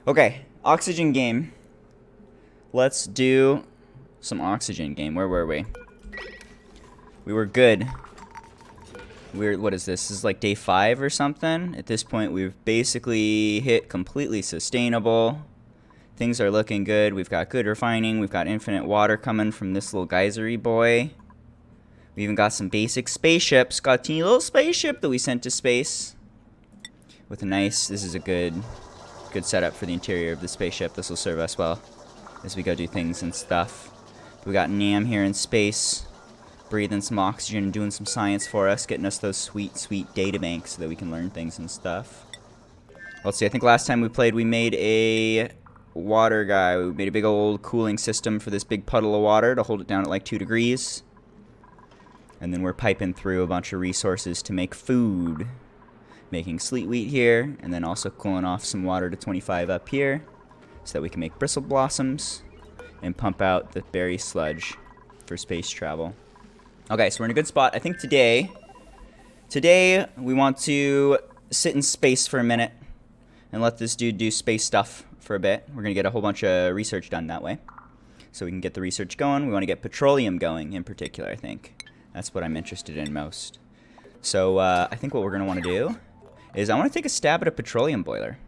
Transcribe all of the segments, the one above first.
Okay, oxygen game. Let's do some oxygen game. Where were we? We were good. What is this? This is like day 5 or something. At this point, we've basically hit completely sustainable. Things are looking good. We've got good refining. We've got infinite water coming from this little geysery boy. We even got some basic spaceships. Got a teeny little spaceship that we sent to space. With a nice, this is a good setup for the interior of the spaceship. This will serve us well as we go do things and stuff. We got Nam here in space, breathing some oxygen and doing some science for us, getting us those sweet, sweet data banks so that we can learn things and stuff. Let's see, I think last time we played we made a water guy. We made a big old cooling system for this big puddle of water to hold it down at like 2 degrees. And then we're piping through a bunch of resources to make food. Making sleet wheat here, and then also cooling off some water to 25 up here so that we can make bristle blossoms and pump out the berry sludge for space travel. Okay, so we're in a good spot. I think today we want to sit in space for a minute and let this dude do space stuff for a bit. We're going to get a whole bunch of research done that way. So we can get the research going. We want to get petroleum going in particular, I think. That's what I'm interested in most. So I think what we're going to want to do is I want to take a stab at a petroleum boiler.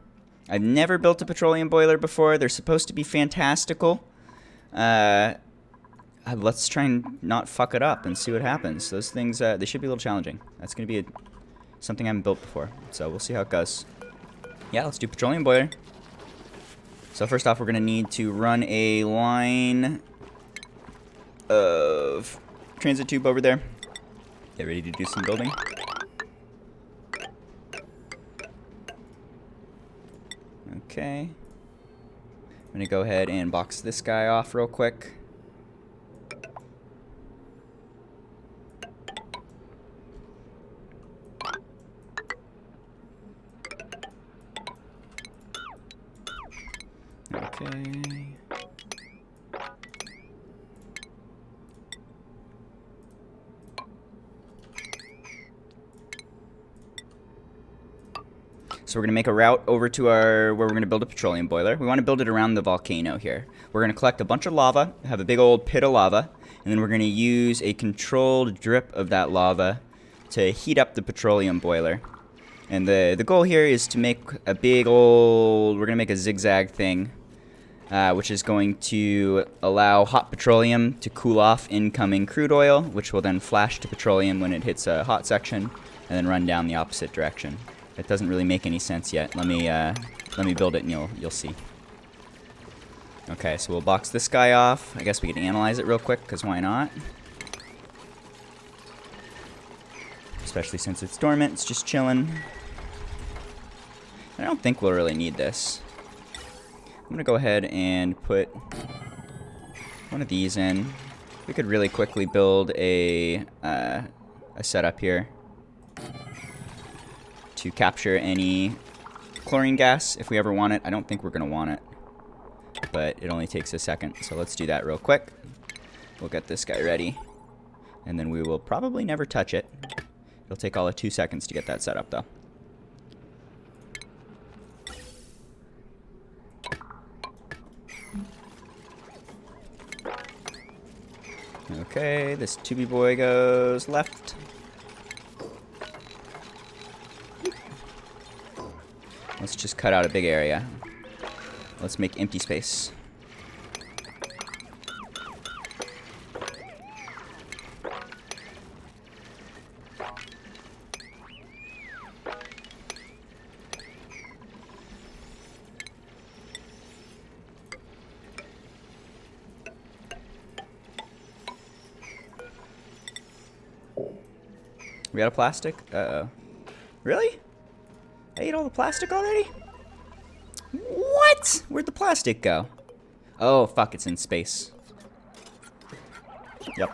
I've never built a petroleum boiler before. They're supposed to be fantastical. Let's try and not fuck it up and see what happens. Those things, they should be a little challenging. That's going to be something I haven't built before. So we'll see how it goes. Yeah, let's do petroleum boiler. So first off, we're going to need to run a line of transit tube over there. Get ready to do some building. Okay. I'm going to go ahead and box this guy off real quick. Okay. So we're going to make a route over to where we're going to build a petroleum boiler. We want to build it around the volcano here. We're going to collect a bunch of lava, have a big old pit of lava, and then we're going to use a controlled drip of that lava to heat up the petroleum boiler. And the goal here is to make a big old, we're going to make a zigzag thing, which is going to allow hot petroleum to cool off incoming crude oil, which will then flash to petroleum when it hits a hot section, and then run down the opposite direction. It doesn't really make any sense yet. Let me build it and you'll see. Okay, so we'll box this guy off. I guess we can analyze it real quick, because why not? Especially since it's dormant, it's just chilling. I don't think we'll really need this. I'm gonna go ahead and put one of these in. We could really quickly build a setup here to capture any chlorine gas if we ever want it. I don't think we're going to want it, but it only takes a second. So let's do that real quick. We'll get this guy ready, and then we will probably never touch it. It'll take all of 2 seconds to get that set up, though. Okay, this tubey boy goes left. Let's just cut out a big area. Let's make empty space. We got a plastic? Uh-oh. Really? I ate all the plastic already? What? Where'd the plastic go? Oh, fuck, it's in space. Yep.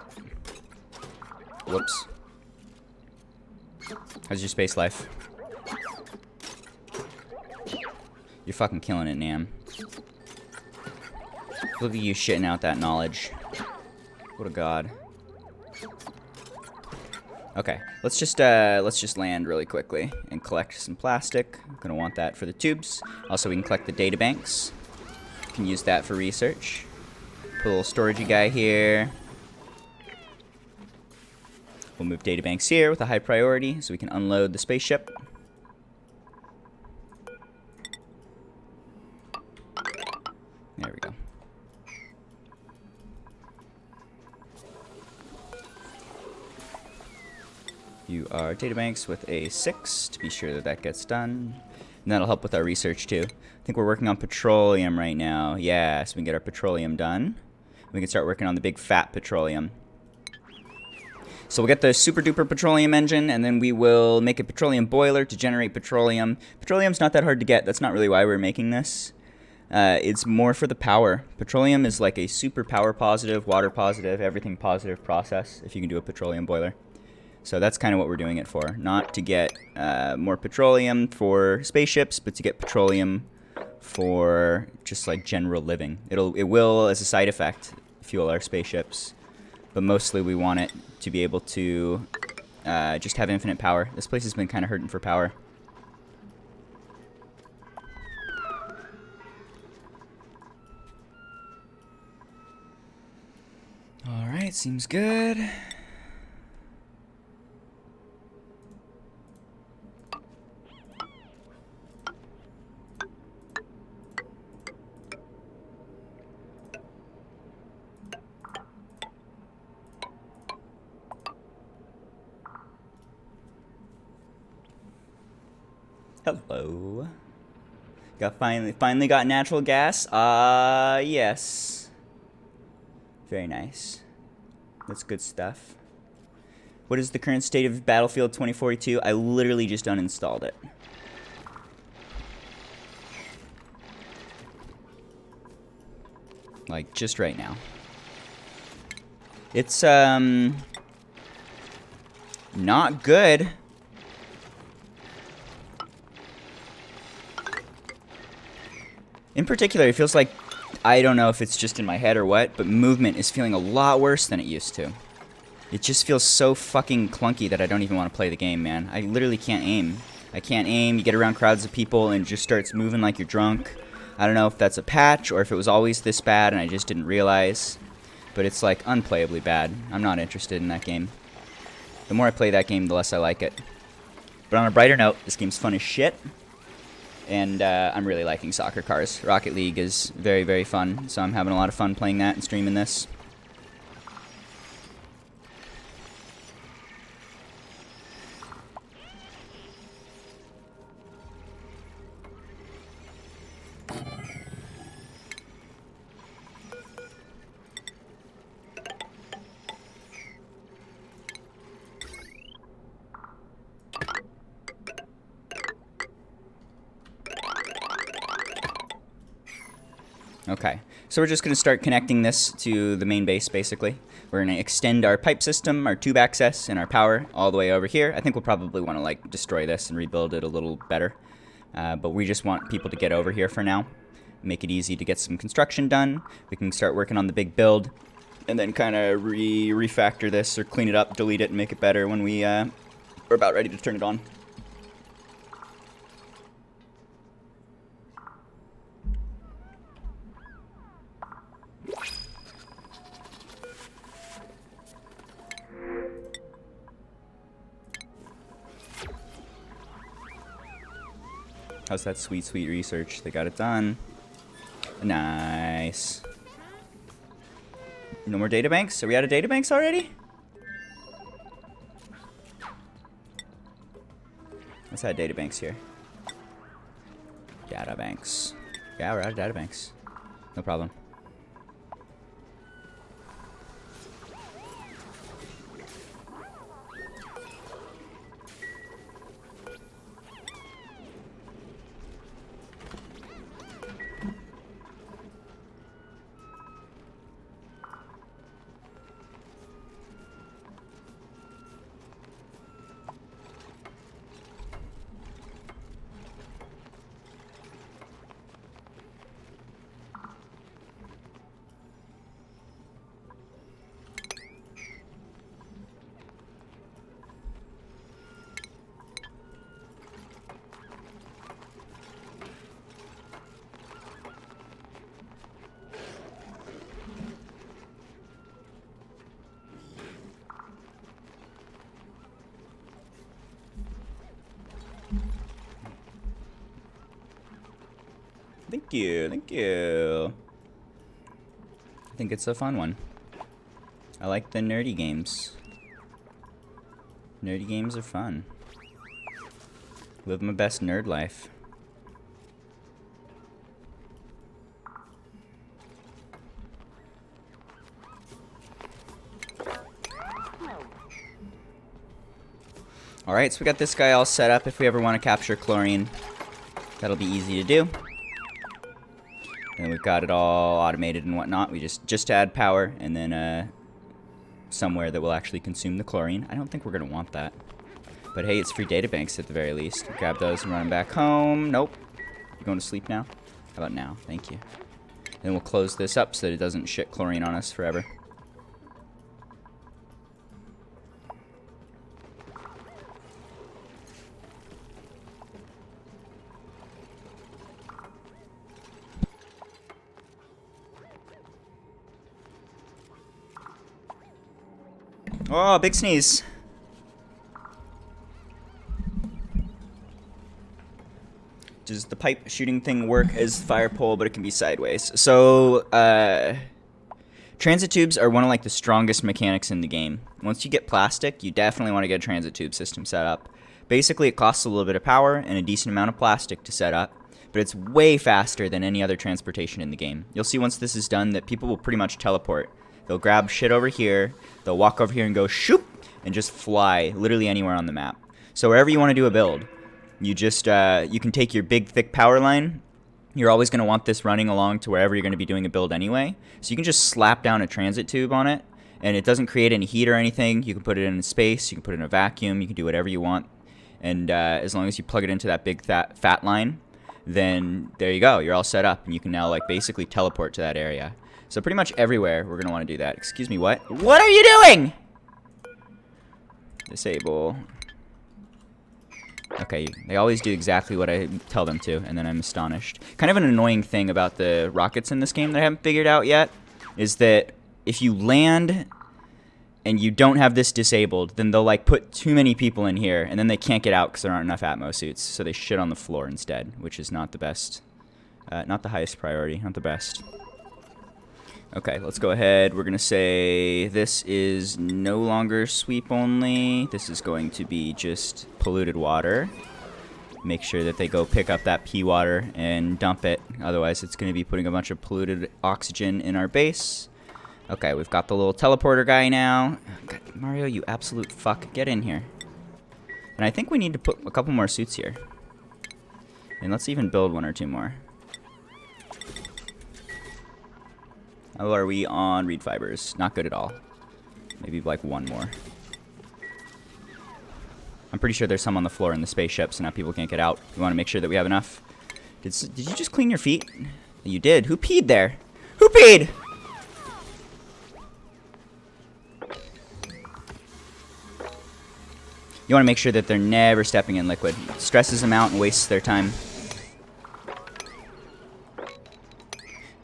Whoops. How's your space life? You're fucking killing it, Nam. Look at you shitting out that knowledge. What a god. Okay, let's just land really quickly and collect some plastic. I'm gonna want that for the tubes. Also, we can collect the data banks. Can use that for research. Put a little storagey guy here. We'll move data banks here with a high priority so we can unload the spaceship. There we go. You are databanks with a 6 to be sure that that gets done. And that'll help with our research too. I think we're working on petroleum right now. Yeah, so we can get our petroleum done. We can start working on the big fat petroleum. So we'll get the super duper petroleum engine, and then we will make a petroleum boiler to generate petroleum. Petroleum's not that hard to get. That's not really why we're making this. It's more for the power. Petroleum is like a super power positive, water positive, everything positive process if you can do a petroleum boiler. So that's kind of what we're doing it for. Not to get more petroleum for spaceships, but to get petroleum for just like general living. It will, as a side effect, fuel our spaceships. But mostly we want it to be able to just have infinite power. This place has been kind of hurting for power. Alright, seems good. Hello. Finally got natural gas. Yes. Very nice. That's good stuff. What is the current state of Battlefield 2042? I literally just uninstalled it. Like, just right now. It's, not good. In particular, it feels like, I don't know if it's just in my head or what, but movement is feeling a lot worse than it used to. It just feels so fucking clunky that I don't even want to play the game, man. I literally can't aim. I can't aim, you get around crowds of people and it just starts moving like you're drunk. I don't know if that's a patch or if it was always this bad and I just didn't realize. But it's like unplayably bad. I'm not interested in that game. The more I play that game, the less I like it. But on a brighter note, this game's fun as shit. And I'm really liking soccer cars. Rocket League is very, very fun, so I'm having a lot of fun playing that and streaming this. Okay, so we're just going to start connecting this to the main base, basically. We're going to extend our pipe system, our tube access, and our power all the way over here. I think we'll probably want to, like, destroy this and rebuild it a little better. But we just want people to get over here for now. Make it easy to get some construction done. We can start working on the big build, and then kind of refactor this, or clean it up, delete it, and make it better when we're about ready to turn it on. How's that sweet, sweet research? They got it done. Nice. No more databanks? Are we out of databanks already? Let's add databanks here. Databanks. Yeah, we're out of databanks. No problem. Thank you, thank you. I think it's a fun one. I like the nerdy games. Nerdy games are fun. Live my best nerd life. Alright, so we got this guy all set up if we ever want to capture chlorine. That'll be easy to do. And we've got it all automated and whatnot. We just add power and then somewhere that will actually consume the chlorine. I don't think we're going to want that. But hey, it's free databanks at the very least. Grab those and run them back home. Nope. You going to sleep now? How about now? Thank you. Then we'll close this up so that it doesn't shit chlorine on us forever. Oh, big sneeze. Does the pipe shooting thing work as fire pole, but it can be sideways? So, transit tubes are one of like the strongest mechanics in the game. Once you get plastic, you definitely want to get a transit tube system set up. Basically, it costs a little bit of power and a decent amount of plastic to set up, but it's way faster than any other transportation in the game. You'll see once this is done that people will pretty much teleport. They'll grab shit over here, they'll walk over here and go shoop, and just fly literally anywhere on the map. So wherever you want to do a build, you just, you can take your big thick power line. You're always going to want this running along to wherever you're going to be doing a build anyway. So you can just slap down a transit tube on it, and it doesn't create any heat or anything. You can put it in space, you can put it in a vacuum, you can do whatever you want. And as long as you plug it into that big fat line, then there you go. You're all set up, and you can now like basically teleport to that area. So pretty much everywhere we're going to want to do that. Excuse me, what? What are you doing? Disable. Okay, they always do exactly what I tell them to, and then I'm astonished. Kind of an annoying thing about the rockets in this game that I haven't figured out yet is that if you land and you don't have this disabled, then they'll like put too many people in here, and then they can't get out because there aren't enough Atmo suits, so they shit on the floor instead, which is not the best. Not the highest priority, not the best. Okay, let's go ahead. We're going to say this is no longer sweep only. This is going to be just polluted water. Make sure that they go pick up that pee water and dump it. Otherwise, it's going to be putting a bunch of polluted oxygen in our base. Okay, we've got the little teleporter guy now. God, Mario, you absolute fuck. Get in here. And I think we need to put a couple more suits here. And let's even build one or two more. How are we on reed fibers? Not good at all. Maybe like one more. I'm pretty sure there's some on the floor in the spaceship, so now people can't get out. We want to make sure that we have enough. Did you just clean your feet? You did. Who peed there? Who peed? You want to make sure that they're never stepping in liquid. It stresses them out and wastes their time.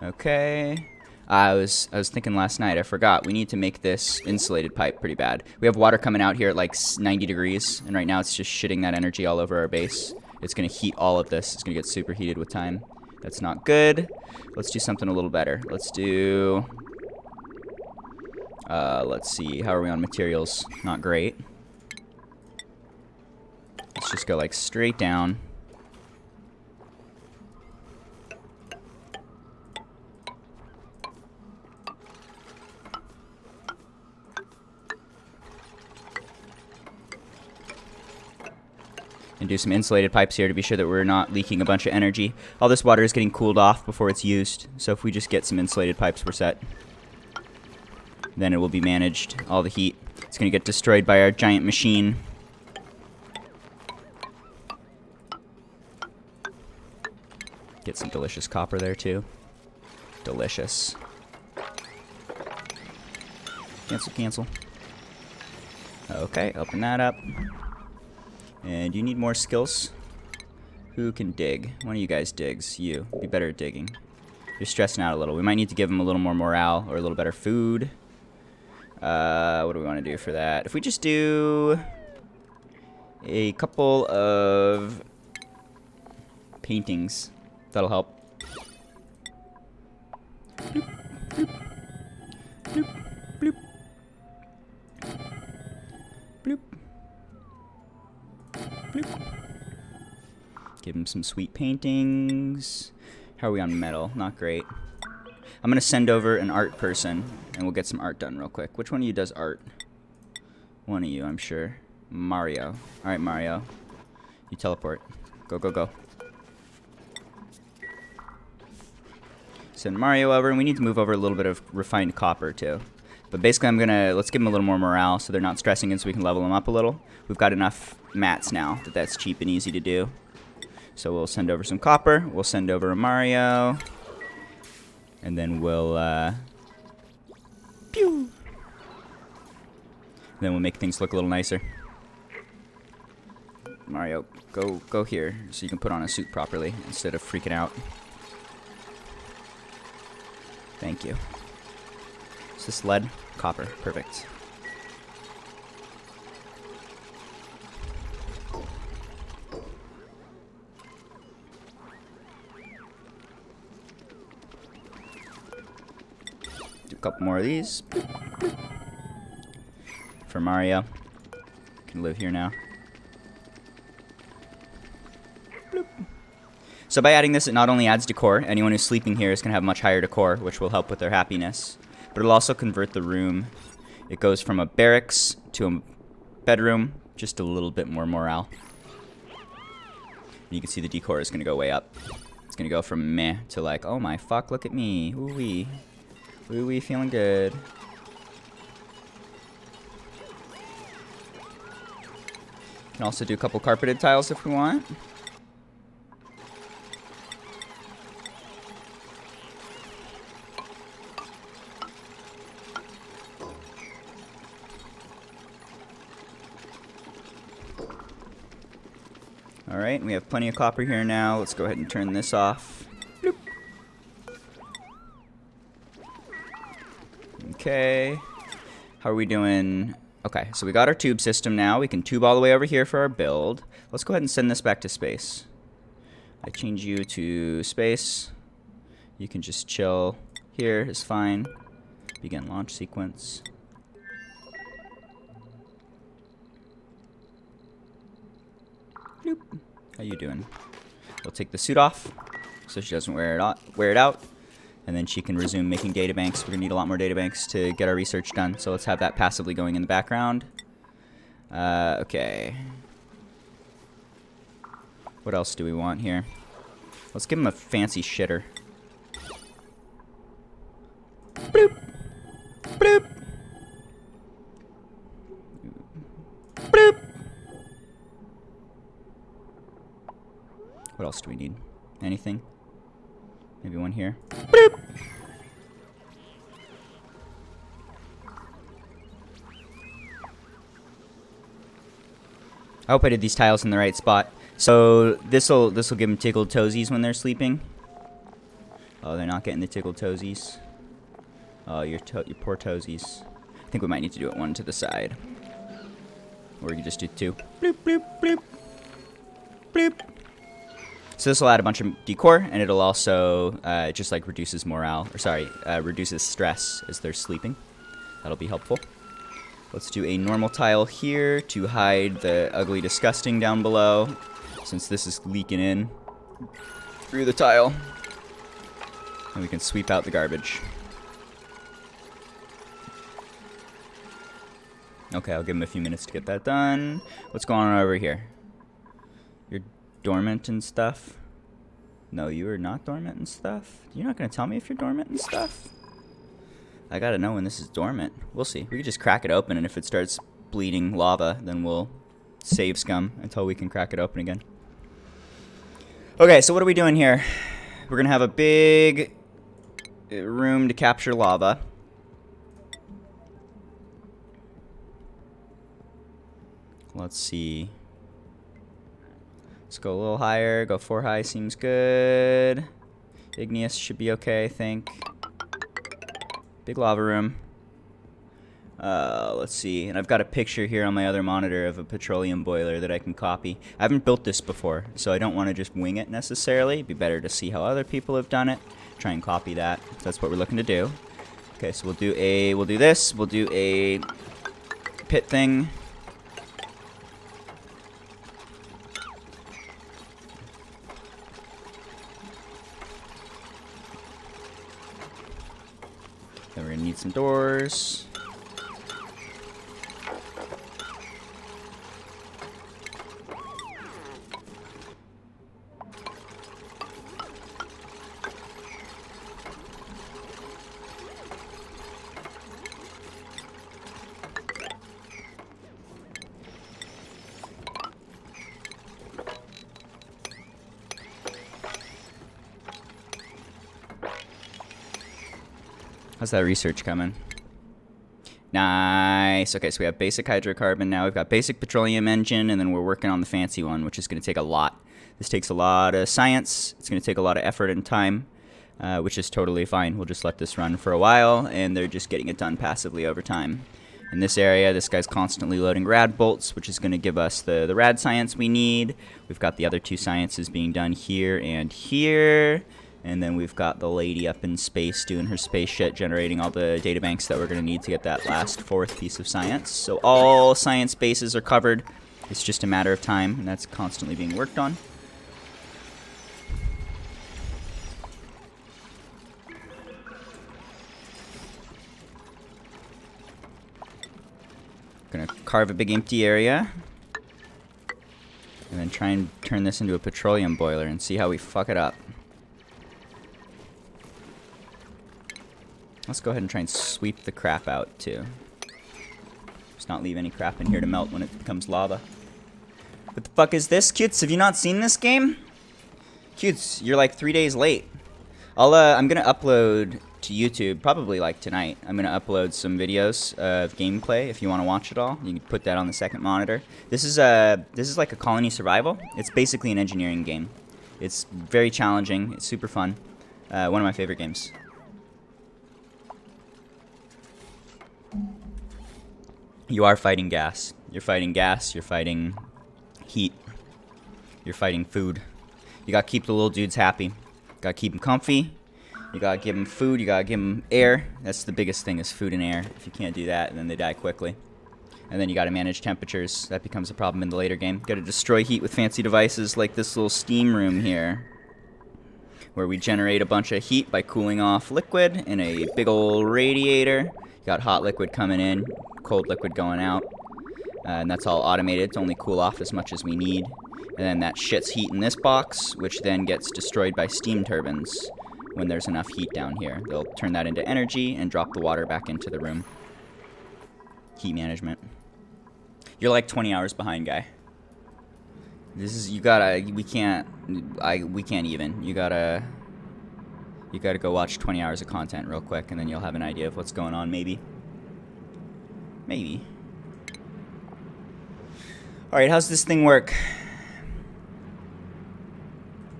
Okay. I was thinking last night, I forgot, we need to make this insulated pipe pretty bad. We have water coming out here at like 90 degrees, and right now it's just shitting that energy all over our base. It's going to heat all of this. It's going to get super heated with time. That's not good. Let's do something a little better. Let's do... let's see, how are we on materials? Not great. Let's just go like straight down. And do some insulated pipes here to be sure that we're not leaking a bunch of energy. All this water is getting cooled off before it's used, so if we just get some insulated pipes, we're set. Then it will be managed, all the heat. It's going to get destroyed by our giant machine. Get some delicious copper there too. Delicious. Cancel, cancel. Okay, open that up. And you need more skills? Who can dig? One of you guys digs. You. Be better at digging. You're stressing out a little. We might need to give them a little more morale or a little better food. What do we want to do for that? If we just do a couple of paintings, that'll help. Bloop, bloop, bloop, bloop, bloop, bloop. Give him some sweet paintings. How are we on metal? Not great. I'm going to send over an art person, and we'll get some art done real quick. Which one of you does art? One of you, I'm sure. Mario. All right, Mario. You teleport. Go, go, go. Send Mario over, and we need to move over a little bit of refined copper, too. But basically, let's give them a little more morale so they're not stressing in so we can level them up a little. We've got enough mats now that's cheap and easy to do. So we'll send over some copper. We'll send over a Mario. And then we'll, pew! Then we'll make things look a little nicer. Mario, go here so you can put on a suit properly instead of freaking out. Thank you. Is this lead? Copper. Perfect. Do a couple more of these. Boop, boop. For Mario. Can live here now. Bloop. So by adding this, it not only adds decor. Anyone who's sleeping here is going to have much higher decor, which will help with their happiness. But it'll also convert the room. It goes from a barracks to a bedroom. Just a little bit more morale. And you can see the decor is going to go way up. It's going to go from meh to like, oh my fuck, look at me. Ooh-wee. Ooh-wee, feeling good. Can also do a couple carpeted tiles if we want. Alright, we have plenty of copper here now. Let's go ahead and turn this off. Bloop. Okay. How are we doing? Okay, so we got our tube system now. We can tube all the way over here for our build. Let's go ahead and send this back to space. I change you to space. You can just chill here is fine. Begin launch sequence. Bloop. How you doing? We'll take the suit off so she doesn't wear it out. And then she can resume making databanks. We're going to need a lot more databanks to get our research done. So let's have that passively going in the background. Okay. What else do we want here? Let's give him a fancy shitter. Bloop. Bloop. Bloop. What else do we need? Anything? Maybe one here. Bloop. I hope I did these tiles in the right spot. So this'll give them tickled toesies when they're sleeping. Oh, they're not getting the tickled toesies. Oh, your poor toesies. I think we might need to do it one to the side. Or we can just do two. Bloop, bloop, bloop. Bloop. So this will add a bunch of decor, and it'll also just like reduces morale, or sorry, reduces stress as they're sleeping. That'll be helpful. Let's do a normal tile here to hide the ugly disgusting down below, since this is leaking in through the tile. And we can sweep out the garbage. Okay, I'll give him a few minutes to get that done. What's going on over here? You're dormant and stuff? No, you are not dormant and stuff? You're not going to tell me if you're dormant and stuff? I gotta know when this is dormant. We'll see. We could just crack it open, and if it starts bleeding lava, then we'll save scum until we can crack it open again. Okay, so what are we doing here? We're gonna have a big room to capture lava. Let's see. Let's go a little higher. Go 4 high seems good. Igneous should be okay, I think. Big lava room. Let's see. And I've got a picture here on my other monitor of a petroleum boiler that I can copy. I haven't built this before, so I don't want to just wing it necessarily. It'd be better to see how other people have done it. Try and copy that. So that's what we're looking to do. Okay, so we'll do this. We'll do a pit thing. Then we're gonna need some doors. How's that research coming? Nice. Okay, so we have basic hydrocarbon now. We've got basic petroleum engine, and then we're working on the fancy one, which is going to take a lot. This takes a lot of science. It's going to take a lot of effort and time, which is totally fine. We'll just let this run for a while, and they're just getting it done passively over time. In this area, this guy's constantly loading rad bolts, which is going to give us the rad science we need. We've got the other two sciences being done here and here. And then we've got the lady up in space doing her space shit, generating all the databanks that we're going to need to get that last fourth piece of science. So all science bases are covered. It's just a matter of time, and that's constantly being worked on. Gonna carve a big empty area. And then try and turn this into a petroleum boiler and see how we fuck it up. Let's go ahead and try and sweep the crap out, too. Just not leave any crap in here to melt when it becomes lava. What the fuck is this, Cutes? Have you not seen this game? Cutes, you're like 3 days late. I'm gonna upload to YouTube, probably like tonight. I'm gonna upload some videos of gameplay if you want to watch it all. You can put that on the second monitor. This is like a colony survival. It's basically an engineering game. It's very challenging. It's super fun. One of my favorite games. You are fighting gas. You're fighting gas. You're fighting heat. You're fighting food. You gotta keep the little dudes happy. Gotta keep them comfy. You gotta give them food. You gotta give them air. That's the biggest thing, is food and air. If you can't do that, then they die quickly. And then you gotta manage temperatures. That becomes a problem in the later game. Gotta destroy heat with fancy devices like this little steam room here, where we generate a bunch of heat by cooling off liquid in a big old radiator. You got hot liquid coming in, cold liquid going out, and that's all automated to only cool off as much as we need. And then that shits heat in this box, which then gets destroyed by steam turbines when there's enough heat down here. They'll turn that into energy and drop the water back into the room. Heat management. You're like 20 hours behind, guy. This is, we can't even. You gotta go watch 20 hours of content real quick, and then you'll have an idea of what's going on, maybe. Maybe. Alright, how's this thing work?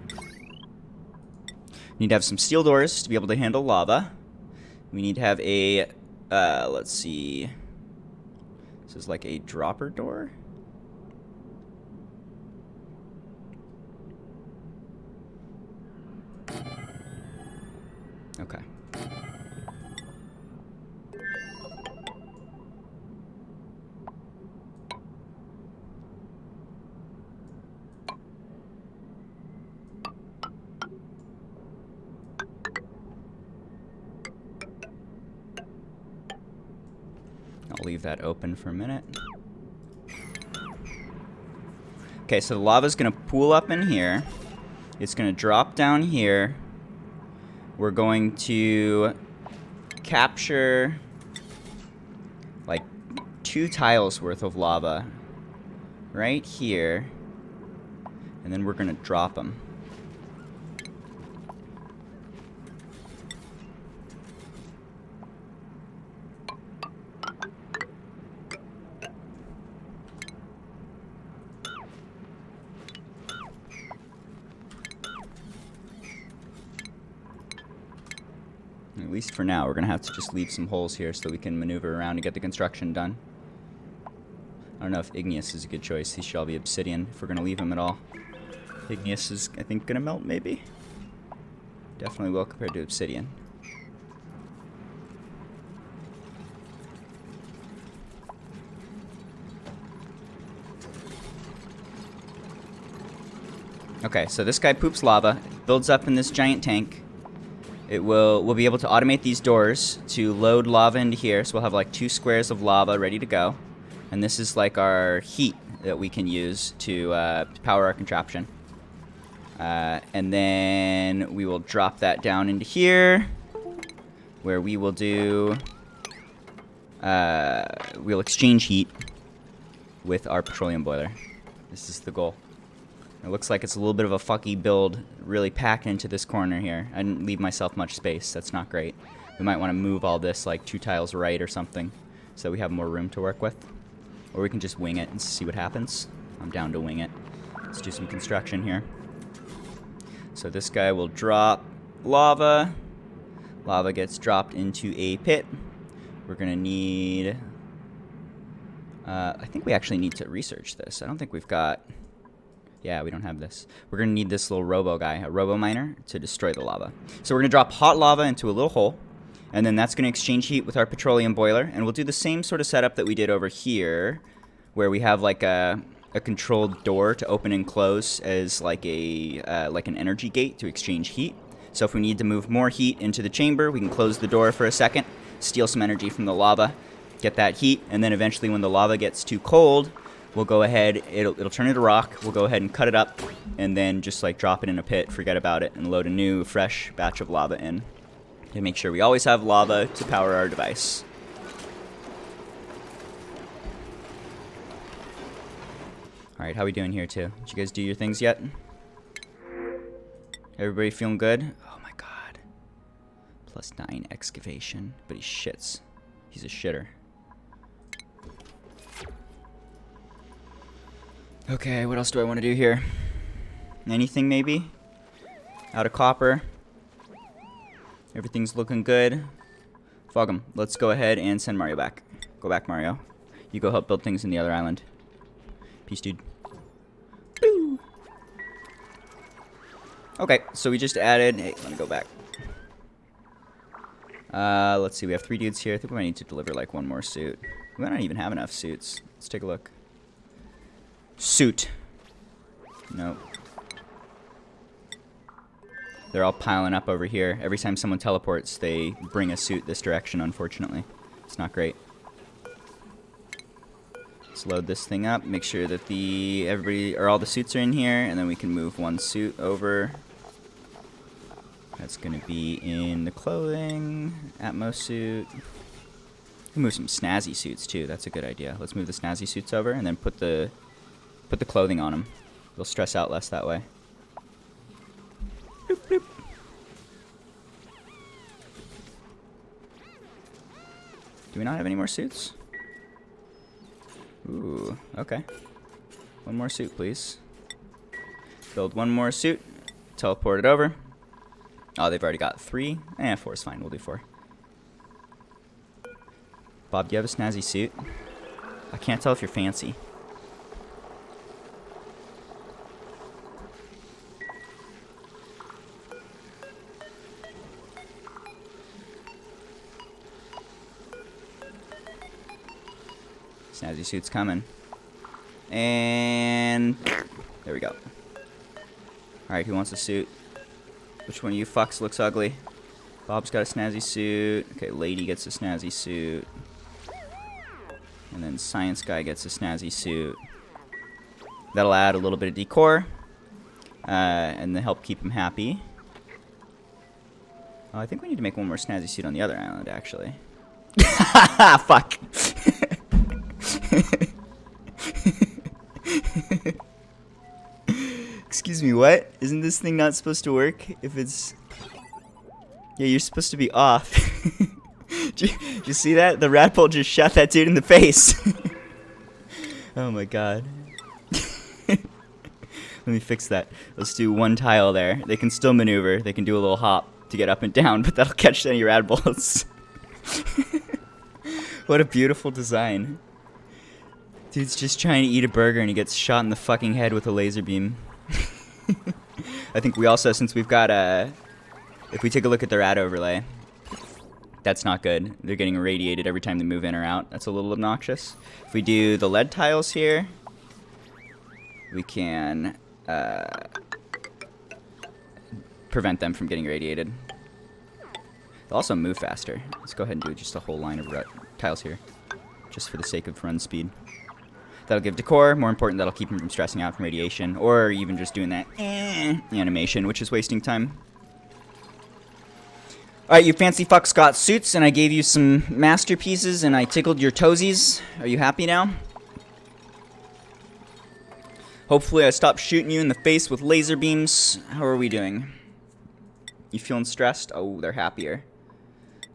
We need to have some steel doors to be able to handle lava. We need to have a, let's see. This is like a dropper door. Okay. I'll leave that open for a minute. Okay, so the lava's gonna pool up in here. It's gonna drop down here. We're going to capture like 2 tiles worth of lava right here, and then we're gonna drop them. At least for now, we're going to have to just leave some holes here so we can maneuver around and get the construction done. I don't know if igneous is a good choice. These should all be obsidian if we're going to leave them at all. Igneous is, I think, going to melt, maybe? Definitely will compared to obsidian. Okay, so this guy poops lava, builds up in this giant tank. We'll be able to automate these doors to load lava into here, so we'll have like 2 squares of lava ready to go. And this is like our heat that we can use to power our contraption. And then we will drop that down into here, where we will do, we'll exchange heat with our petroleum boiler. This is the goal. It looks like it's a little bit of a fucky build, really packed into this corner here. I didn't leave myself much space. That's not great. We might want to move all this like 2 tiles right or something so we have more room to work with. Or we can just wing it and see what happens. I'm down to wing it. Let's do some construction here. So this guy will drop lava. Lava gets dropped into a pit. We're going to need... I think we actually need to research this. I don't think we've got... Yeah, we don't have this. We're going to need this little robo guy, a robo miner, to destroy the lava. So we're going to drop hot lava into a little hole, and then that's going to exchange heat with our petroleum boiler, and we'll do the same sort of setup that we did over here, where we have like a controlled door to open and close as like an energy gate to exchange heat. So if we need to move more heat into the chamber, we can close the door for a second, steal some energy from the lava, get that heat, and then eventually when the lava gets too cold, we'll go ahead, it'll turn into rock, we'll go ahead and cut it up, and then just like drop it in a pit, forget about it, and load a new, fresh batch of lava in to make sure we always have lava to power our device. Alright, how we doing here too? Did you guys do your things yet? Everybody feeling good? Oh my god. +9 excavation, but he shits. He's a shitter. Okay, what else do I want to do here? Anything, maybe? Out of copper. Everything's looking good. Fog 'em. Let's go ahead and send Mario back. Go back, Mario. You go help build things in the other island. Peace, dude. Boo. Okay, so we just added... Hey, let me go back. Let's see, we have 3 dudes here. I think we might need to deliver, like, 1 more suit. We might not even have enough suits. Let's take a look. Suit. Nope. They're all piling up over here. Every time someone teleports, they bring a suit this direction, unfortunately. It's not great. Let's load this thing up, make sure that all the suits are in here, and then we can move 1 suit over. That's gonna be in the clothing, Atmos suit. We can move some snazzy suits too, that's a good idea. Let's move the snazzy suits over and then put the clothing on them. They'll stress out less that way. Bloop, bloop. Do we not have any more suits? Ooh, okay. 1 more suit, please. Build 1 more suit. Teleport it over. Oh, they've already got 3. 4 is fine. We'll do 4. Bob, do you have a snazzy suit? I can't tell if you're fancy. Snazzy suit's coming. And there we go. Alright, who wants a suit? Which one of you fucks looks ugly? Bob's got a snazzy suit. Okay, Lady gets a snazzy suit. And then Science Guy gets a snazzy suit. That'll add a little bit of decor. And then help keep him happy. Oh, I think we need to make 1 more snazzy suit on the other island, actually. Fuck. Excuse me, what? Isn't this thing not supposed to work if it's... Yeah, you're supposed to be off. Did you see that? The Radpole just shot that dude in the face. Oh my god. Let me fix that. Let's do 1 tile there. They can still maneuver. They can do a little hop to get up and down, but that'll catch any rad bullets. What a beautiful design. Dude's just trying to eat a burger and he gets shot in the fucking head with a laser beam. I think we also, since we've got if we take a look at the rad overlay, that's not good. They're getting irradiated every time they move in or out. That's a little obnoxious. If we do the lead tiles here, we can prevent them from getting irradiated. They'll also move faster. Let's go ahead and do just a whole line of tiles here, just for the sake of run speed. That'll give decor. More important, that'll keep them from stressing out from radiation, or even just doing that animation, which is wasting time. Alright, you fancy fucks got suits, and I gave you some masterpieces, and I tickled your toesies. Are you happy now? Hopefully I stopped shooting you in the face with laser beams. How are we doing? You feeling stressed? Oh, they're happier.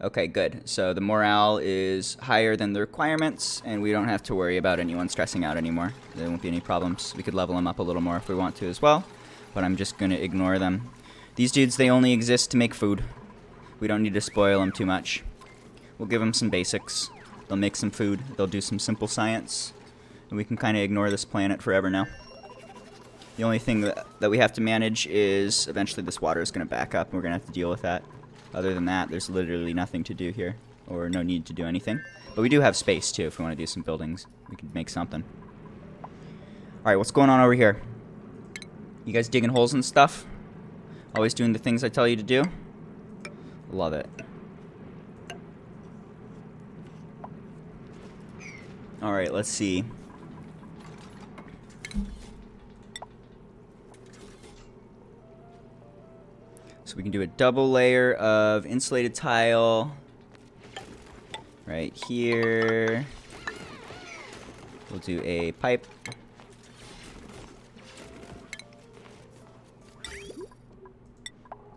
Okay, good. So the morale is higher than the requirements, and we don't have to worry about anyone stressing out anymore. There won't be any problems. We could level them up a little more if we want to as well, but I'm just going to ignore them. These dudes, they only exist to make food. We don't need to spoil them too much. We'll give them some basics. They'll make some food. They'll do some simple science, and we can kind of ignore this planet forever now. The only thing that we have to manage is eventually this water is going to back up, and we're going to have to deal with that. Other than that, there's literally nothing to do here, or no need to do anything. But we do have space, too, if we want to do some buildings. We could make something. Alright, what's going on over here? You guys digging holes and stuff? Always doing the things I tell you to do? Love it. Alright, let's see. So we can do a double layer of insulated tile right here. We'll do a pipe.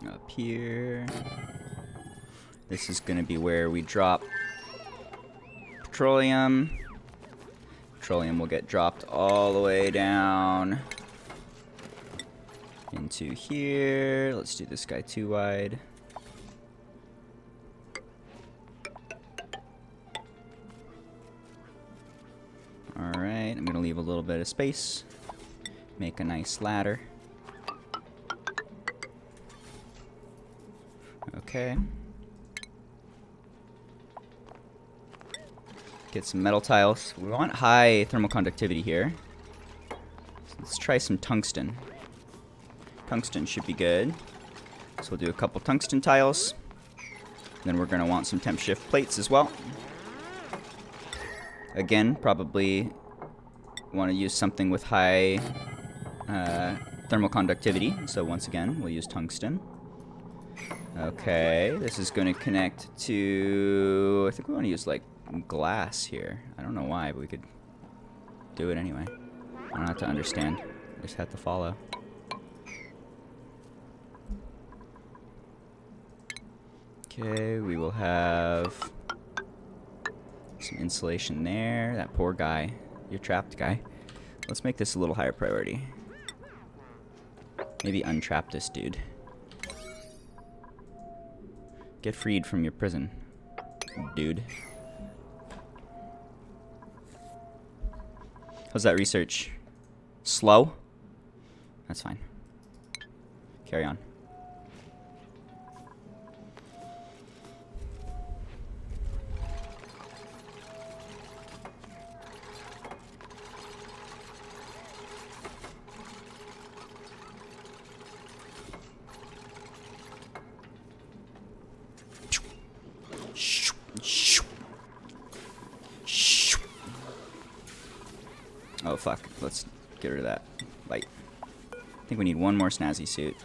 Up here. This is going to be where we drop petroleum. Petroleum will get dropped all the way down into here. Let's do this guy too wide. Alright, I'm going to leave a little bit of space. Make a nice ladder. Okay. Get some metal tiles. We want high thermal conductivity here. So let's try some tungsten. Tungsten should be good. So we'll do a couple tungsten tiles. Then we're going to want some temp shift plates as well. Again, probably want to use something with high thermal conductivity. So once again, we'll use tungsten. Okay, this is going to connect to... I think we want to use like glass here. I don't know why, but we could do it anyway. I don't have to understand. I just have to follow. Okay, we will have some insulation there. That poor guy. You're trapped, guy. Let's make this a little higher priority. Maybe untrap this dude. Get freed from your prison, dude. How's that research? Slow? That's fine. Carry on. Oh fuck, let's get rid of that light. I think we need one more snazzy suit.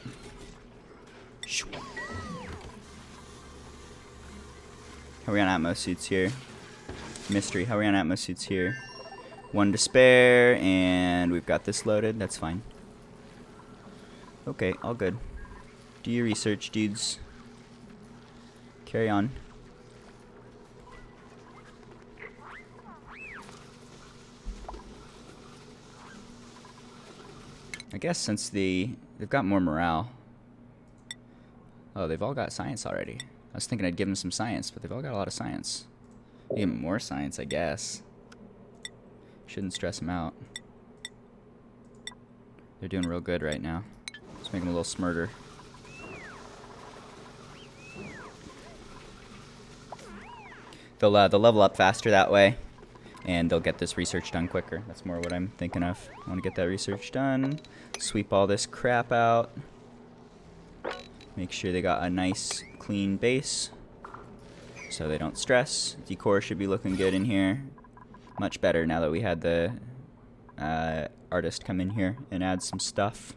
How are we on Atmos suits here? Mystery, how are we on Atmos suits here? One to spare, and we've got this loaded, that's fine. Okay, all good. Do your research, dudes. Carry on. I guess since they've got more morale, Oh, they've all got science already. I was thinking I'd give them some science, but they've all got a lot of science. Give them more science, I guess. Shouldn't stress them out. They're doing real good right now. Let's make them a little smarter. They'll level up faster that way, and they'll get this research done quicker. That's more what I'm thinking of. I want to get that research done, sweep all this crap out, make sure they got a nice clean base so they don't stress. Decor should be looking good in here. Much better now that we had the artist come in here and add some stuff.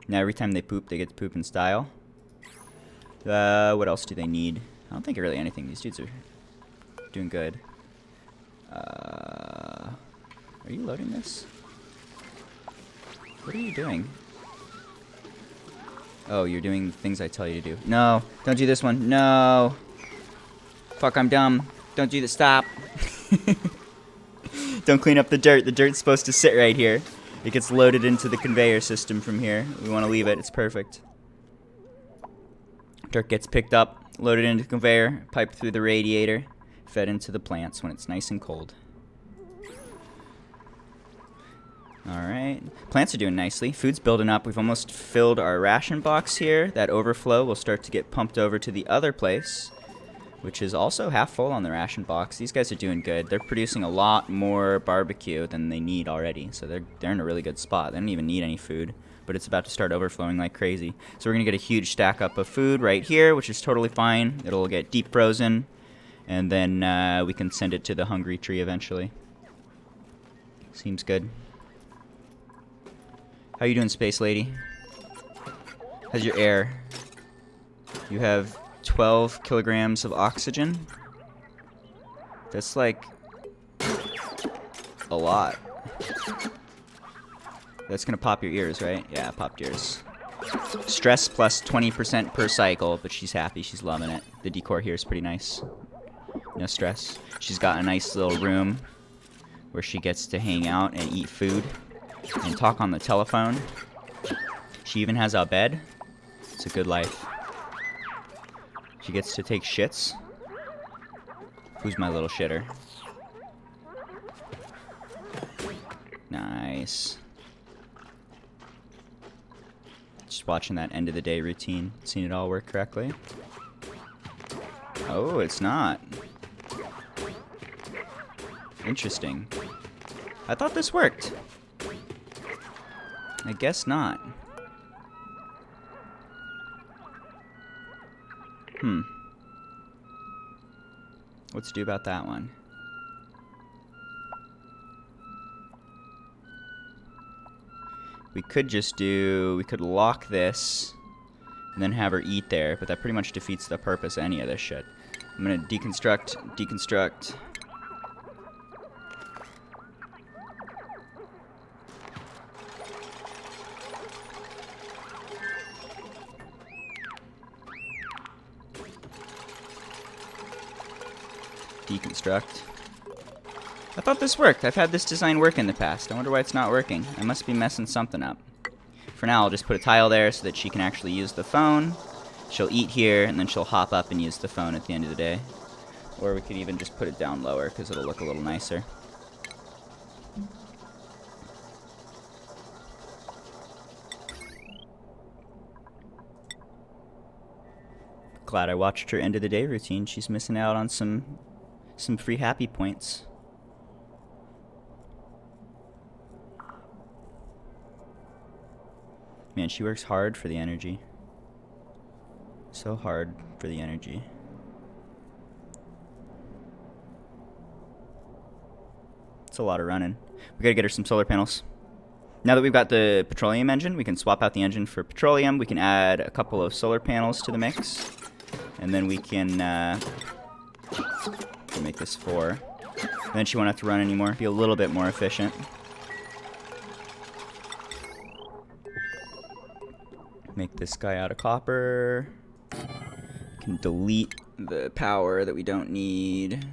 Now every time they poop, they get to poop in style. What else do they need? I don't think really anything. These dudes are doing good. Are you loading this? What are you doing? Oh, you're doing things I tell you to do. No, don't do this one. No. Fuck, I'm dumb. Don't do this. Stop. Don't clean up the dirt. The dirt's supposed to sit right here. It gets loaded into the conveyor system from here. We want to leave it. It's perfect. Dirt gets picked up, loaded into the conveyor, piped through the radiator, fed into the plants when it's nice and cold. Alright. Plants are doing nicely. Food's building up. We've almost filled our ration box here. That overflow will start to get pumped over to the other place, which is also half full on the ration box. These guys are doing good. They're producing a lot more barbecue than they need already, so they're in a really good spot. They don't even need any food, but it's about to start overflowing like crazy. So we're going to get a huge stack up of food right here, which is totally fine. It'll get deep frozen, and then we can send it to the hungry tree eventually. Seems good. How you doing, Space Lady? How's your air? You have 12 kilograms of oxygen. That's like a lot. That's gonna pop your ears, right? Yeah, popped ears. Stress plus 20% per cycle, but she's happy. She's loving it. The decor here is pretty nice. No stress. She's got a nice little room where she gets to hang out and eat food and talk on the telephone. She even has a bed. It's a good life. She gets to take shits. Who's my little shitter? Nice. Just watching that end of the day routine. Seeing it all work correctly. Oh, it's not. Interesting. I thought this worked. I guess not. What's to do about that one? We could lock this and then have her eat there, but that pretty much defeats the purpose of any of this shit. I'm gonna deconstruct. Deconstruct. I thought this worked. I've had this design work in the past. I wonder why it's not working. I must be messing something up. For now, I'll just put a tile there so that she can actually use the phone. She'll eat here, and then she'll hop up and use the phone at the end of the day. Or we could even just put it down lower, because it'll look a little nicer. Glad I watched her end of the day routine. She's missing out on some free happy points. Man, she works hard for the energy. So hard for the energy. It's a lot of running. We gotta get her some solar panels. Now that we've got the petroleum engine, we can swap out the engine for petroleum. We can add a couple of solar panels to the mix. And then we can make this 4. And then she won't have to run anymore. Be a little bit more efficient. Make this guy out of copper. Can delete the power that we don't need.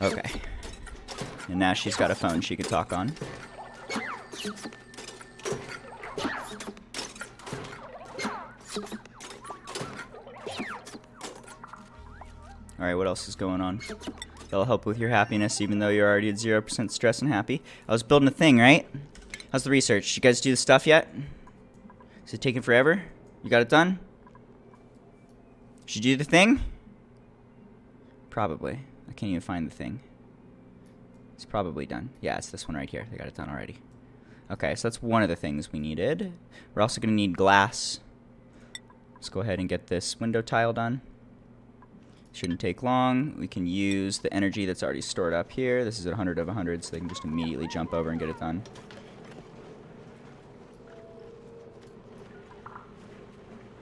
Okay. And now she's got a phone she could talk on. Alright, what else is going on? That'll help with your happiness, even though you're already at 0% stress and happy. I was building a thing, right? How's the research? You guys do the stuff yet? Is it taking forever? You got it done? Should you do the thing? Probably. I can't even find the thing. It's probably done. Yeah, it's this one right here. They got it done already. Okay, so that's one of the things we needed. We're also going to need glass. Let's go ahead and get this window tile done. Shouldn't take long. We can use the energy that's already stored up here. This is at 100 of 100, so they can just immediately jump over and get it done.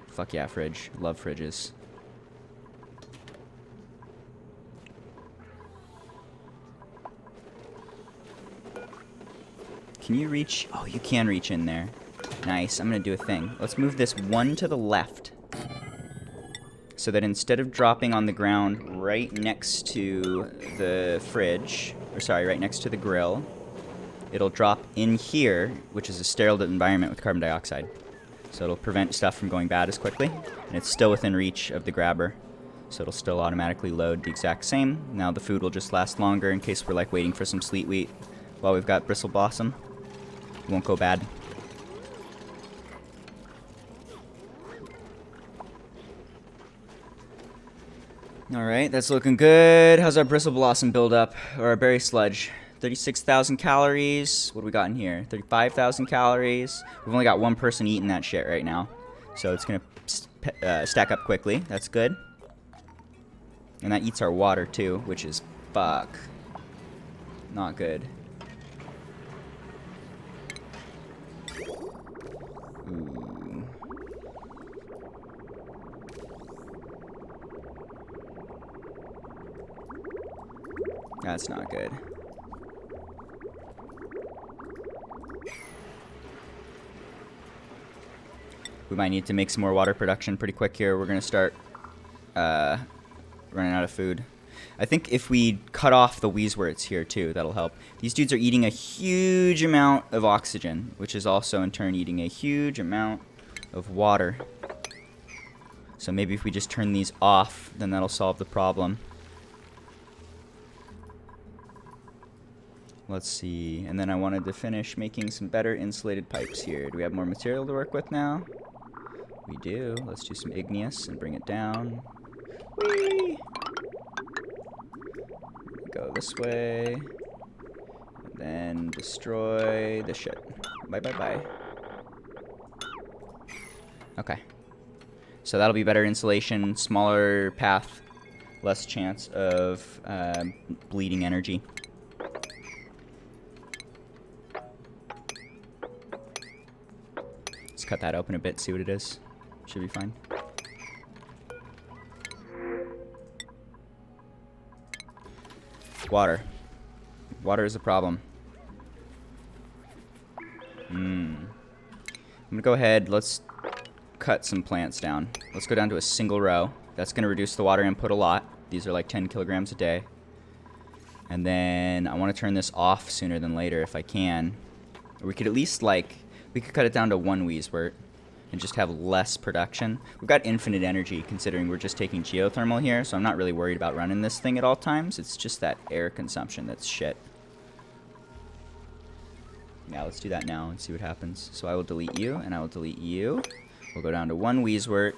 Fuck yeah, fridge. Love fridges. Can you reach? Oh, you can reach in there. Nice. I'm going to do a thing. Let's move this one to the left. So that instead of dropping on the ground right next to the fridge, or sorry, right next to the grill, it'll drop in here, which is a sterile environment with carbon dioxide. So it'll prevent stuff from going bad as quickly, and it's still within reach of the grabber. So it'll still automatically load the exact same. Now the food will just last longer in case we're like waiting for some sleet wheat while we've got bristle blossom. It won't go bad. Alright, that's looking good. How's our bristle blossom build up? Or our berry sludge? 36,000 calories. What do we got in here? 35,000 calories. We've only got one person eating that shit right now. So it's going to stack up quickly. That's good. And that eats our water too, which is fuck. Not good. Ooh. That's not good. We might need to make some more water production pretty quick here. We're going to start running out of food. I think if we cut off the wheezworts here too, that'll help. These dudes are eating a huge amount of oxygen, which is also in turn eating a huge amount of water. So maybe if we just turn these off, then that'll solve the problem. Let's see. And then I wanted to finish making some better insulated pipes here. Do we have more material to work with now? We do. Let's do some igneous and bring it down. Whee! Go this way. And then destroy the shit. Bye, bye, bye. Okay. So that'll be better insulation, smaller path, less chance of bleeding energy. Let's cut that open a bit, see what it is. Should be fine. Water. Water is a problem. I'm gonna go ahead, let's cut some plants down. Let's go down to a single row. That's gonna reduce the water input a lot. These are like 10 kilograms a day. And then I wanna turn this off sooner than later if I can. Or we could at least we could cut it down to one wheezewort and just have less production. We've got infinite energy considering we're just taking geothermal here, so I'm not really worried about running this thing at all times. It's just that air consumption that's shit. Yeah, let's do that now and see what happens. So I will delete you, and I will delete you. We'll go down to one wheezewort.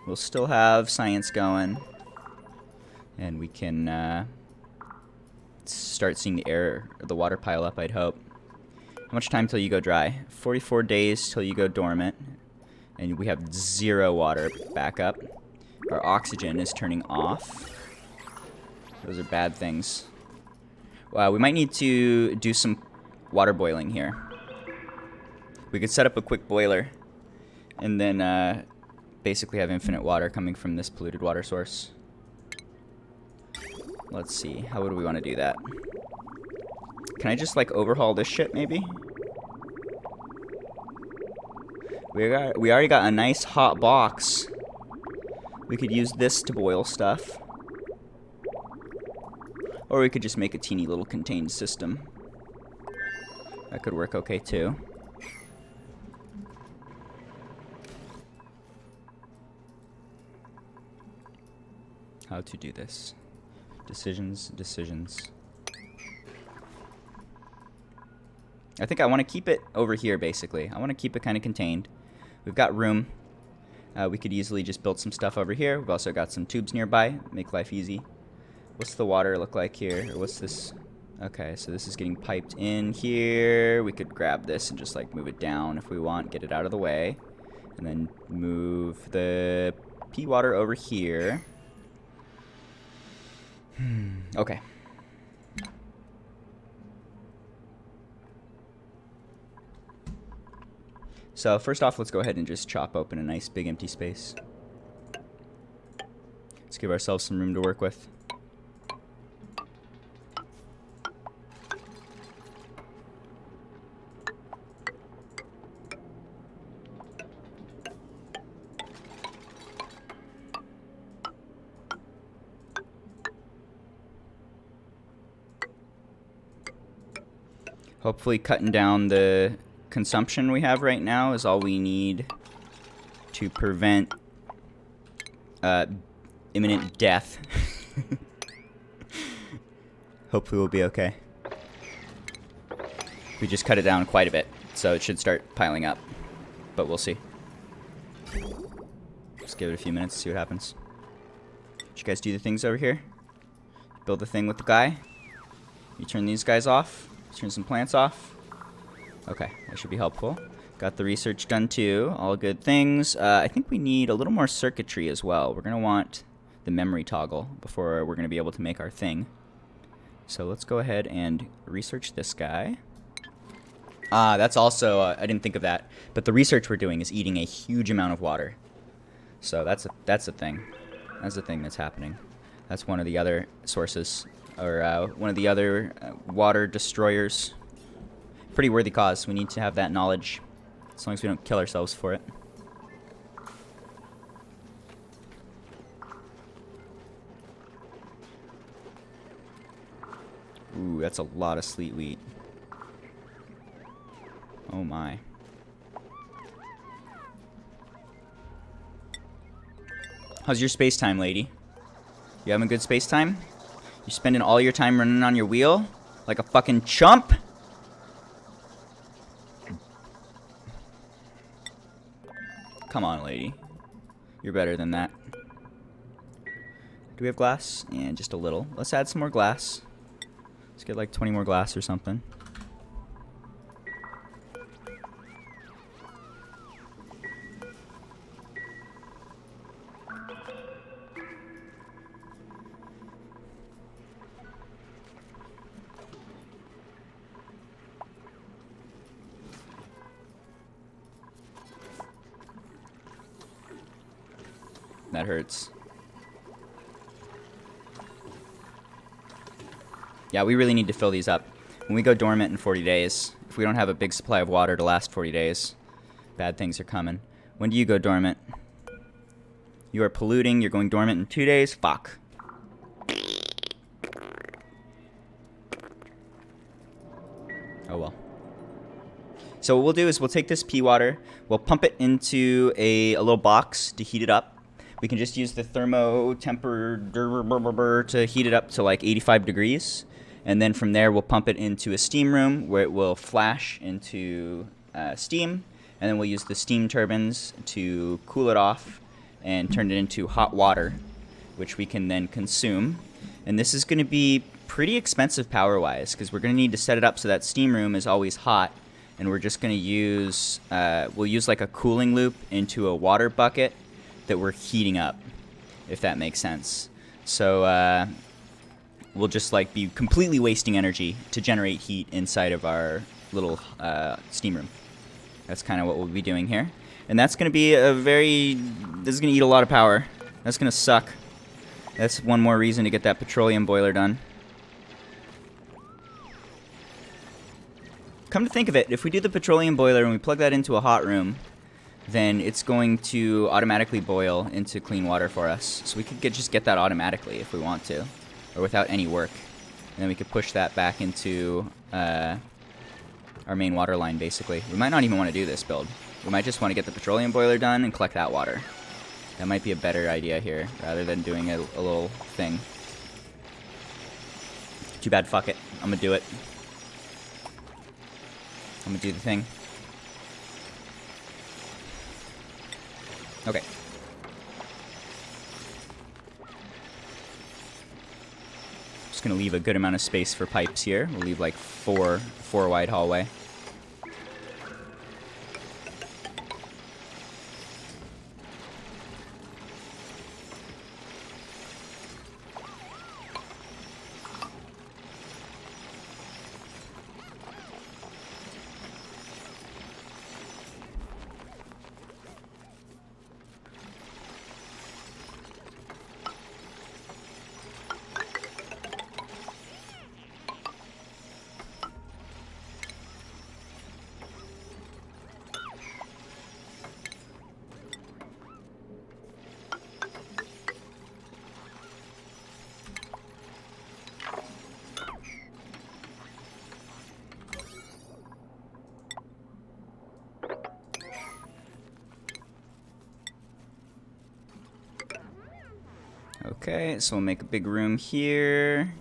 We'll still have science going. And we can start seeing the water pile up, I'd hope. How much time till you go dry? 44 days till you go dormant. And we have 0 water backup. Our oxygen is turning off. Those are bad things. Wow, we might need to do some water boiling here. We could set up a quick boiler and then basically have infinite water coming from this polluted water source. Let's see, how would we want to do that? Can I just overhaul this shit maybe? We already got a nice hot box. We could use this to boil stuff. Or we could just make a teeny little contained system. That could work okay too. How to do this. Decisions, decisions. I think I want to keep it over here, basically. I want to keep it kind of contained. We've got room. We could easily just build some stuff over here. We've also got some tubes nearby. Make life easy. What's the water look like here? Or what's this? Okay, so this is getting piped in here. We could grab this and just like move it down if we want. Get it out of the way. And then move the pea water over here. Okay. So first off, let's go ahead and just chop open a nice big empty space. Let's give ourselves some room to work with. Hopefully cutting down the consumption we have right now is all we need to prevent imminent death. Hopefully we'll be okay. We just cut it down quite a bit, so it should start piling up. But we'll see. Just give it a few minutes, see what happens. Did you guys do the things over here? Build the thing with the guy. You turn these guys off. Turn some plants off. Okay, that should be helpful. Got the research done too. All good things. I think we need a little more circuitry as well. We're going to want the memory toggle before we're going to be able to make our thing. So let's go ahead and research this guy. That's also, I didn't think of that. But the research we're doing is eating a huge amount of water. So that's a thing. That's a thing that's happening. That's one of the other sources. Or one of the other water destroyers. Pretty worthy cause. We need to have that knowledge. As long as we don't kill ourselves for it. Ooh, that's a lot of sleet wheat. Oh my. How's your space time, lady? You having a good space time? You spending all your time running on your wheel? Like a fucking chump? Come on, lady. You're better than that. Do we have glass? Yeah, just a little. Let's add some more glass. Let's get like 20 more glass or something. That hurts. Yeah, we really need to fill these up. When we go dormant in 40 days, if we don't have a big supply of water to last 40 days, bad things are coming. When do you go dormant? You are polluting. You're going dormant in 2 days? Fuck. Oh well. So what we'll do is we'll take this pea water, we'll pump it into a little box to heat it up. We can just use the thermo-temper to heat it up to like 85 degrees. And then from there, we'll pump it into a steam room where it will flash into steam. And then we'll use the steam turbines to cool it off and turn it into hot water, which we can then consume. And this is going to be pretty expensive power-wise because we're going to need to set it up so that steam room is always hot. And we're just going to use, we'll use like a cooling loop into a water bucket that we're heating up, if that makes sense. So we'll just like be completely wasting energy to generate heat inside of our little steam room. That's kind of what we'll be doing here. And that's going to be this is going to eat a lot of power. That's going to suck. That's one more reason to get that petroleum boiler done. Come to think of it, if we do the petroleum boiler and we plug that into a hot room, then it's going to automatically boil into clean water for us. So we could just get that automatically if we want to, or without any work. And then we could push that back into our main water line, basically. We might not even want to do this build. We might just want to get the petroleum boiler done and collect that water. That might be a better idea here, rather than doing a little thing. Too bad, fuck it. I'm gonna do it. I'm gonna do the thing. Okay. Just gonna leave a good amount of space for pipes here. We'll leave like four wide hallway. Okay, so we'll make a big room here.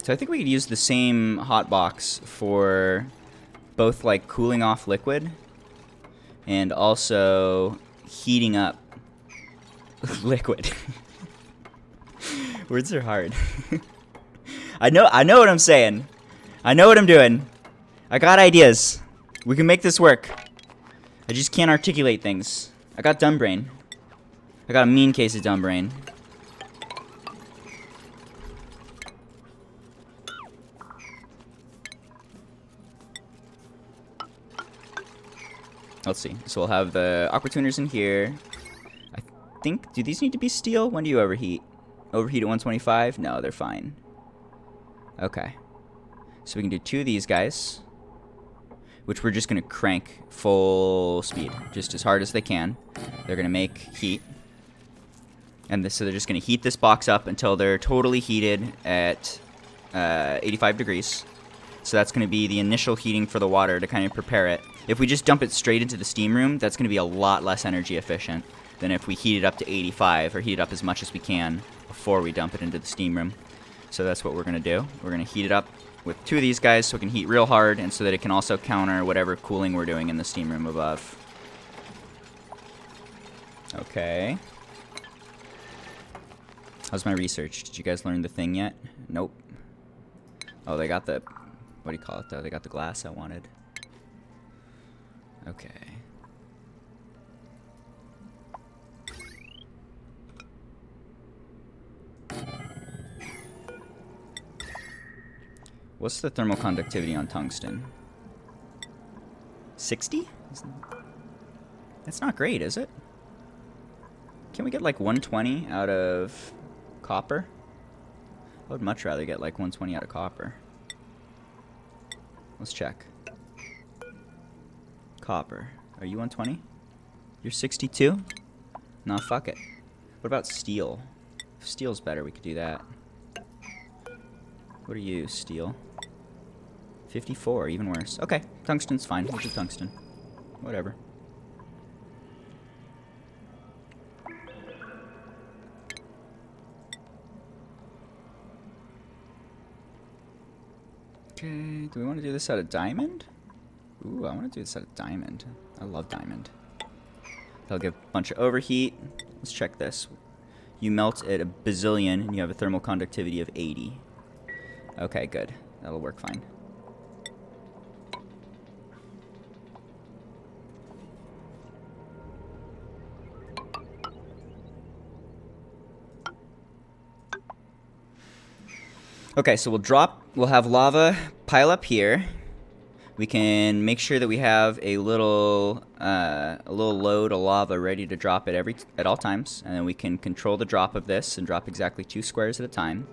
So I think we could use the same hot box for both like cooling off liquid and also heating up liquid. Words are hard. I know what I'm saying. I know what I'm doing. I got ideas. We can make this work. I just can't articulate things. I got dumb brain. I got a mean case of dumb brain. Let's see. So we'll have the aqua tuners in here. I think, do these need to be steel? When do you overheat? Overheat at 125? No, they're fine. Okay. So we can do 2 of these guys, which we're just going to crank full speed, just as hard as they can. They're going to make heat. And so they're just going to heat this box up until they're totally heated at 85 degrees. So that's going to be the initial heating for the water to kind of prepare it. If we just dump it straight into the steam room, that's going to be a lot less energy efficient than if we heat it up to 85 or heat it up as much as we can before we dump it into the steam room. So that's what we're going to do. We're going to heat it up with 2 of these guys so it can heat real hard and so that it can also counter whatever cooling we're doing in the steam room above. Okay. How's my research? Did you guys learn the thing yet? Nope. Oh, they got the... What do you call it, though? They got the glass I wanted. Okay. What's the thermal conductivity on tungsten? 60? That's not great, is it? Can we get like 120 out of copper? I would much rather get like 120 out of copper. Let's check. Copper. Are you 120? You're 62? Nah, fuck it. What about steel? If steel's better, we could do that. What are you, steel? 54, even worse. Okay, tungsten's fine. We'll do tungsten. Whatever. Okay, do we want to do this out of diamond? Ooh, I want to do this out of diamond. I love diamond. That'll give a bunch of overheat. Let's check this. You melt at a bazillion and you have a thermal conductivity of 80. Okay, good. That'll work fine. Okay, so we'll have lava pile up here. We can make sure that we have a little load of lava ready to drop at all times, and then we can control the drop of this and drop exactly 2 squares at a time.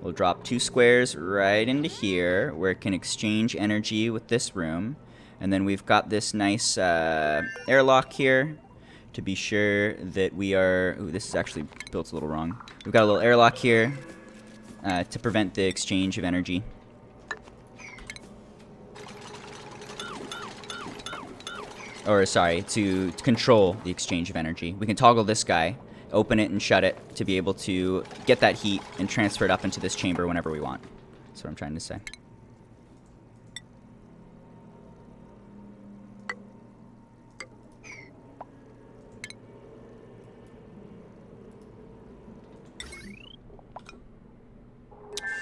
We'll drop 2 squares right into here where it can exchange energy with this room, and then we've got this nice airlock here to be sure that we are. Ooh, this is actually built a little wrong. We've got a little airlock here to prevent the exchange of energy. or sorry, to control the exchange of energy. We can toggle this guy, open it and shut it to be able to get that heat and transfer it up into this chamber whenever we want. That's what I'm trying to say.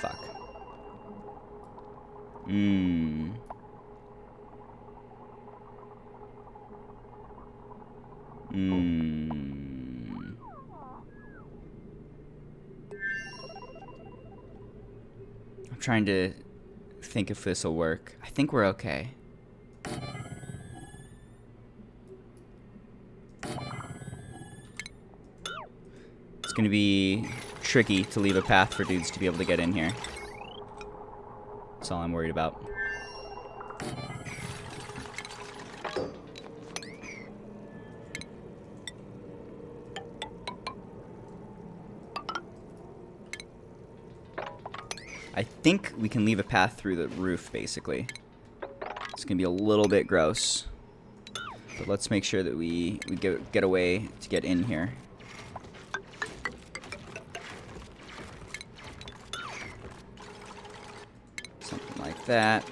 Fuck. I'm trying to think if this will work. I think we're okay. It's gonna be tricky to leave a path for dudes to be able to get in here. That's all I'm worried about. I think we can leave a path through the roof, basically. It's gonna be a little bit gross, but let's make sure that we get a way to get in here. Something like that.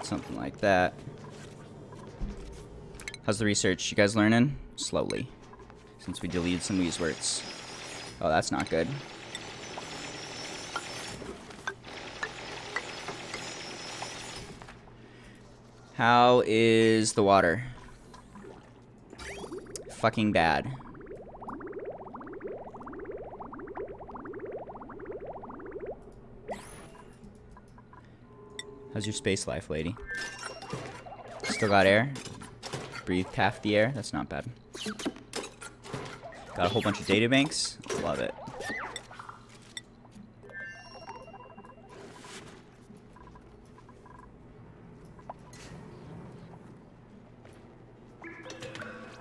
Something like that. How's the research? You guys learning? Slowly. Since we deleted some wheeze words. Oh, that's not good. How is the water? Fucking bad. How's your space life, lady? Still got air? Breathe half the air? That's not bad. Got a whole bunch of data banks? Love it.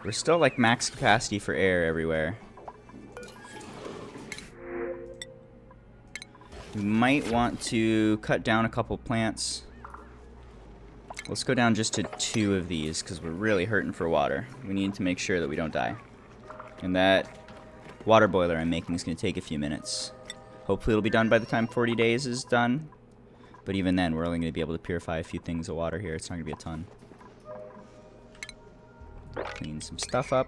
We're still like max capacity for air everywhere. We might want to cut down a couple plants. Let's go down just to 2 of these because we're really hurting for water. We need to make sure that we don't die. And that water boiler I'm making is going to take a few minutes. Hopefully it'll be done by the time 40 days is done. But even then, we're only going to be able to purify a few things of water here. It's not going to be a ton. Clean some stuff up.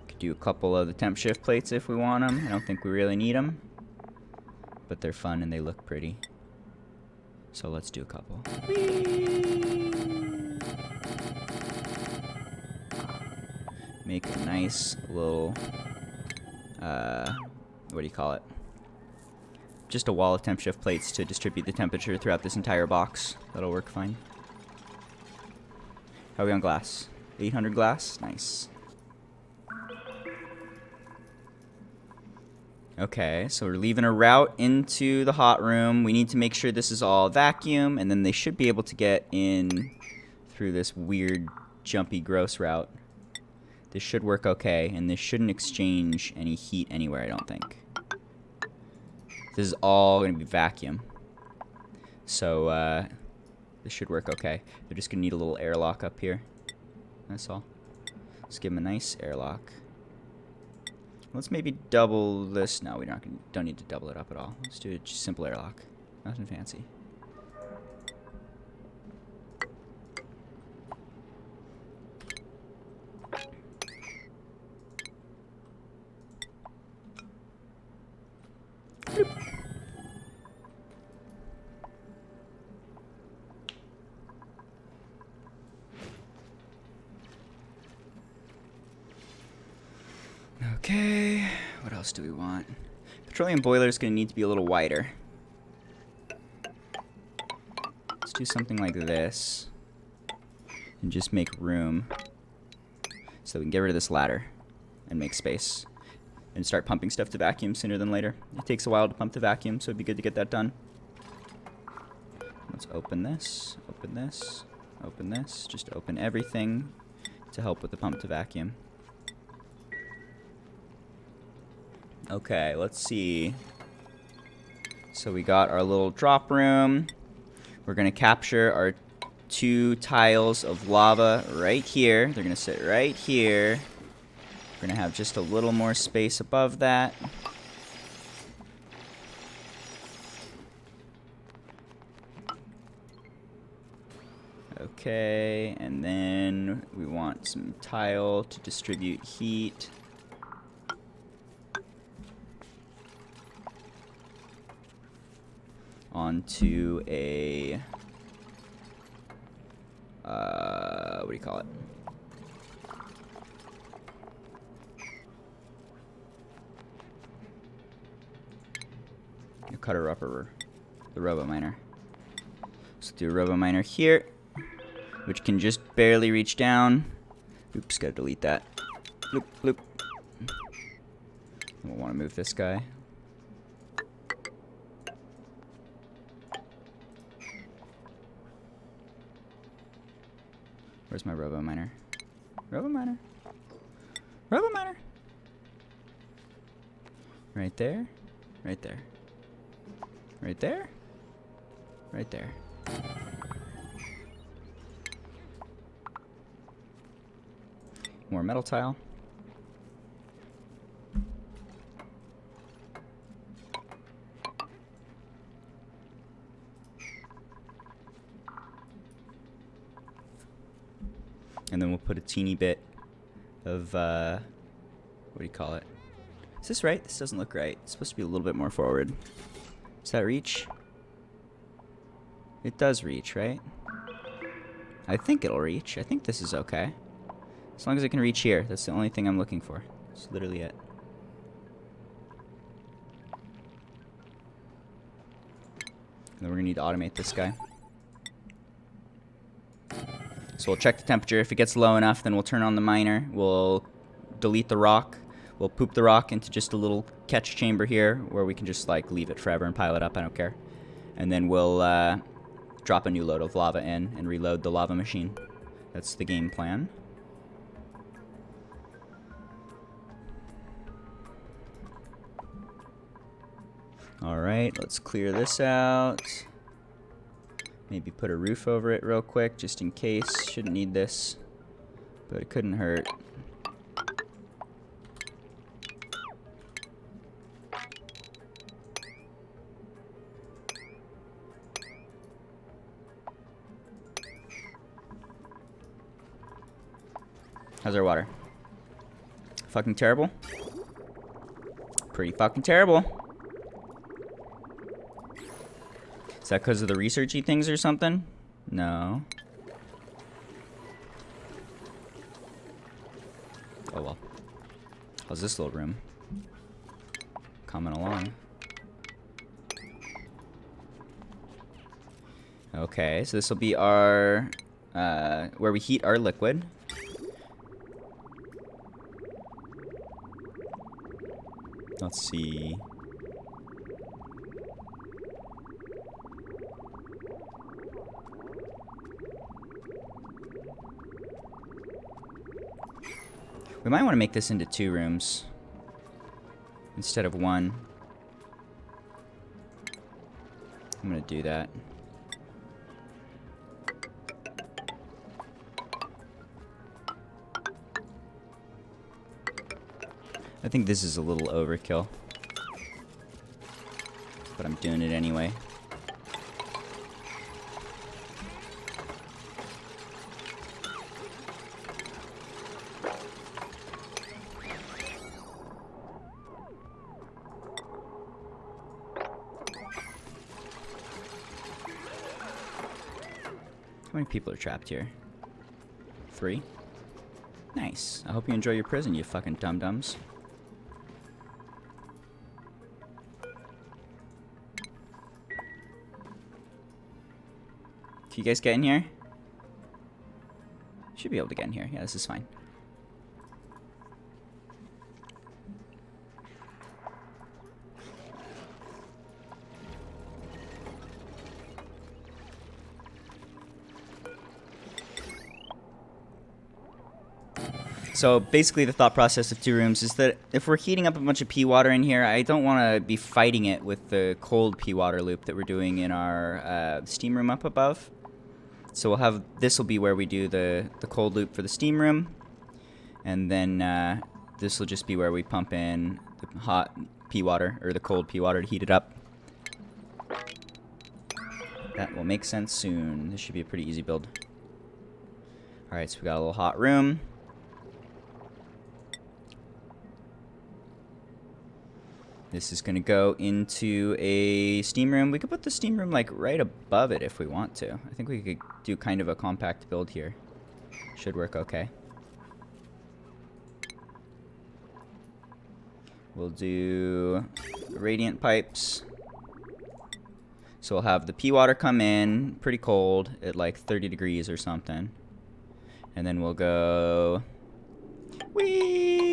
Could do a couple of the temp shift plates if we want them. I don't think we really need them. But they're fun and they look pretty. So let's do a couple. Make a nice little, what do you call it? Just a wall of temp shift plates to distribute the temperature throughout this entire box. That'll work fine. How are we on glass? 800 glass? Nice. Okay, so we're leaving a route into the hot room. We need to make sure this is all vacuum, and then they should be able to get in through this weird, jumpy, gross route. This should work okay, and this shouldn't exchange any heat anywhere, I don't think. This is all going to be vacuum. So, this should work okay. They're just going to need a little airlock up here. That's all. Let's give them a nice airlock. Let's maybe double this. No, don't need to double it up at all. Let's do a just simple airlock. Nothing fancy. Okay, what else do we want? Petroleum boiler is going to need to be a little wider. Let's do something like this. And just make room. So we can get rid of this ladder and make space. And start pumping stuff to vacuum sooner than later. It takes a while to pump the vacuum, so it'd be good to get that done. Let's open this, open this, open this. Just open everything to help with the pump to vacuum. Okay, let's see. So we got our little drop room. We're going to capture our 2 tiles of lava right here. They're going to sit right here. We're going to have just a little more space above that. Okay, and then we want some tile to distribute heat. Onto a, what do you call it? A cutter upper, the robo miner. Let's do a robo miner here, which can just barely reach down. Oops, gotta delete that. Bloop, bloop. We'll want to move this guy. Where's my robo miner? Robo miner. Robo miner. Right there. Right there. Right there. Right there. More metal tile. And then we'll put a teeny bit of, what do you call it? Is this right? This doesn't look right. It's supposed to be a little bit more forward. Does that reach? It does reach, right? I think it'll reach. I think this is okay. As long as it can reach here. That's the only thing I'm looking for. That's literally it. And then we're going to need to automate this guy. So we'll check the temperature. If it gets low enough, then we'll turn on the miner. We'll delete the rock. We'll poop the rock into just a little catch chamber here where we can just like leave it forever and pile it up. I don't care. And then we'll drop a new load of lava in and reload the lava machine. That's the game plan. Alright, let's clear this out. Maybe put a roof over it real quick, just in case. Shouldn't need this, but it couldn't hurt. How's our water? Fucking terrible? Pretty fucking terrible. Is that because of the researchy things or something? No. Oh well. How's this little room? Coming along. Okay, so this will be our, where we heat our liquid. Let's see. We might want to make this into 2 rooms instead of 1. I'm going to do that. I think this is a little overkill, but I'm doing it anyway. How many people are trapped here? 3? Nice. I hope you enjoy your prison, you fucking dum-dums. Can you guys get in here? Should be able to get in here. Yeah, this is fine. So basically the thought process of 2 rooms is that if we're heating up a bunch of pea water in here, I don't want to be fighting it with the cold pea water loop that we're doing in our steam room up above. So we'll have, this will be where we do the cold loop for the steam room. And then this will just be where we pump in the hot pea water, or the cold pea water to heat it up. That will make sense soon. This should be a pretty easy build. Alright, so we got a little hot room. This is going to go into a steam room. We could put the steam room like right above it if we want to. I think we could do kind of a compact build here. Should work okay. We'll do radiant pipes. So we'll have the pea water come in pretty cold at like 30 degrees or something. And then we'll go... Whee!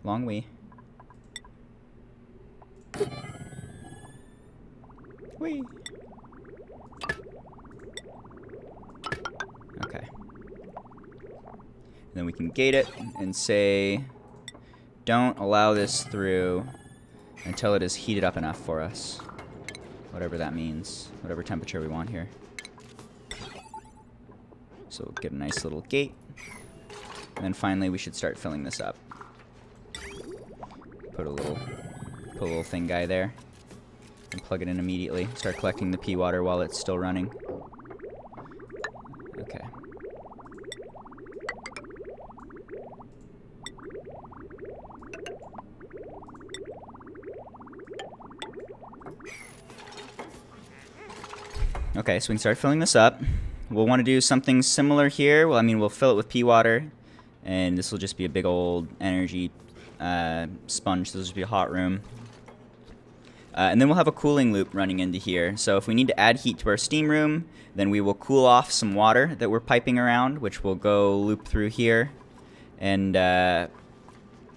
Long wee. Whee! Okay. And then we can gate it and say, don't allow this through until it is heated up enough for us. Whatever that means. Whatever temperature we want here. So we'll get a nice little gate. And then finally we should start filling this up. Put a little thing guy there. And plug it in immediately. Start collecting the pea water while it's still running. Okay. Okay, so we can start filling this up. We'll want to do something similar here. Well, I mean, we'll fill it with pea water, and this will just be a big old energy sponge. This will just be a hot room. And then we'll have a cooling loop running into here. So if we need to add heat to our steam room, then we will cool off some water that we're piping around, which will go loop through here. And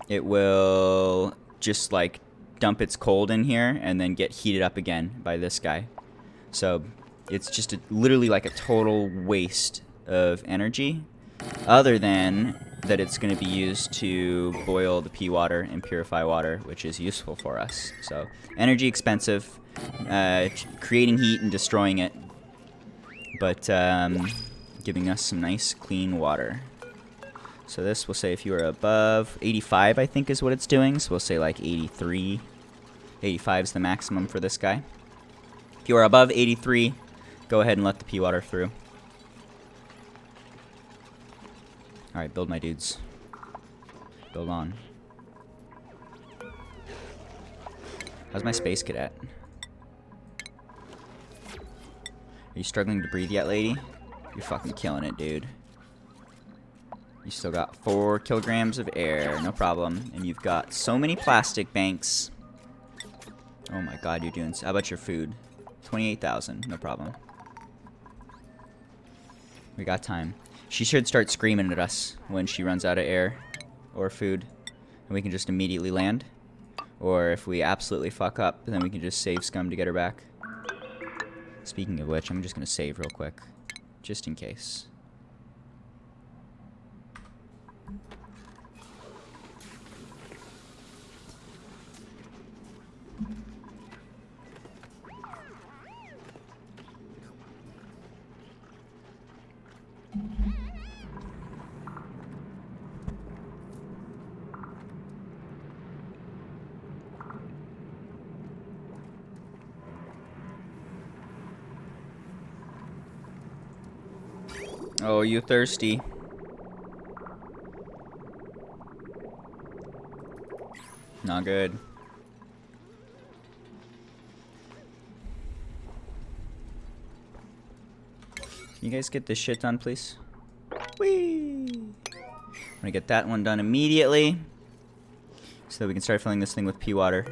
it will just like dump its cold in here and then get heated up again by this guy. So it's just literally like a total waste of energy, other than that it's going to be used to boil the pea water and purify water, which is useful for us. So energy expensive, creating heat and destroying it, but giving us some nice clean water. So this, we'll say if you are above 85, I think is what it's doing. So we'll say like 83. 85 is the maximum for this guy. If you are above 83, go ahead and let the pea water through. Alright, build my dudes. Build on. How's my space cadet? Are you struggling to breathe yet, lady? You're fucking killing it, dude. You still got 4 kilograms of air, no problem. And you've got so many plastic banks. Oh my god, you're doing... How about your food? 28,000, no problem. We got time. She should start screaming at us when she runs out of air or food. And we can just immediately land. Or if we absolutely fuck up, then we can just save scum to get her back. Speaking of which, I'm just going to save real quick. Just in case. Oh, you thirsty? Not good. Can you guys get this shit done, please? Whee! I'm gonna get that one done immediately, so that we can start filling this thing with pea water.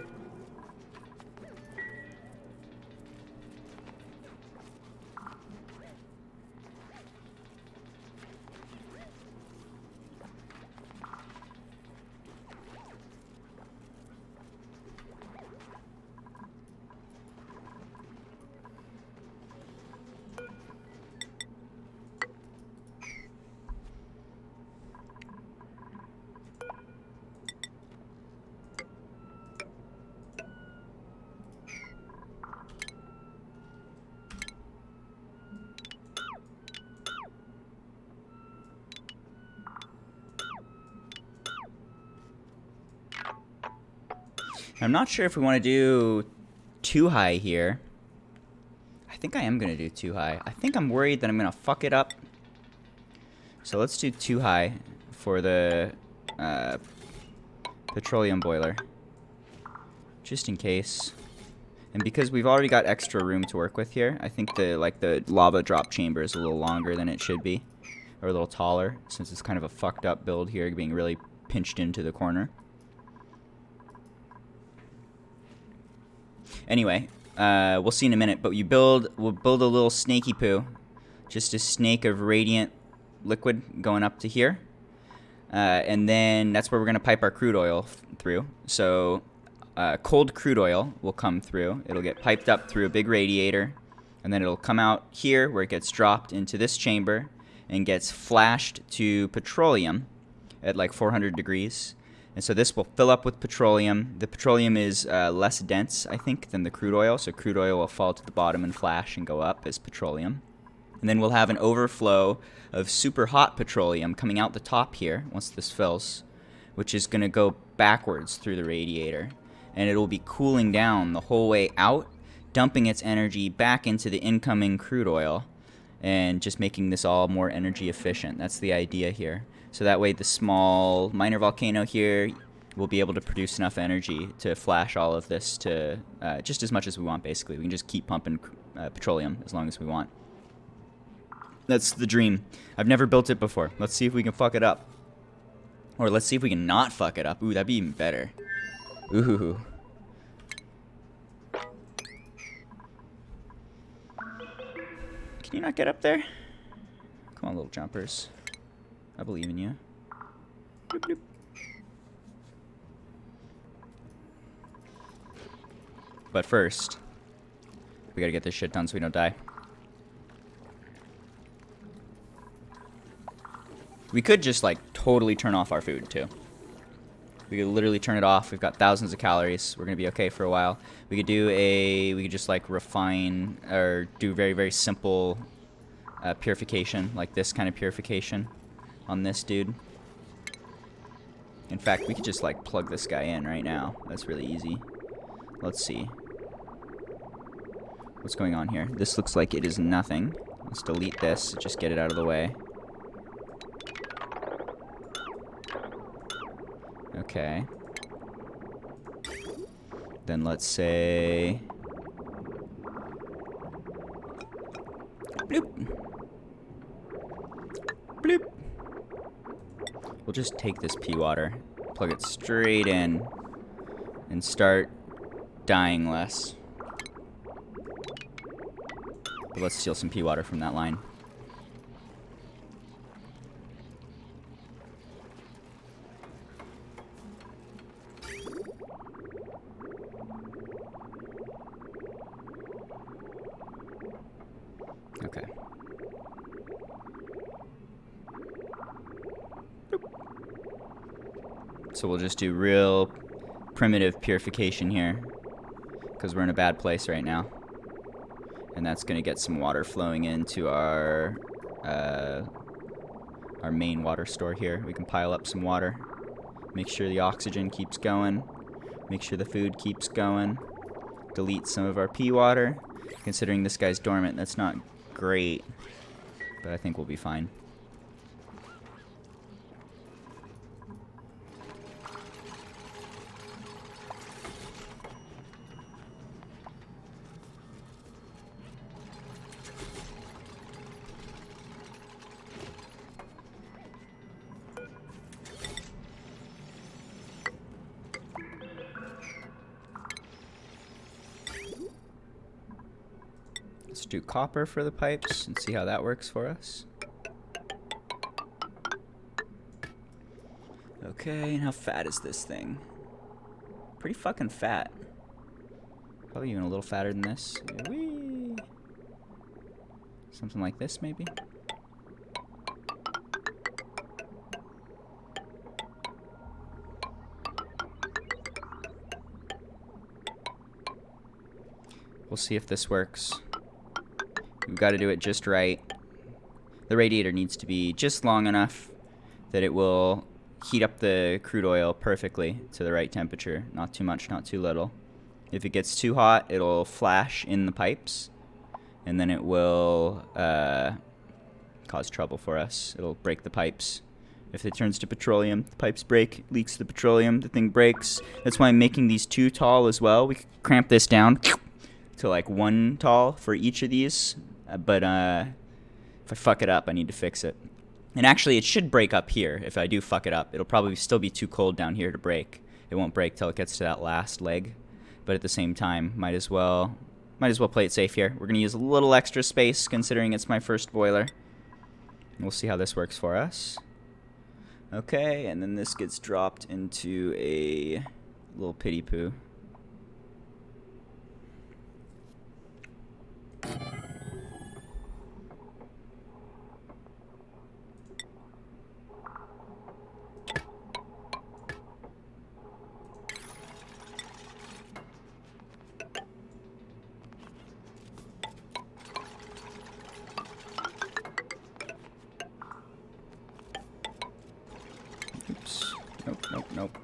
I'm not sure if we want to do too high here. I think I am going to do too high. I think I'm worried that I'm going to fuck it up. So let's do too high for the petroleum boiler. Just in case. And because we've already got extra room to work with here, I think the lava drop chamber is a little longer than it should be. Or a little taller, since it's kind of a fucked up build here, being really pinched into the corner. Anyway, we'll see in a minute, but we'll build a little snaky poo. Just a snake of radiant liquid going up to here. And then that's where we're going to pipe our crude oil through. So cold crude oil will come through. It'll get piped up through a big radiator. And then it'll come out here where it gets dropped into this chamber and gets flashed to petroleum at like 400 degrees. And so this will fill up with petroleum. The petroleum is less dense, I think, than the crude oil. So crude oil will fall to the bottom and flash and go up as petroleum. And then we'll have an overflow of super hot petroleum coming out the top here once this fills, which is going to go backwards through the radiator. And it will be cooling down the whole way out, dumping its energy back into the incoming crude oil, and just making this all more energy efficient. That's the idea here. So that way the small minor volcano here will be able to produce enough energy to flash all of this to just as much as we want, basically. We can just keep pumping petroleum as long as we want. That's the dream. I've never built it before. Let's see if we can fuck it up. Or let's see if we can not fuck it up. Ooh, that'd be even better. Ooh. Can you not get up there? Come on, little jumpers. I believe in you. Bloop, bloop. But first, we gotta get this shit done so we don't die. We could just, like, totally turn off our food, too. We could literally turn it off. We've got thousands of calories. We're gonna be okay for a while. We could just, like, refine or do very, very simple purification, like this kind of purification on this dude. In fact, we could just, like, plug this guy in right now. That's really easy. Let's see. What's going on here? This looks like it is nothing. Let's delete this. Just get it out of the way. Okay. Then let's say... bloop. Bloop. We'll just take this pea water, plug it straight in, and start dying less. But let's steal some pea water from that line. Okay. So we'll just do real primitive purification here, because we're in a bad place right now. And that's going to get some water flowing into our main water store here. We can pile up some water, make sure the oxygen keeps going, make sure the food keeps going, delete some of our pea water. Considering this guy's dormant, that's not great, but I think we'll be fine. Let's do copper for the pipes and see how that works for us. Okay, and how fat is this thing? Pretty fucking fat. Probably even a little fatter than this. Whee! Something like this, maybe? We'll see if this works. We've got to do it just right. The radiator needs to be just long enough that it will heat up the crude oil perfectly to the right temperature. Not too much, not too little. If it gets too hot, it'll flash in the pipes, and then it will cause trouble for us. It'll break the pipes. If it turns to petroleum, the pipes break, leaks the petroleum, the thing breaks. That's why I'm making these 2 tall as well. We can cramp this down to like 1 tall for each of these, but if I fuck it up, I need to fix it. And actually, it should break up here. If I do fuck it up, it'll probably still be too cold down here to break. It won't break till it gets to that last leg. But at the same time, might as well play it safe here. We're gonna use a little extra space considering it's my first boiler. We'll see how this works for us. Okay, and then this gets dropped into a little pity poo. Oops. Nope.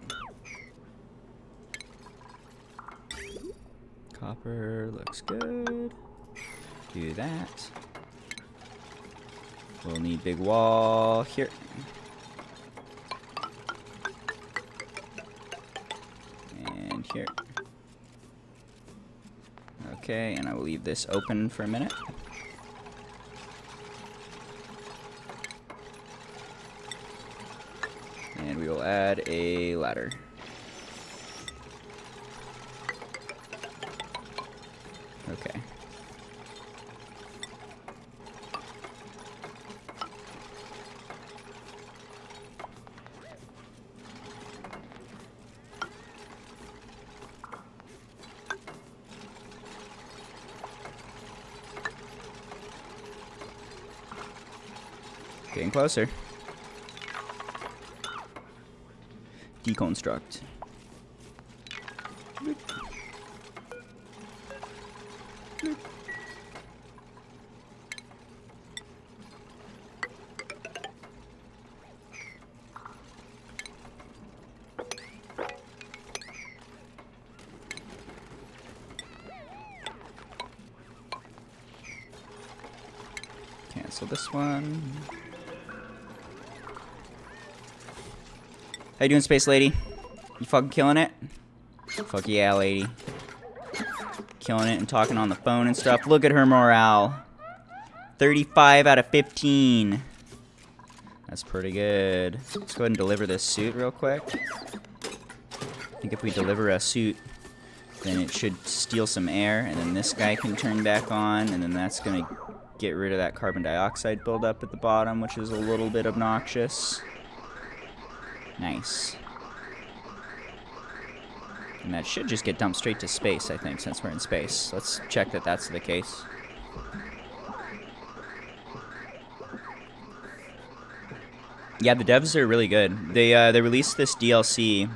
Copper looks good. Do that. We'll need big wall here. And here. Okay, and I will leave this open for a minute. And we will add a ladder. Okay. Getting closer. Deconstruct. Cancel this one. How you doing, Space Lady? You fucking killing it? Fuck yeah, lady. Killing it and talking on the phone and stuff. Look at her morale. 35 out of 15. That's pretty good. Let's go ahead and deliver this suit real quick. I think if we deliver a suit, then it should steal some air, and then this guy can turn back on, and then that's gonna get rid of that carbon dioxide buildup at the bottom, which is a little bit obnoxious. Nice. And that should just get dumped straight to space, I think, since we're in space. Let's check that that's the case. Yeah, the devs are really good. They released this DLC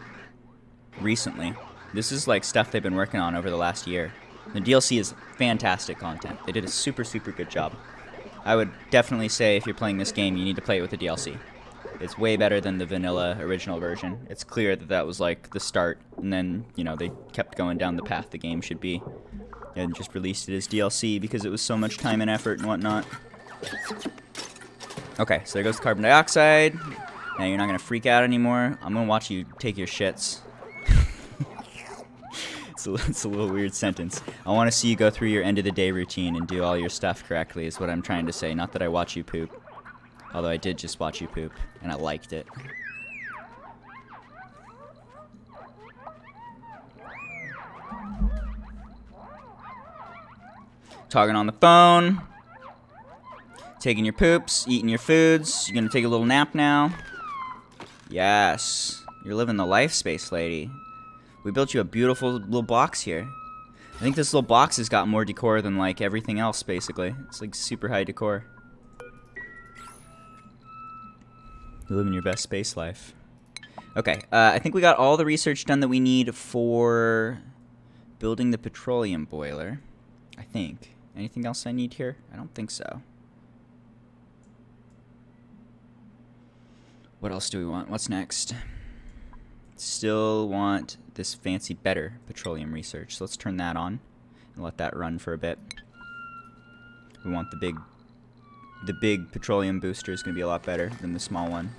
recently. This is like stuff they've been working on over the last year. The DLC is fantastic content. They did a super, super good job. I would definitely say if you're playing this game, you need to play it with the DLC. It's way better than the vanilla original version. It's clear that that was like the start, and then, you know, they kept going down the path the game should be, and just released it as DLC because it was so much time and effort and whatnot. Okay, so there goes the carbon dioxide. Now you're not gonna freak out anymore. I'm gonna watch you take your shits. It's a little weird sentence. I want to see you go through your end of the day routine and do all your stuff correctly is what I'm trying to say. Not that I watch you poop. Although I did just watch you poop, and I liked it. Talking on the phone. Taking your poops, eating your foods. You're gonna take a little nap now? Yes. You're living the life, Space Lady. We built you a beautiful little box here. I think this little box has got more decor than, like, everything else, basically. It's, like, super high decor. You're living your best space life. Okay, I think we got all the research done that we need for building the petroleum boiler. I think. Anything else I need here? I don't think so. What else do we want? What's next? Still want this fancy better petroleum research. So let's turn that on and let that run for a bit. We want the big petroleum booster is going to be a lot better than the small one.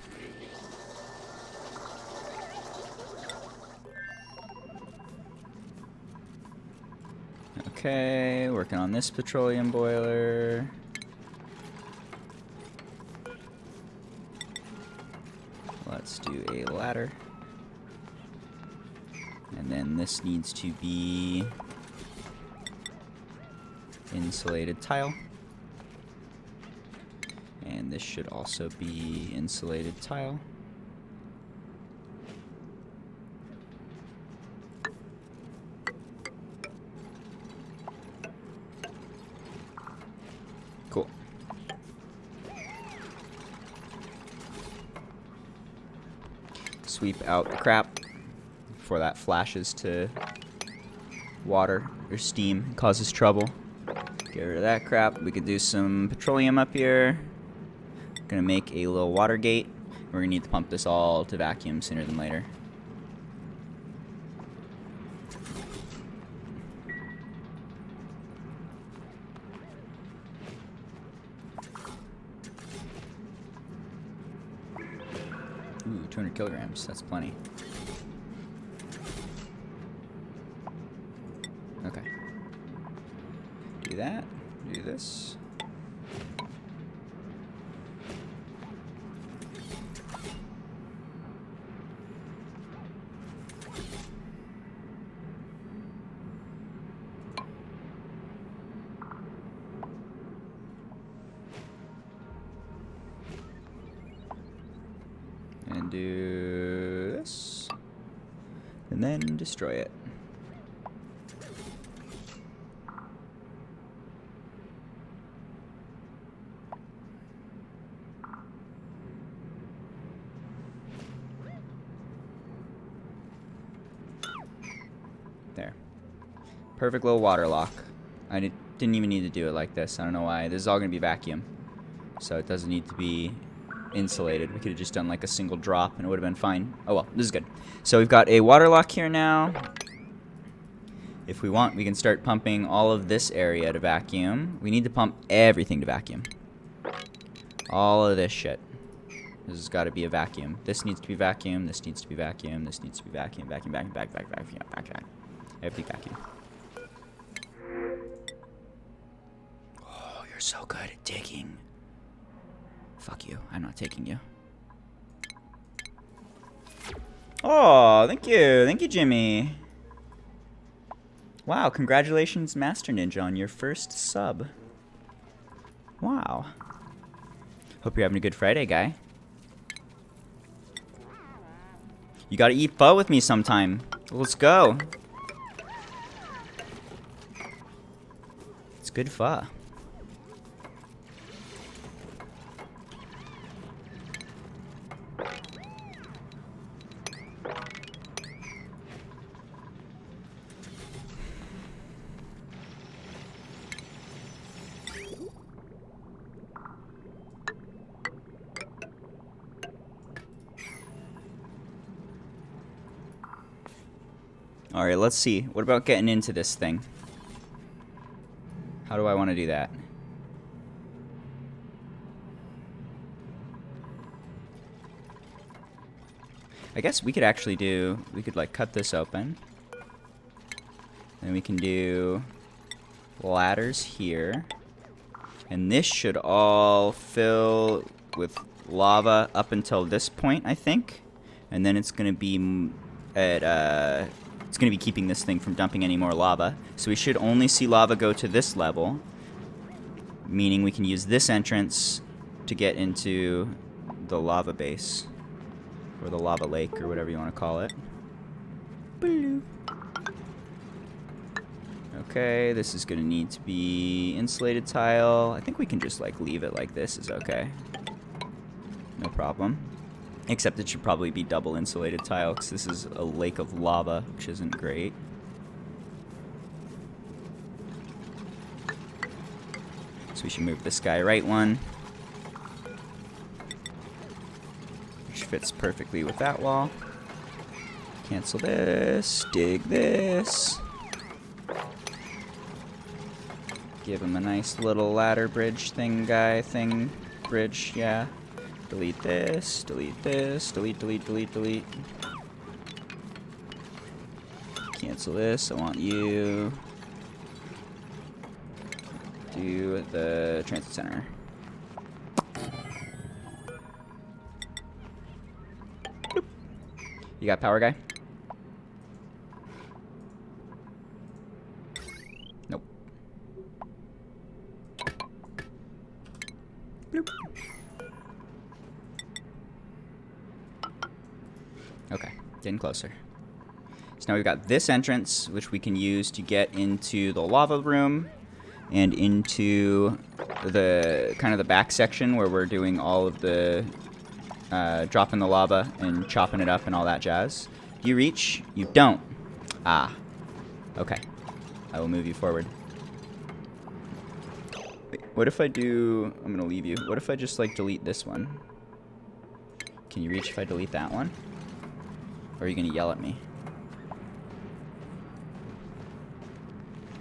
Okay, working on this petroleum boiler. Let's do a ladder. And then this needs to be insulated tile. And this should also be insulated tile. Cool. Sweep out the crap before that flashes to water or steam, causes trouble. Get rid of that crap. We could do some petroleum up here. Gonna make a little water gate. We're gonna need to pump this all to vacuum sooner than later. Ooh, 200 kilograms. That's plenty. Okay. Do that. Do this. And do this. And then destroy it. There. Perfect little water lock. I didn't even need to do it like this. I don't know why. This is all going to be vacuum. So it doesn't need to be insulated. We could have just done like a single drop and it would have been fine. Oh well, this is good. So we've got a water lock here now. If we want, we can start pumping all of this area to vacuum. We need to pump everything to vacuum. All of this shit. This has got to be a vacuum. This needs to be vacuum. This needs to be vacuum. This needs to be vacuum. Vacuum, vacuum, vacuum, vacuum, vacuum, vacuum. Everything vacuum. Oh, you're so good at digging. Fuck you. I'm not taking you. Oh, thank you. Thank you, Jimmy. Wow, congratulations, Master Ninja, on your first sub. Wow. Hope you're having a good Friday, guy. You gotta eat pho with me sometime. Let's go. It's good pho. Alright, let's see. What about getting into this thing? How do I want to do that? I guess we could actually do... We could, like, cut this open. And we can do ladders here. And this should all fill with lava up until this point, I think. And then it's going to be at... It's going to be keeping this thing from dumping any more lava. So we should only see lava go to this level, meaning we can use this entrance to get into the lava base, or the lava lake, or whatever you want to call it. Okay, this is going to need to be insulated tile. I think we can just like leave it like this is okay. No problem. Except it should probably be double insulated tile, because this is a lake of lava, which isn't great. So we should move this guy right one. Which fits perfectly with that wall. Cancel this. Dig this. Give him a nice little ladder bridge bridge, yeah. Delete this, delete this, delete, delete, delete, delete. Cancel this, I want you. Do the transit center. Boop. You got power, guy? Nope. Bloop. Okay, getting closer. So now we've got this entrance, which we can use to get into the lava room and into the kind of the back section where we're doing all of the dropping the lava and chopping it up and all that jazz. Do you reach? You don't. Ah. Okay. I will move you forward. Wait, what if I do... I'm going to leave you. What if I just, like, delete this one? Can you reach if I delete that one? Or are you going to yell at me?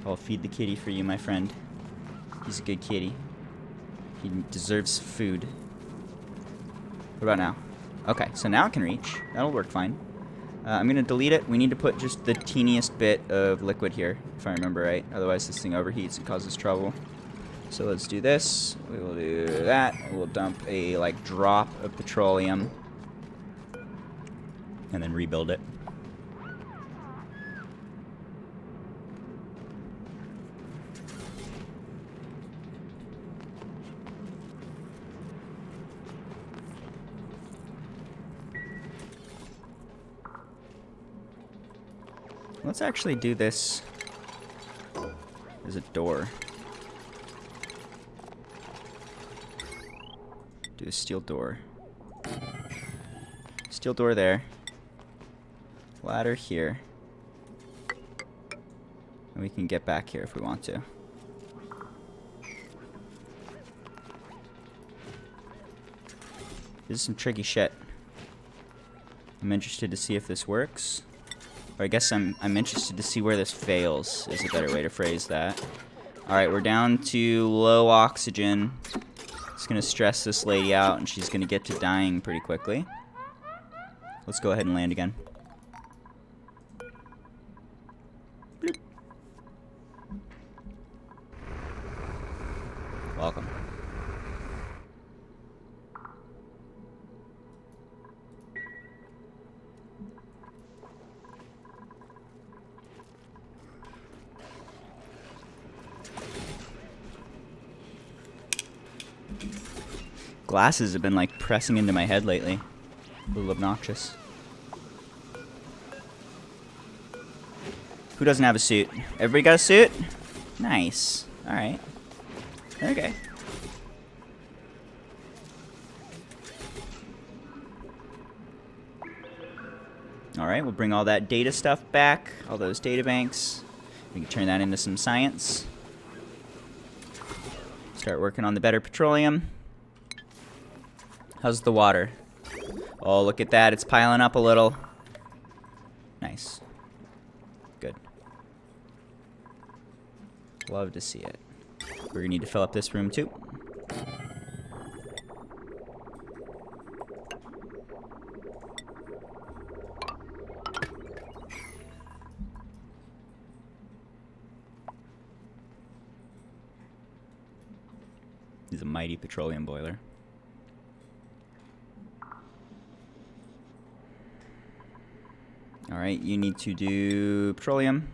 I'll feed the kitty for you, my friend. He's a good kitty. He deserves food. What about now? Okay, so now it can reach. That'll work fine. I'm going to delete it. We need to put just the teeniest bit of liquid here, if I remember right. Otherwise, this thing overheats and causes trouble. So let's do this. We will do that. We'll dump a, like, drop of petroleum. And then rebuild it. Let's actually do this as a door. Do a steel door. Steel door there. Ladder here. And we can get back here if we want to. This is some tricky shit. I'm interested to see if this works. Or I guess I'm interested to see where this fails, is a better way to phrase that. Alright, we're down to low oxygen. It's going to stress this lady out, and she's going to get to dying pretty quickly. Let's go ahead and land again. Bloop. Welcome. Glasses have been like pressing into my head lately. A little obnoxious. Who doesn't have a suit? Everybody got a suit? Nice. Alright. Okay. Alright, we'll bring all that data stuff back. All those data banks. We can turn that into some science. Start working on the better petroleum. How's the water? Oh, look at that. It's piling up a little. Nice. Good. Love to see it. We're going to need to fill up this room, too. This is a mighty petroleum boiler. Alright, you need to do petroleum.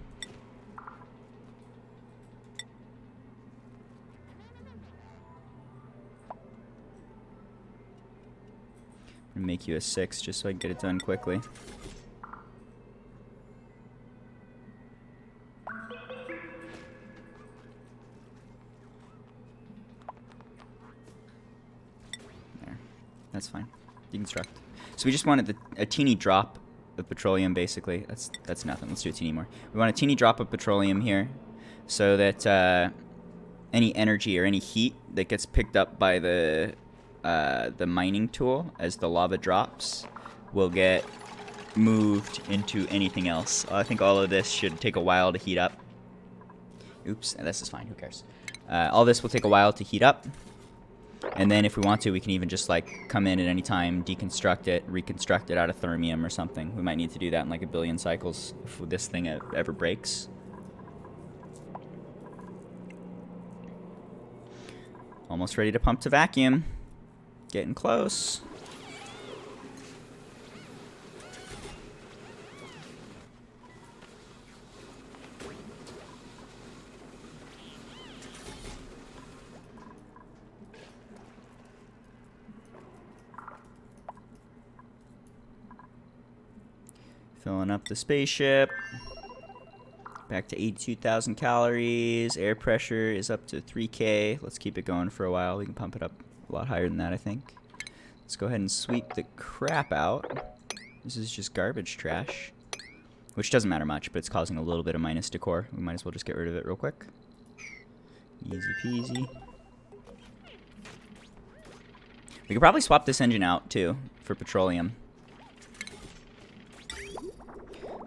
I'm gonna make you a 6 just so I can get it done quickly. There. That's fine. Deconstruct. So we just wanted a teeny drop of petroleum, basically. That's nothing. Let's do a teeny more. We want a teeny drop of petroleum here so that any energy or any heat that gets picked up by the the mining tool, as the lava drops, will get moved into anything else. I think all of this should take a while to heat up. Oops, this is fine, who cares? All this will take a while to heat up. And then if we want to, we can even just like come in at any time, deconstruct it, reconstruct it out of thermium or something. We might need to do that in like a billion cycles if this thing ever breaks. Almost ready to pump to vacuum. Getting close. Filling up the spaceship. Back to 82,000 calories. Air pressure is up to 3K. Let's keep it going for a while. We can pump it up a lot higher than that, I think. Let's go ahead and sweep the crap out. This is just garbage trash. Which doesn't matter much, but it's causing a little bit of minus decor. We might as well just get rid of it real quick. Easy peasy. We could probably swap this engine out, too, for petroleum.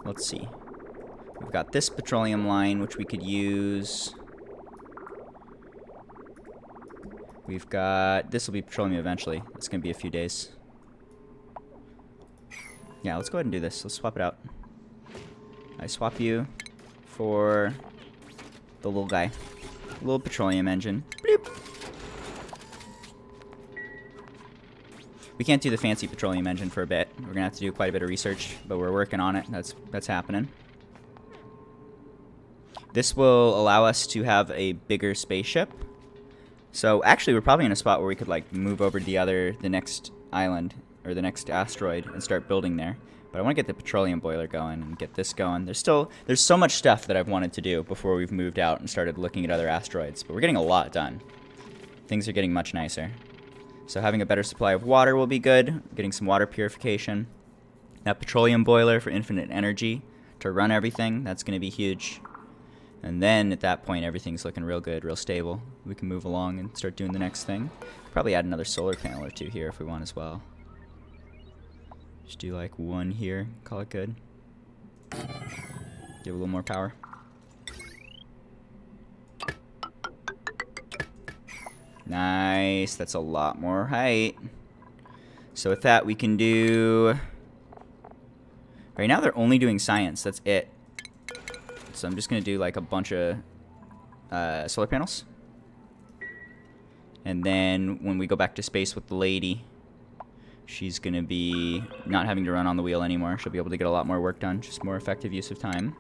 Let's see. We've got this petroleum line, which we could use. We've got... This will be petroleum eventually. It's going to be a few days. Yeah, let's go ahead and do this. Let's swap it out. I swap you for the little guy. Little petroleum engine. Bloop. We can't do the fancy petroleum engine for a bit. We're going to have to do quite a bit of research, but we're working on it. That's happening. This will allow us to have a bigger spaceship. So actually, we're probably in a spot where we could like move over to the next island or the next asteroid and start building there. But I want to get the petroleum boiler going and get this going. There's so much stuff that I've wanted to do before we've moved out and started looking at other asteroids. But we're getting a lot done. Things are getting much nicer. So having a better supply of water will be good. Getting some water purification. That petroleum boiler for infinite energy to run everything. That's going to be huge. And then at that point, everything's looking real good, real stable. We can move along and start doing the next thing. Probably add another solar panel or two here if we want as well. Just do like one here, call it good. Give a little more power. Nice, that's a lot more height. So with that, we can do... Right now, they're only doing science, that's it. So I'm just going to do like a bunch of solar panels. And then when we go back to space with the lady, she's going to be not having to run on the wheel anymore. She'll be able to get a lot more work done, just more effective use of time.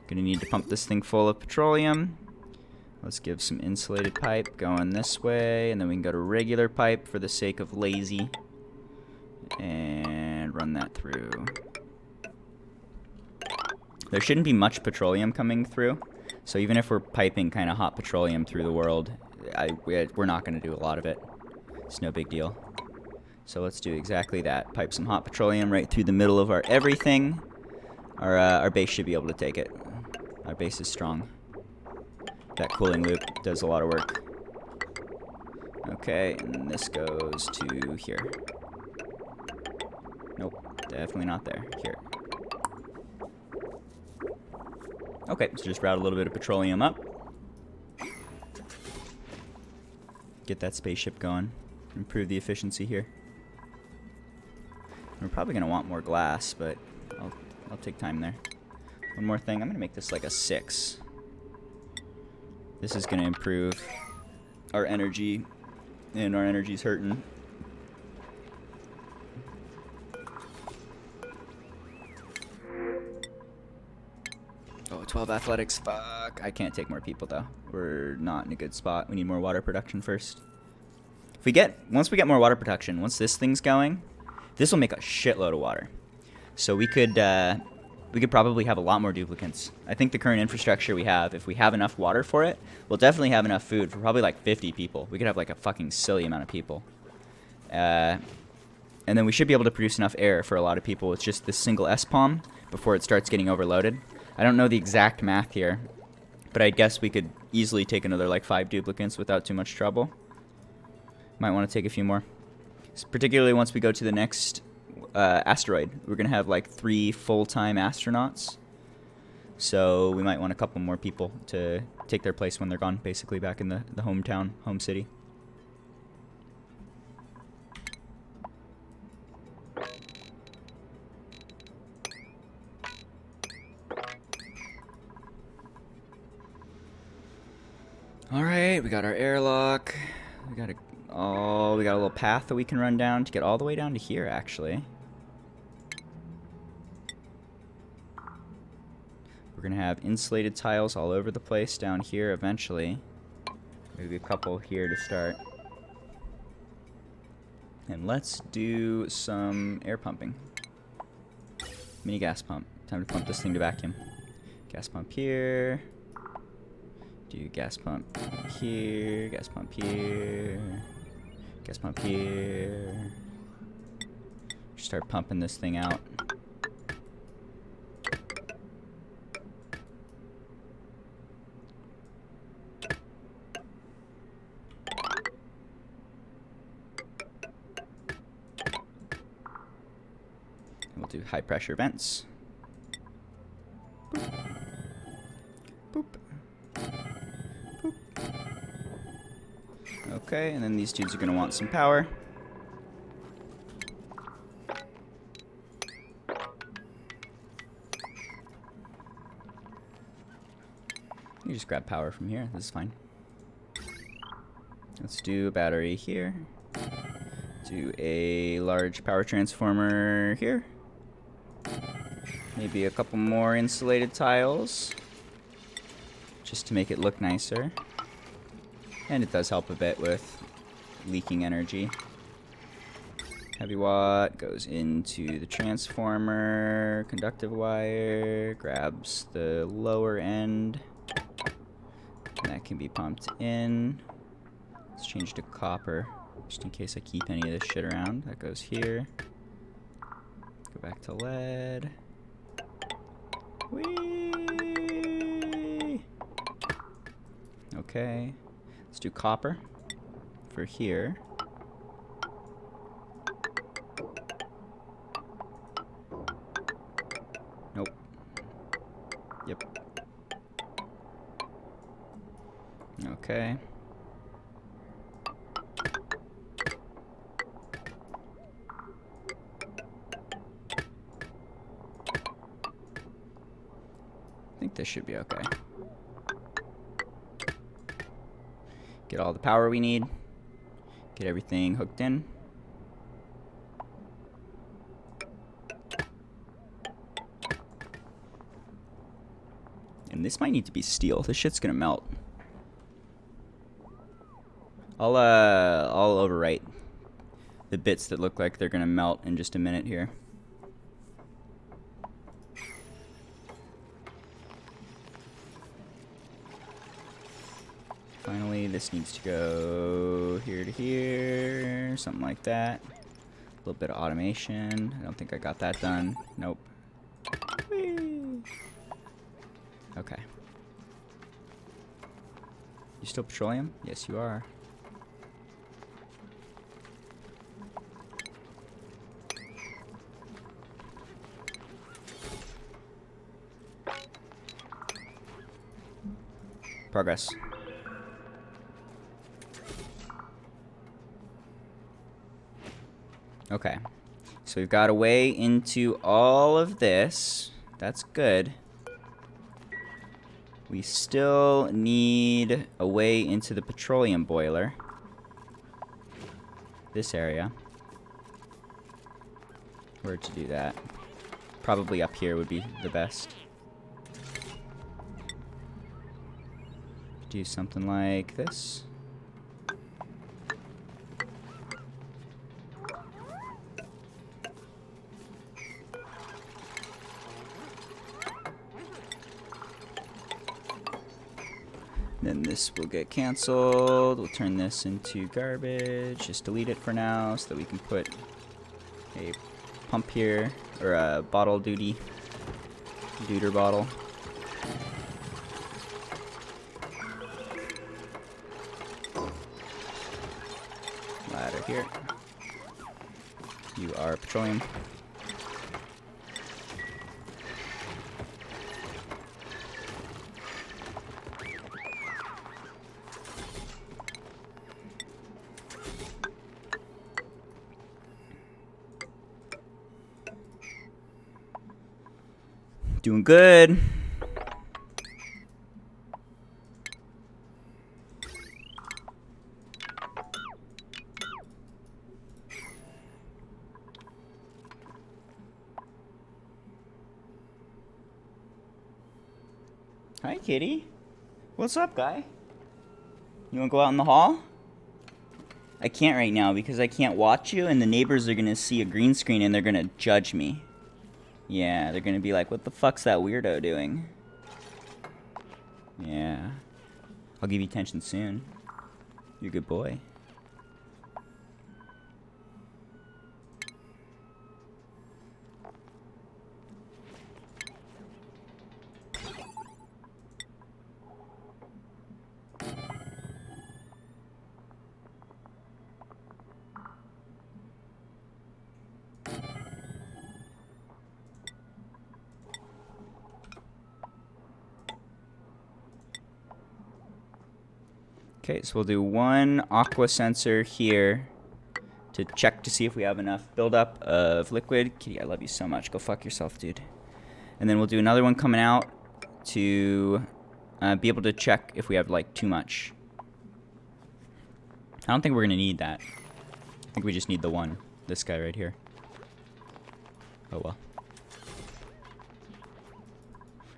Going to need to pump this thing full of petroleum. Let's give some insulated pipe going this way, and then we can go to regular pipe for the sake of lazy. And run that through. There shouldn't be much petroleum coming through, so even if we're piping kind of hot petroleum through the world, we're not going to do a lot of it. It's no big deal. So let's do exactly that. Pipe some hot petroleum right through the middle of our everything. Our base should be able to take it. Our base is strong. That cooling loop does a lot of work. Okay, and this goes to here. Nope, definitely not there. Here. Okay, so just route a little bit of petroleum up. Get that spaceship going. Improve the efficiency here. We're probably going to want more glass, but I'll take time there. One more thing. I'm going to make this like a 6. This is going to improve our energy, and our energy's hurting. Oh, 12 athletics. Fuck. I can't take more people, though. We're not in a good spot. We need more water production first. Once we get more water production, once this thing's going, this will make a shitload of water. So we could probably have a lot more duplicants. I think the current infrastructure we have, if we have enough water for it, we'll definitely have enough food for probably like 50 people. We could have like a fucking silly amount of people. And then we should be able to produce enough air for a lot of people with just this single S-palm before it starts getting overloaded. I don't know the exact math here, but I guess we could easily take another like 5 duplicants without too much trouble. Might want to take a few more. Particularly once we go to the next asteroid. We're going to have like 3 full-time astronauts. So we might want a couple more people to take their place when they're gone, basically back in the hometown, home city. Alright, we got our airlock. We got a little path that we can run down to get all the way down to here, actually. We're going to have insulated tiles all over the place down here eventually. Maybe a couple here to start. And let's do some air pumping. Mini gas pump. Time to pump this thing to vacuum. Gas pump here. Do gas pump here. Gas pump here. Gas pump here. Start pumping this thing out. We'll do high pressure vents. Boop. Boop. Boop. Okay, and then these dudes are going to want some power. You just grab power from here. This is fine. Let's do a battery here. Do a large power transformer here. Maybe a couple more insulated tiles, just to make it look nicer. And it does help a bit with leaking energy. Heavy watt goes into the transformer. Conductive wire grabs the lower end. And that can be pumped in. Let's change to copper, just in case I keep any of this shit around. That goes here. Go back to lead. Whee! Okay. Let's do copper for here. Nope. Yep. Okay. I think this should be okay. Get all the power we need. Get everything hooked in. And this might need to be steel. This shit's gonna melt. I'll overwrite the bits that look like they're gonna melt in just a minute here. Finally, this needs to go here to here, something like that. A little bit of automation. I don't think I got that done. Nope. Whee! Okay. You still petroleum? Yes, you are. Progress. Okay, so we've got a way into all of this. That's good. We still need a way into the petroleum boiler. This area. Where to do that? Probably up here would be the best. Do something like this. Then this will get canceled. We'll turn this into garbage. Just delete it for now so that we can put a pump here, or a bottle duder bottle. Ladder here. You are petroleum. Doing good. Hi, kitty. What's up, guy? You want to go out in the hall? I can't right now because I can't watch you, and the neighbors are going to see a green screen and they're going to judge me. Yeah, they're going to be like, what the fuck's that weirdo doing? Yeah. I'll give you attention soon. You're a good boy. Okay, so we'll do one aqua sensor here to check to see if we have enough buildup of liquid. Kitty, I love you so much. Go fuck yourself, dude. And then we'll do another one coming out to be able to check if we have, like, too much. I don't think we're going to need that. I think we just need the one. This guy right here. Oh, well.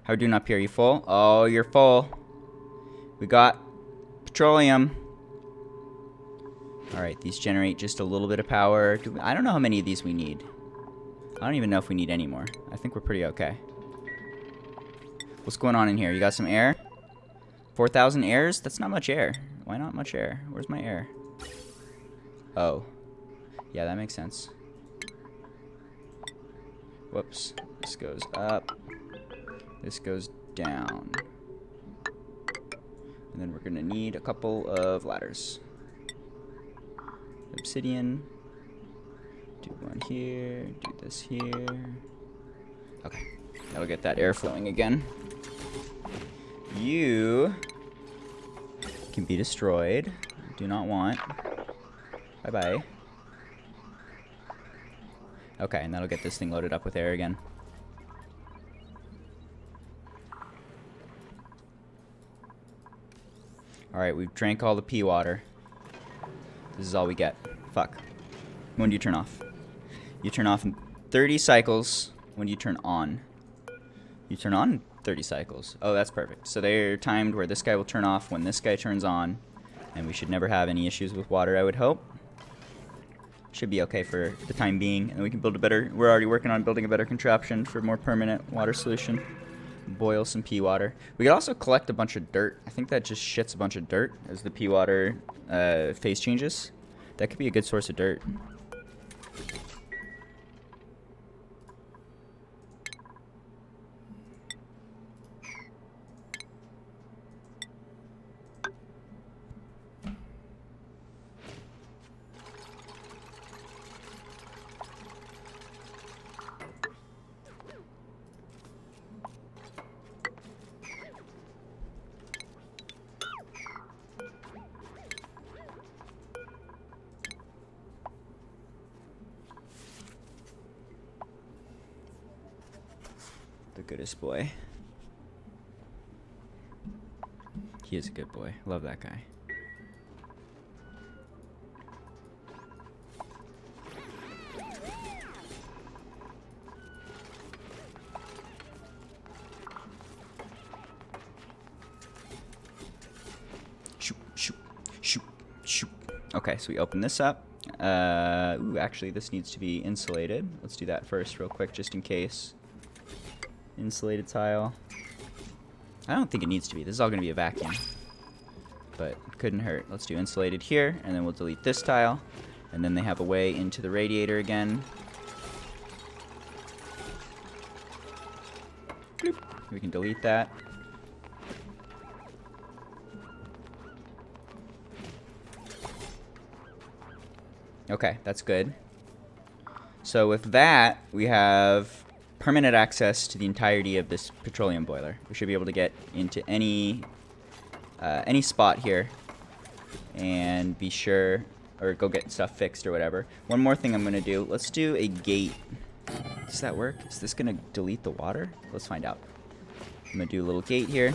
How are we doing up here? You full? Oh, you're full. We got petroleum. Alright, these generate just a little bit of power. I don't know how many of these we need. I don't even know if we need any more. I think we're pretty okay. What's going on in here? You got some air? 4,000 airs? That's not much air. Why not much air? Where's my air? Oh. Yeah, that makes sense. Whoops. This goes up. This goes down. And then we're going to need a couple of ladders. Obsidian. Do one here. Do this here. Okay. That'll get that air flowing again. You can be destroyed. Do not want. Bye-bye. Okay, and that'll get this thing loaded up with air again. Alright, we've drank all the pea water. This is all we get. Fuck. When do you turn off? You turn off in 30 cycles. When do you turn on? You turn on in 30 cycles. Oh, that's perfect. So they're timed where this guy will turn off when this guy turns on. And we should never have any issues with water, I would hope. Should be okay for the time being. And we can build a better... We're already working on building a better contraption for more permanent water solution. Boil some pea water. We could also collect a bunch of dirt. I think that just shits a bunch of dirt as the pea water phase changes. That could be a good source of dirt. The goodest boy. He is a good boy. Love that guy. Shoot, shoot, shoot, shoot. Okay, so we open this up. Ooh, actually, this needs to be insulated. Let's do that first real quick, just in case. Insulated tile. I don't think it needs to be. This is all going to be a vacuum. But couldn't hurt. Let's do insulated here, and then we'll delete this tile. And then they have a way into the radiator again. Bloop. We can delete that. Okay, that's good. So with that, we have permanent access to the entirety of this petroleum boiler. We should be able to get into any spot here and be sure, or go get stuff fixed or whatever. One more thing I'm going to do. Let's do a gate. Does that work? Is this going to delete the water? Let's find out. I'm going to do a little gate here.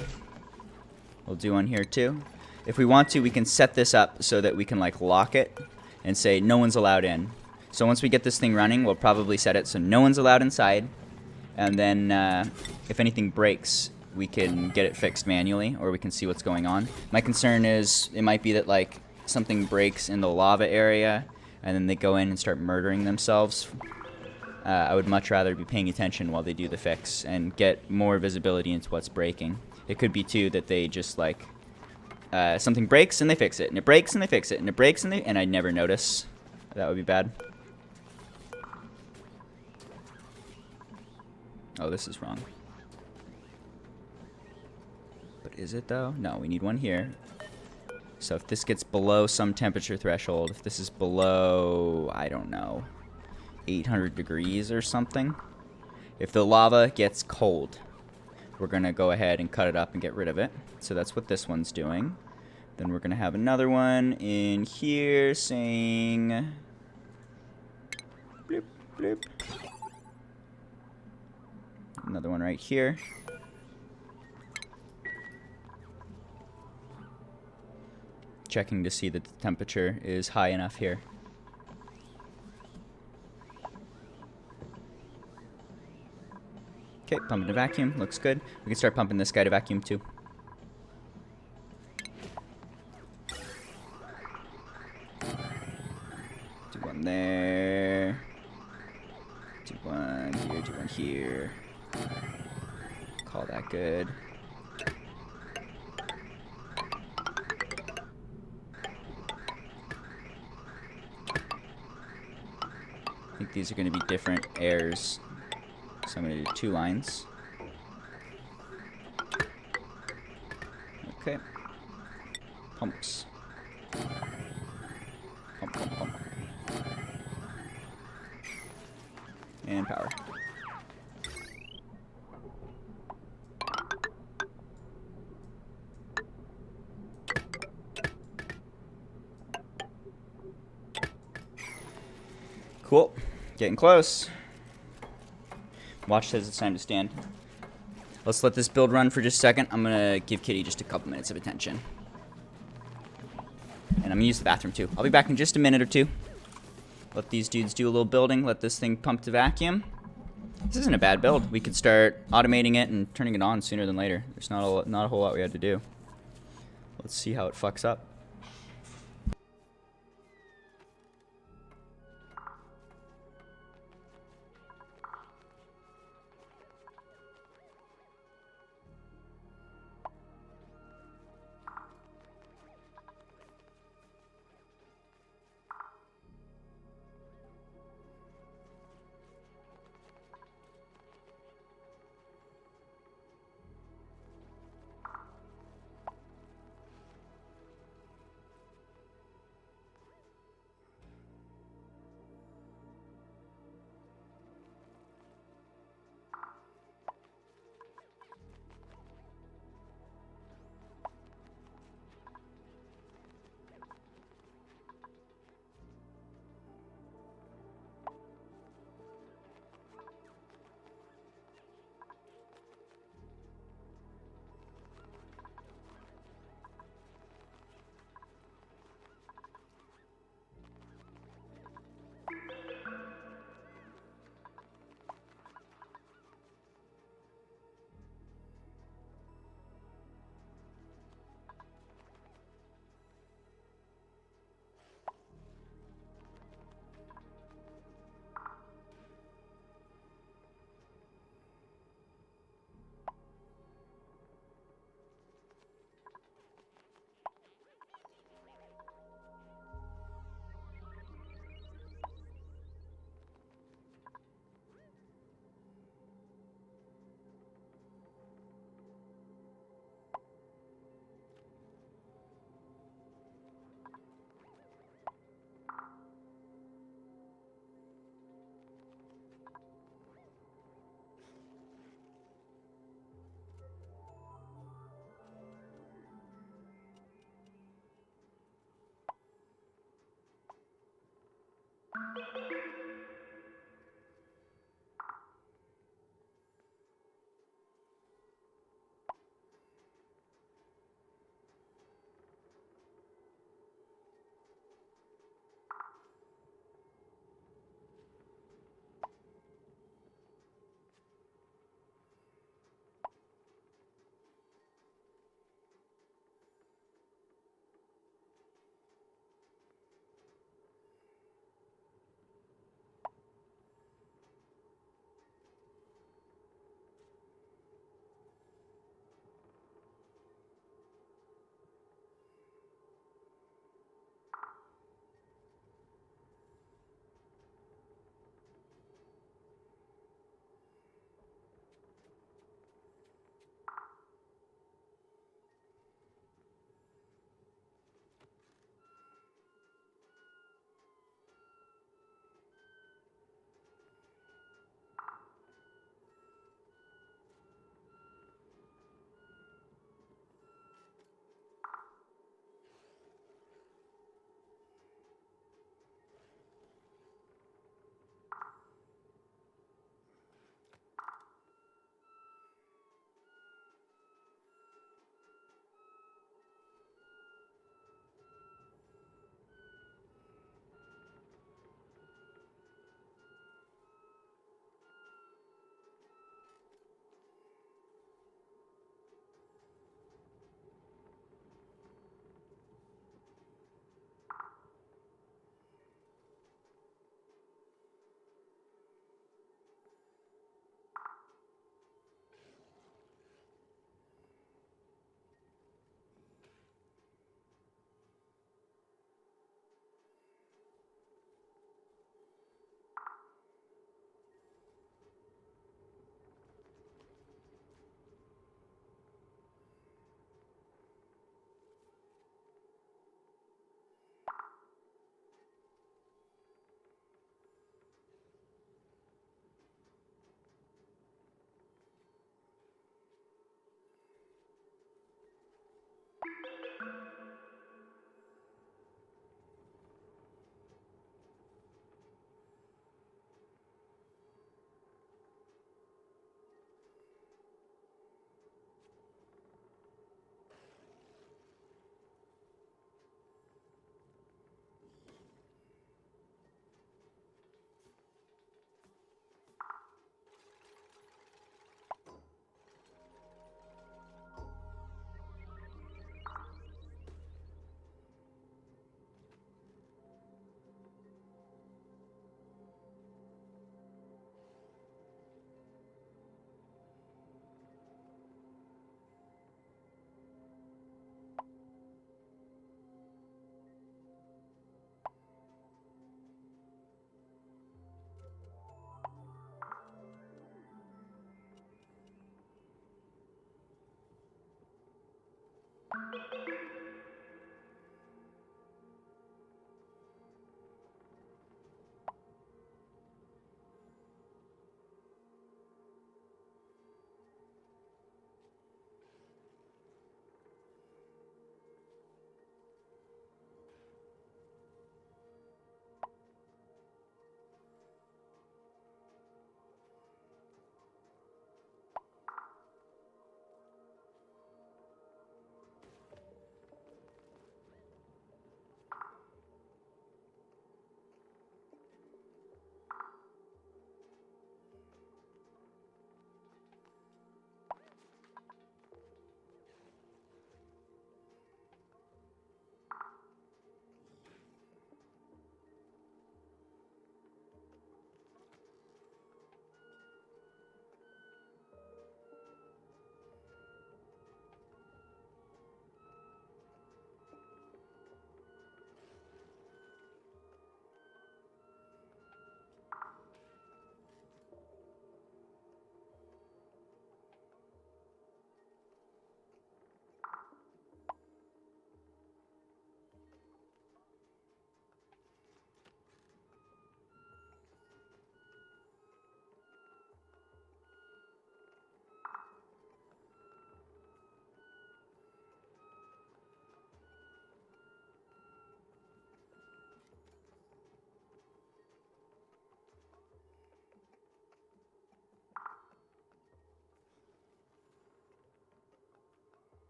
We'll do one here too. If we want to, we can set this up so that we can like lock it and say no one's allowed in. So once we get this thing running, we'll probably set it so no one's allowed inside. And then if anything breaks, we can get it fixed manually, or we can see what's going on. My concern is it might be that like something breaks in the lava area and then they go in and start murdering themselves. I would much rather be paying attention while they do the fix and get more visibility into what's breaking. It could be too that they just like something breaks and they fix it, and it breaks and they fix it, and it breaks and I never notice. That would be bad. Oh, this is wrong. But is it though? No, we need one here. So if this gets below some temperature threshold, if this is below, I don't know, 800 degrees or something, if the lava gets cold, we're going to go ahead and cut it up and get rid of it. So that's what this one's doing. Then we're going to have another one in here saying bloop, bloop. Another one right here. Checking to see that the temperature is high enough here. Okay, pumping to vacuum. Looks good. We can start pumping this guy to vacuum too. Do one there. Do one here, do one here. Call that good. I think these are going to be different airs. So I'm going to do 2 lines. Okay. Pumps. Pump, pump, pump. And power. Cool. Getting close. Watch says it's time to stand. Let's let this build run for just a second. I'm going to give Kitty just a couple minutes of attention. And I'm going to use the bathroom too. I'll be back in just a minute or two. Let these dudes do a little building. Let this thing pump to vacuum. This isn't a bad build. We could start automating it and turning it on sooner than later. There's not a whole lot we had to do. Let's see how it fucks up.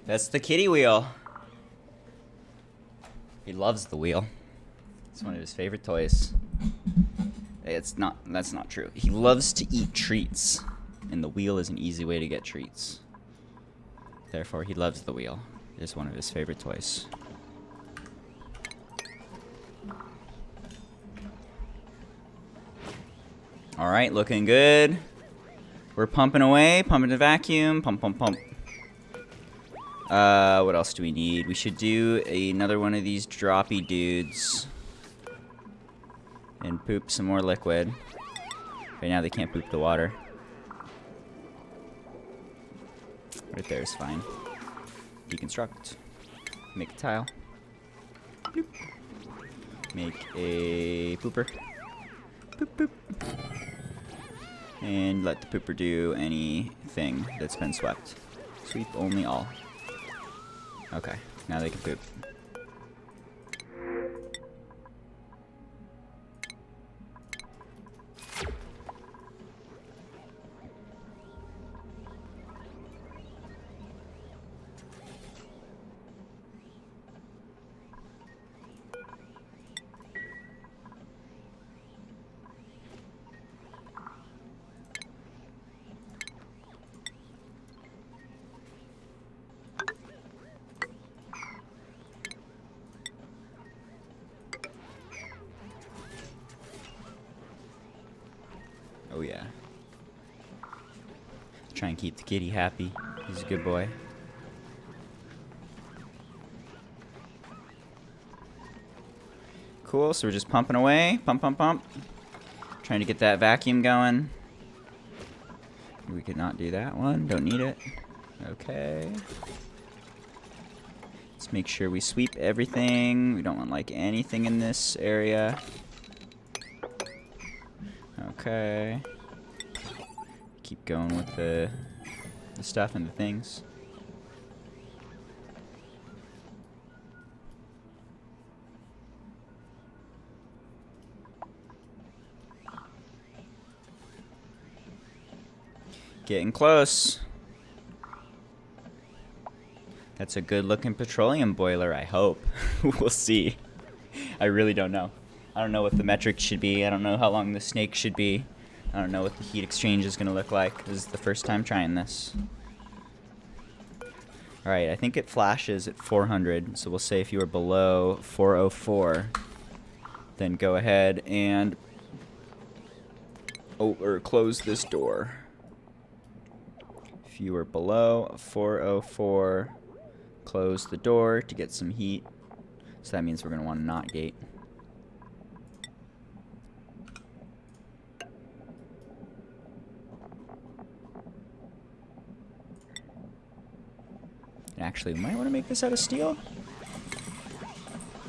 That's the kitty wheel. He loves the wheel. It's one of his favorite toys. It's not, that's not true. He loves to eat treats, and the wheel is an easy way to get treats. Therefore, he loves the wheel. It's one of his favorite toys. All right, looking good. We're pumping away, pumping the vacuum, pump, pump, pump. What else do we need? We should do another one of these droppy dudes. And poop some more liquid. Right now they can't poop the water. Right there is fine. Deconstruct. Make a tile. Bloop. Make a pooper. Poop, poop. And let the pooper do anything that's been swept. Sweep only all. Okay, now they can poop. Oh yeah. Try and keep the kitty happy. He's a good boy. Cool, so we're just pumping away. Pump, pump, pump. Trying to get that vacuum going. We could not do that one. Don't need it. Okay. Let's make sure we sweep everything. We don't want like anything in this area. Okay. Keep going with the stuff and the things. Getting close. That's a good looking petroleum boiler, I hope. We'll see. I really don't know. I don't know what the metric should be. I don't know how long the snake should be. I don't know what the heat exchange is going to look like. This is the first time trying this. Alright, I think it flashes at 400. So we'll say if you are below 404, then go ahead and close this door. If you are below 404, close the door to get some heat. So that means we're going to want to not gate. Actually, we might want to make this out of steel.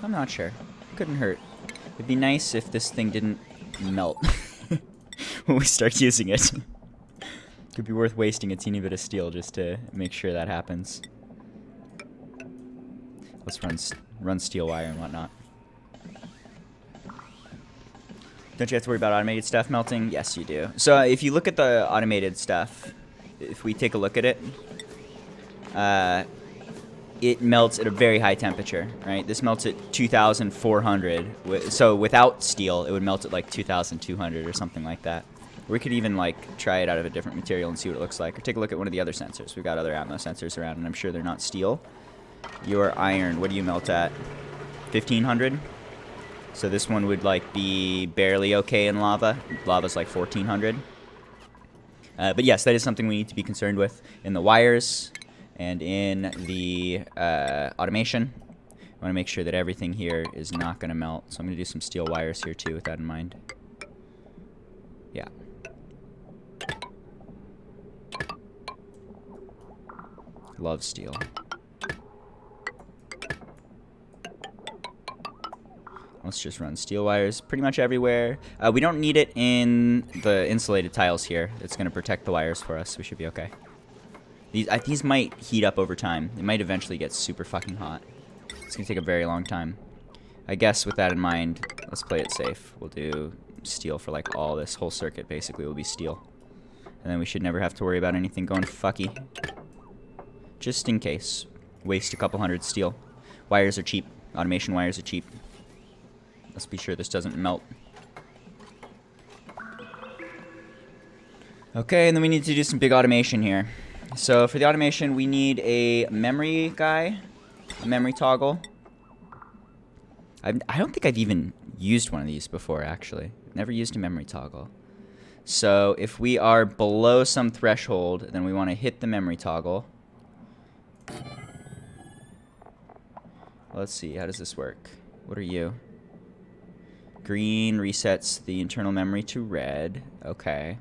I'm not sure. Couldn't hurt. It'd be nice if this thing didn't melt when we start using it. Could be worth wasting a teeny bit of steel just to make sure that happens. Let's run steel wire and whatnot. Don't you have to worry about automated stuff melting? Yes, you do. So if you look at the automated stuff, if we take a look at it, it melts at a very high temperature, right? This melts at 2,400. So without steel, it would melt at like 2,200 or something like that. We could even like try it out of a different material and see what it looks like. Or take a look at one of the other sensors. We've got other Atmos sensors around, and I'm sure they're not steel. Your iron, what do you melt at? 1,500? So this one would like be barely okay in lava. Lava's like 1,400. But yes, that is something we need to be concerned with in the wires. And in the automation, I want to make sure that everything here is not going to melt. So I'm going to do some steel wires here too with that in mind. Yeah. Love steel. Let's just run steel wires pretty much everywhere. We don't need it in the insulated tiles here. It's going to protect the wires for us. We should be okay. These might heat up over time. It might eventually get super fucking hot. It's going to take a very long time. I guess with that in mind, let's play it safe. We'll do steel for like all this whole circuit basically will be steel. And then we should never have to worry about anything going fucky. Just in case. Waste a couple hundred steel. Wires are cheap. Automation wires are cheap. Let's be sure this doesn't melt. Okay, and then we need to do some big automation here. So for the automation, we need a memory guy, a memory toggle. I don't think I've even used one of these before, actually. Never used a memory toggle. So if we are below some threshold, then we want to hit the memory toggle. Let's see, how does this work? What are you? Green resets the internal memory to red. Okay.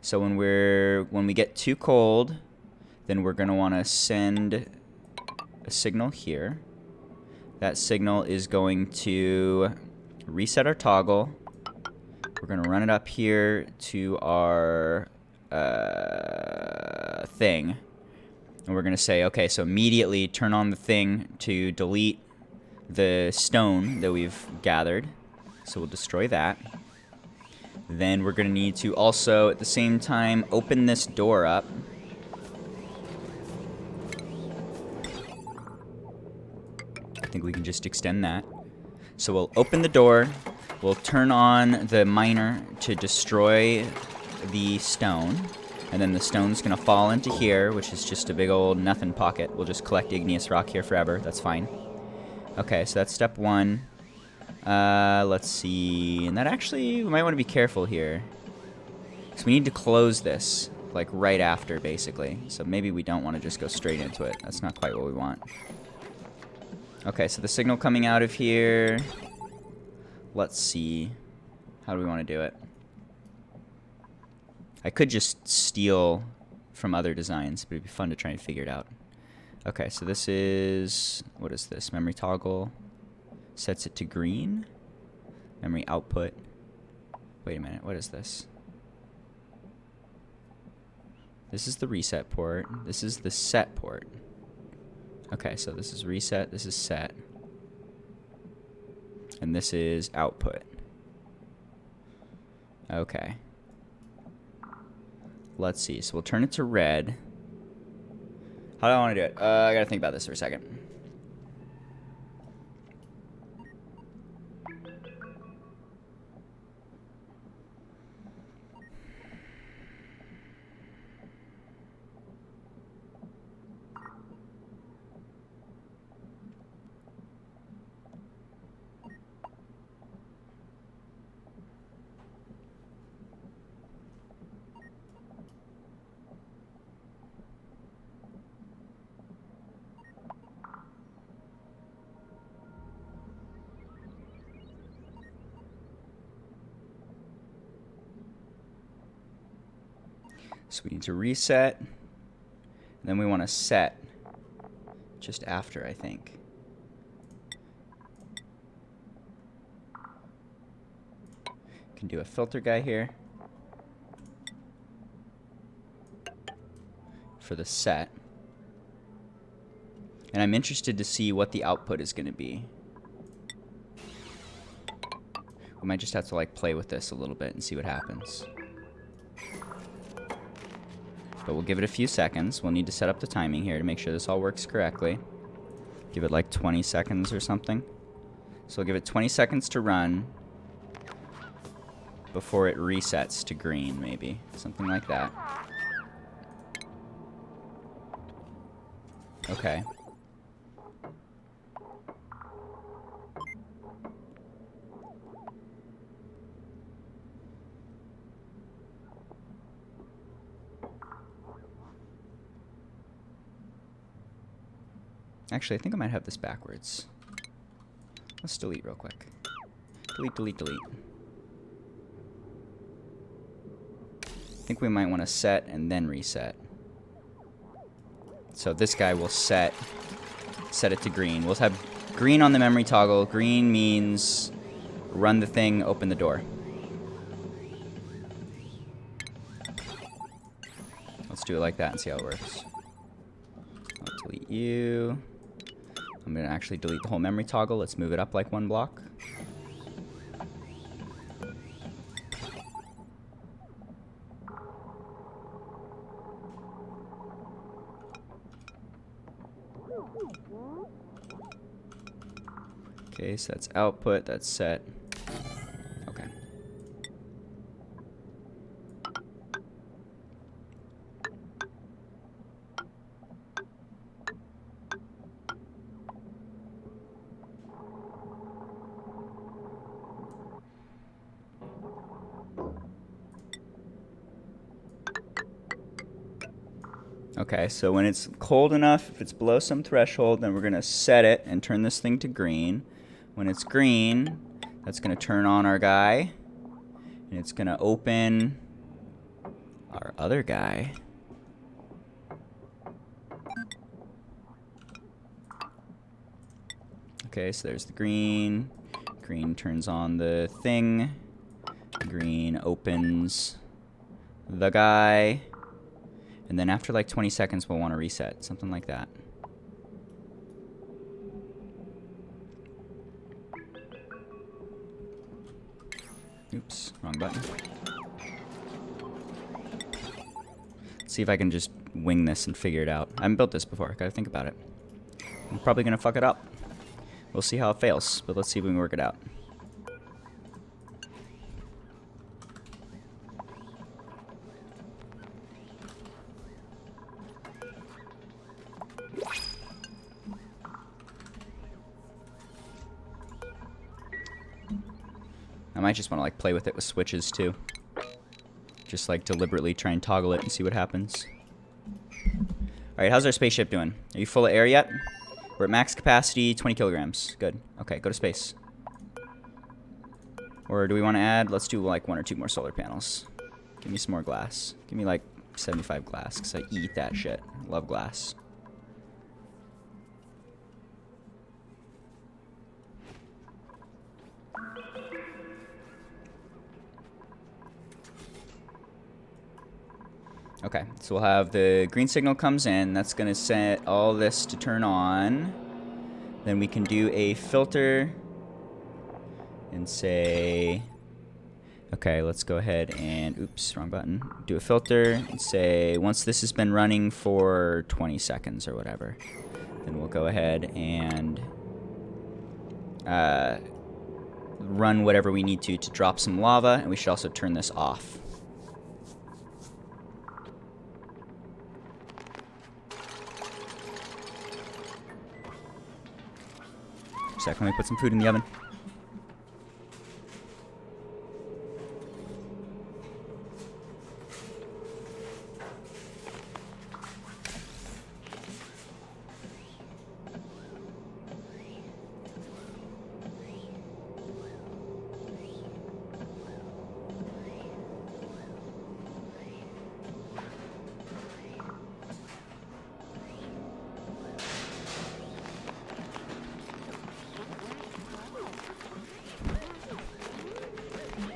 So when we get too cold, then we're going to want to send a signal here. That signal is going to reset our toggle. We're going to run it up here to our thing. And we're going to say, okay, so immediately turn on the thing to delete the stone that we've gathered. So we'll destroy that. Then we're going to need to also, at the same time, open this door up. I think we can just extend that. So we'll open the door. We'll turn on the miner to destroy the stone. And then the stone's going to fall into here, which is just a big old nothing pocket. We'll just collect igneous rock here forever. That's fine. Okay, so that's step one. Let's see. And that actually, we might want to be careful here. So we need to close this, like, right after, basically. So maybe we don't want to just go straight into it. That's not quite what we want. Okay, so the signal coming out of here. Let's see. How do we want to do it? I could just steal from other designs, but it'd be fun to try and figure it out. Okay, so this is... What is this? Memory toggle. Sets it to green. Memory output. Wait a minute, what is this? This is the reset port. This is the set port. Okay, so this is reset, this is set. And this is output. Okay. Let's see, so we'll turn it to red. How do I want to do it? I gotta think about this for a second. So we need to reset. And then we want to set just after, I think. Can do a filter guy here for the set. And I'm interested to see what the output is going to be. We might just have to like play with this a little bit and see what happens. But we'll give it a few seconds. We'll need to set up the timing here to make sure this all works correctly. Give it like 20 seconds or something. So we'll give it 20 seconds to run before it resets to green, maybe. Something like that. Okay. Actually, I think I might have this backwards. Let's delete real quick. Delete, delete, delete. I think we might want to set and then reset. So this guy will set it to green. We'll have green on the memory toggle. Green means run the thing, open the door. Let's do it like that and see how it works. I'll delete you. I'm going to actually delete the whole memory toggle. Let's move it up like one block. Okay, so that's output, that's set. Okay. Okay, so when it's cold enough, if it's below some threshold, then we're going to set it and turn this thing to green. When it's green, that's going to turn on our guy. And it's going to open our other guy. Okay, so there's the green. Green turns on the thing. Green opens the guy. And then after like 20 seconds, we'll want to reset. Something like that. Oops, wrong button. Let's see if I can just wing this and figure it out. I haven't built this before. Gotta think about it. I'm probably gonna fuck it up. We'll see how it fails, but let's see if we can work it out. I might just want to like play with it with switches too. Just like deliberately try and toggle it and see what happens. Alright, how's our spaceship doing? Are you full of air yet? We're at max capacity, 20 kilograms. Good. Okay, go to space. Or do we want to add? Let's do like 1 or 2 more solar panels. Give me some more glass. Give me like 75 glass, because I eat that shit. I love glass. Okay, so we'll have the green signal comes in. That's going to set all this to turn on. Then we can do a filter and say, okay, let's go ahead and, oops, wrong button. Do a filter and say, once this has been running for 20 seconds or whatever, then we'll go ahead and run whatever we need to drop some lava, and we should also turn this off. Second, let me put some food in the oven.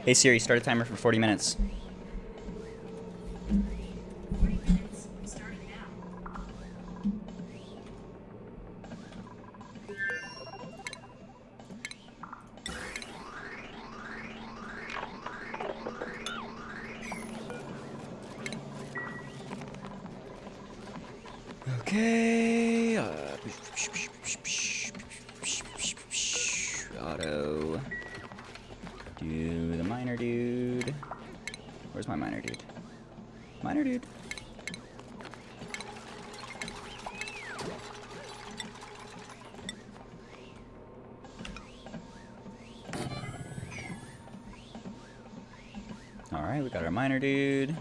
Hey Siri, start a timer for 40 minutes. 40 minutes, starting now. Okay. Auto. Do the miner dude. Where's my miner dude? Miner dude. Alright, we got our miner dude.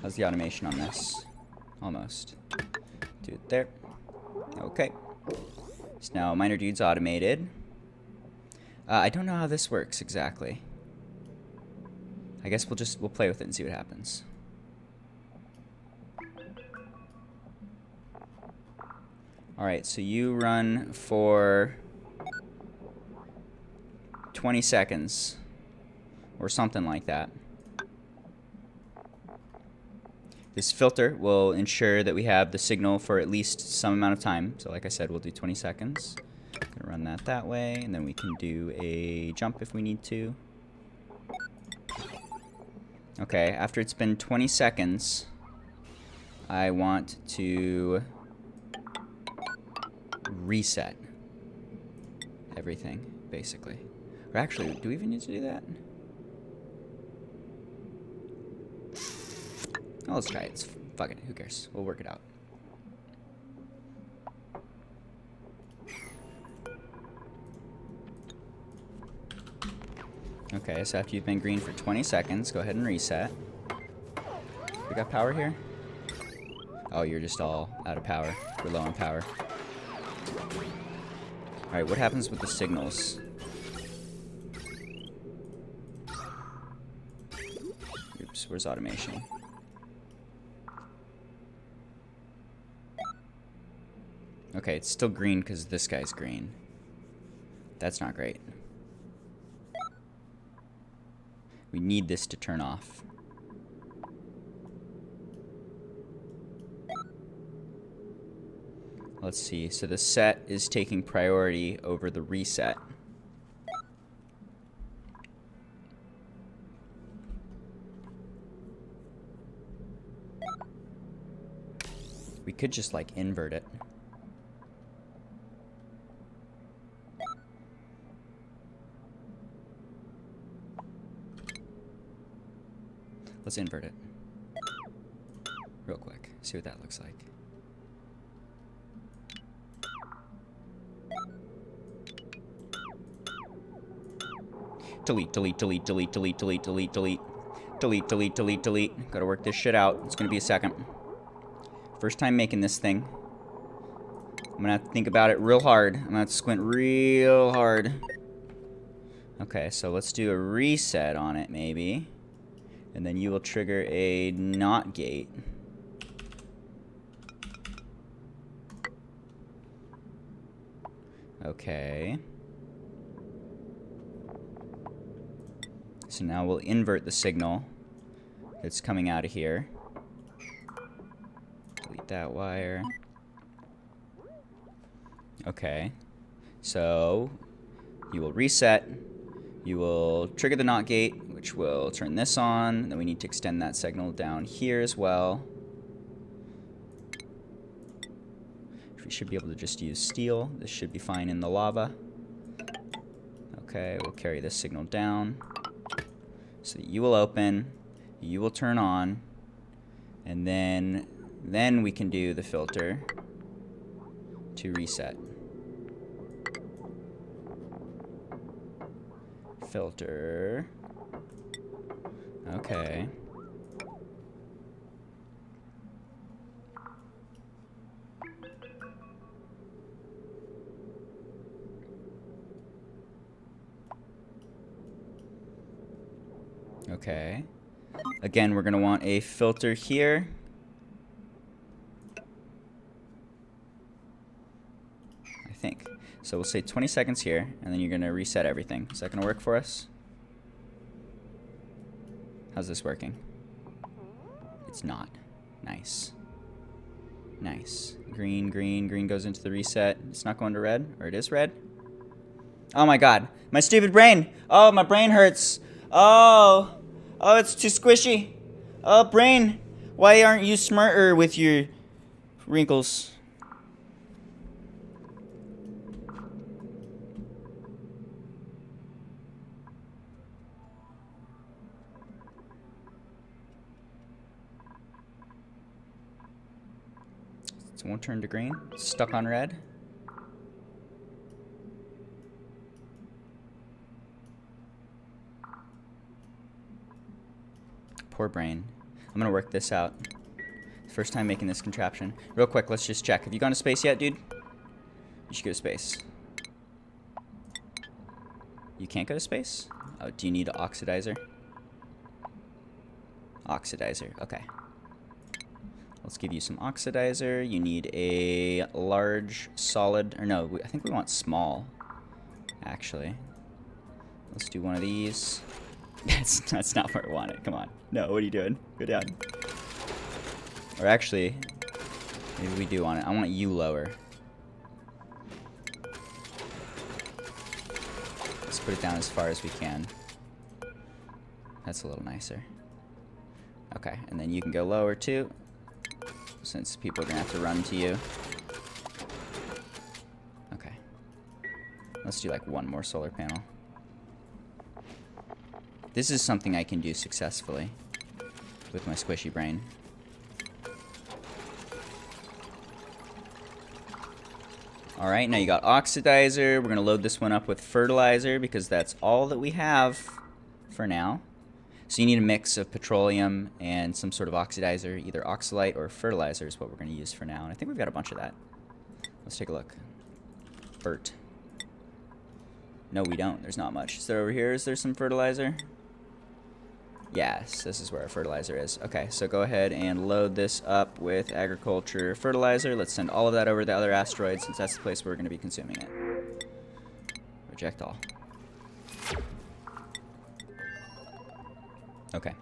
How's the automation on this? Almost. Do it there. Okay. So now miner dude's automated. I don't know how this works exactly. I guess we'll play with it and see what happens. Alright, so you run for 20 seconds or something like that. This filter will ensure that we have the signal for at least some amount of time. So like I said, we'll do 20 seconds. Gonna run that way, and then we can do a jump if we need to. Okay, after it's been 20 seconds, I want to reset everything, basically. Or actually, do we even need to do that? Oh, let's try it. Fuck it. Who cares? We'll work it out. Okay, so after you've been green for 20 seconds, go ahead and reset. We got power here? Oh, you're just all out of power. We're low on power. Alright, what happens with the signals? Oops, where's automation? Okay, it's still green because this guy's green. That's not great. We need this to turn off. Let's see. So the set is taking priority over the reset. We could just like invert it. Let's invert it. Real quick. See what that looks like. Delete, delete, delete, delete, delete, delete, delete, delete. Delete, delete, delete, delete. Gotta work this shit out. It's gonna be a second. First time making this thing. I'm gonna have to think about it real hard. I'm gonna have to squint real hard. Okay, so let's do a reset on it, maybe. And then you will trigger a NOT gate. Okay. So now we'll invert the signal that's coming out of here. Delete that wire. Okay. So you will reset. You will trigger the NOT gate, which will turn this on. Then we need to extend that signal down here as well. We should be able to just use steel. This should be fine in the lava. Okay, we'll carry this signal down. So you will open, you will turn on, and then we can do the filter to reset. Filter. Okay. Okay. Again, we're going to want a filter here. I think. So we'll say 20 seconds here, and then you're going to reset everything. Is that going to work for us? How's this working? It's not. Nice. Nice. Green, green, green goes into the reset. It's not going to red, or it is red? Oh my god. My stupid brain! Oh, my brain hurts! Oh! Oh, it's too squishy! Oh, brain! Why aren't you smarter with your wrinkles? It won't turn to green. It's stuck on red. Poor brain. I'm gonna work this out. First time making this contraption. Real quick, let's just check. Have you gone to space yet, dude? You should go to space. You can't go to space? Oh, do you need an oxidizer? Oxidizer, okay. Let's give you some oxidizer. You need a large, solid, or no, I think we want small, actually. Let's do one of these. That's not where I want it. Come on. No, what are you doing? Go down. Or actually, maybe we do want it. I want you lower. Let's put it down as far as we can. That's a little nicer. Okay, and then you can go lower too, since people are gonna have to run to you. Let's do like one more solar panel. This is something I can do successfully with my squishy brain. Alright, now you got oxidizer. We're going to load this one up with fertilizer because that's all that we have for now. So you need a mix of petroleum and some sort of oxidizer. Either oxalite or fertilizer is what we're going to use for now. And I think we've got a bunch of that. Let's take a look. Fert. No, we don't. There's not much. Is there over here? Is there some fertilizer? Yes, this is where our fertilizer is. Okay, so go ahead and load this up with agriculture fertilizer. Let's send all of that over to the other asteroid since that's the place where we're going to be consuming it. Reject all. Okay.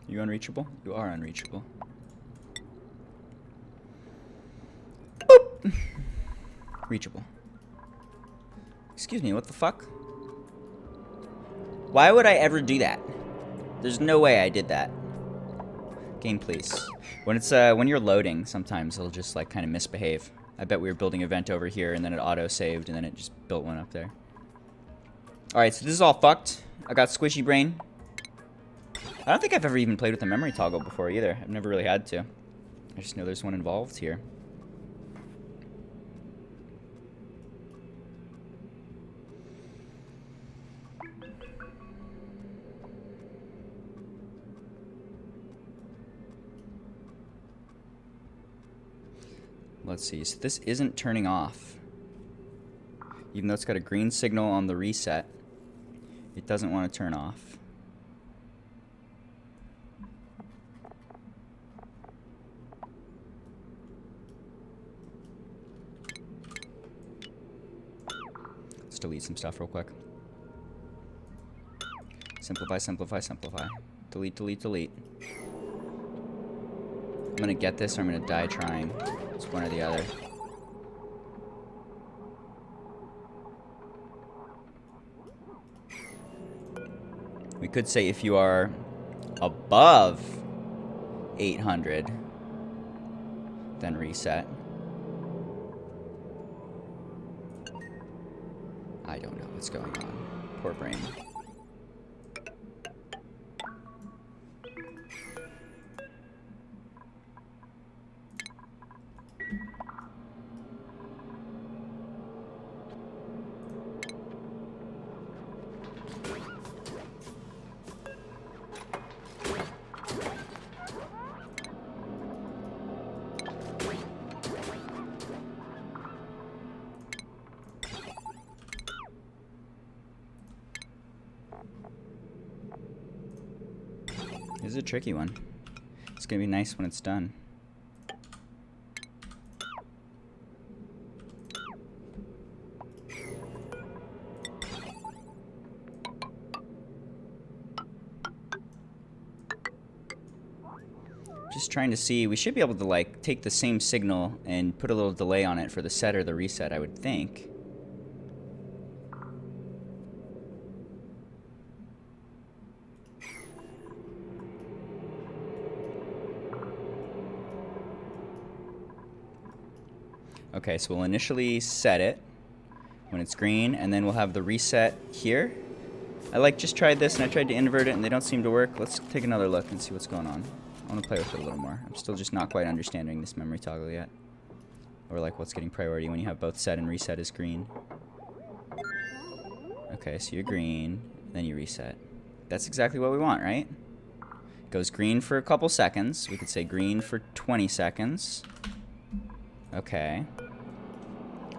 You unreachable? You are unreachable. Boop! Reachable. Excuse me, what the fuck? Why would I ever do that? There's no way I did that. Game, please. When it's when you're loading, sometimes it'll just like kind of misbehave. I bet we were building a vent over here and then it auto-saved and then it just built one up there. Alright, so this is all fucked. I got squishy brain. I don't think I've ever even played with a memory toggle before either. I've never really had to. I just know there's one involved here. Let's see, so this isn't turning off. Even though it's got a green signal on the reset, it doesn't want to turn off. Let's delete some stuff real quick. Simplify, simplify, simplify. Delete, delete, delete. I'm gonna get this or I'm gonna die trying. It's one or the other. We could say if you are above 800, then reset. I don't know what's going on. Poor brain. This is a tricky one. It's gonna be nice when it's done. Just trying to see, we should be able to like take the same signal and put a little delay on it for the set or the reset, I would think. Okay, so we'll initially set it when it's green, and then we'll have the reset here. I like just tried this, and I tried to invert it, and they don't seem to work. Let's take another look and see what's going on. I want to play with it a little more. I'm still just not quite understanding this memory toggle yet. Or like what's getting priority when you have both set and reset as green. Okay, so you're green, then you reset. That's exactly what we want, right? Goes green for a couple seconds. We could say green for 20 seconds. Okay.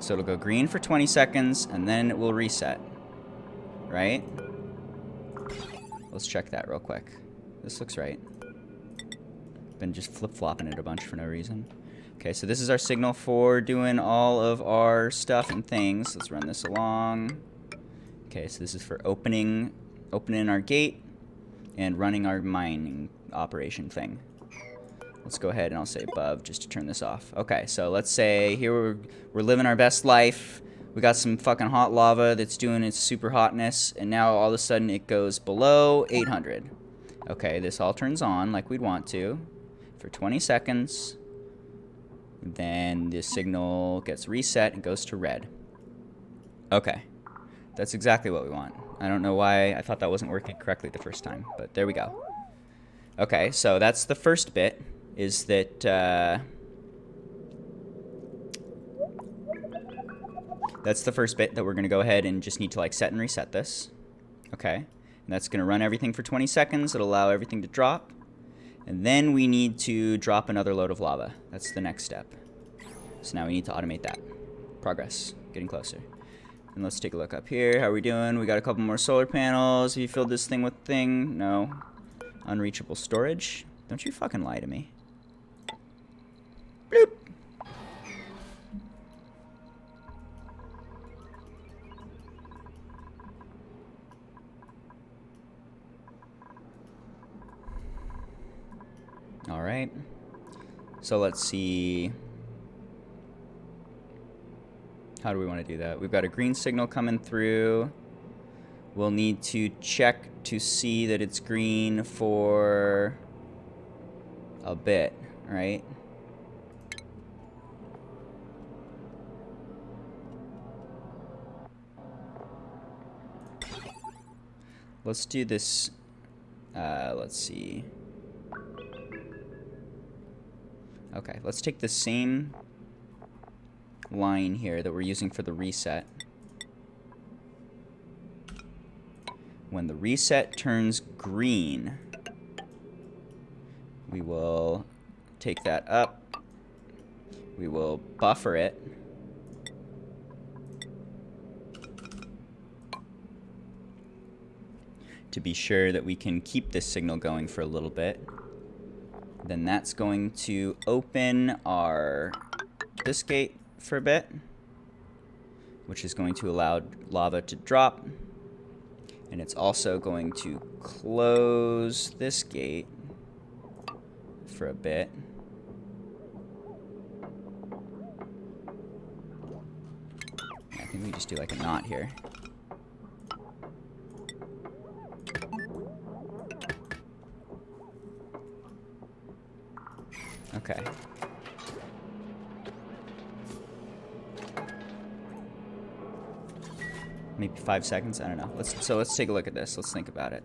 So it'll go green for 20 seconds, and then it will reset. Right? Let's check that real quick. This looks right. Been just flip-flopping it a bunch for no reason. Okay, so this is our signal for doing all of our stuff and things. Let's run this along. Okay, so this is for opening our gate and running our mining operation thing. Let's go ahead and I'll say above just to turn this off. Okay, so let's say here we're living our best life. We got some fucking hot lava that's doing its super hotness, and now all of a sudden it goes below 800. Okay, this all turns on like we'd want to for 20 seconds. Then the signal gets reset and goes to red. Okay. That's exactly what we want. I don't know why I thought that wasn't working correctly the first time, but there we go. Okay, so that's the first bit, is that, that's the first bit that we're going to go ahead and just need to like set and reset this. Okay, and that's going to run everything for 20 seconds. It'll allow everything to drop. And then we need to drop another load of lava. That's the next step. So now we need to automate that. Progress, getting closer. And let's take a look up here. How are we doing? We got a couple more solar panels. Have you filled this thing with thing? No. Unreachable storage. Don't you fucking lie to me. Bloop. All right. So let's see. How do we want to do that? We've got a green signal coming through. We'll need to check to see that it's green for a bit, right? Let's do this. Let's see. Okay, let's take the same line here that we're using for the reset. When the reset turns green, we will take that up. We will buffer it. To be sure that we can keep this signal going for a little bit. Then that's going to open this gate for a bit, which is going to allow lava to drop. And it's also going to close this gate for a bit. I think we just do like a knot here. Okay. Maybe 5 seconds? I don't know. Let's take a look at this. Let's think about it.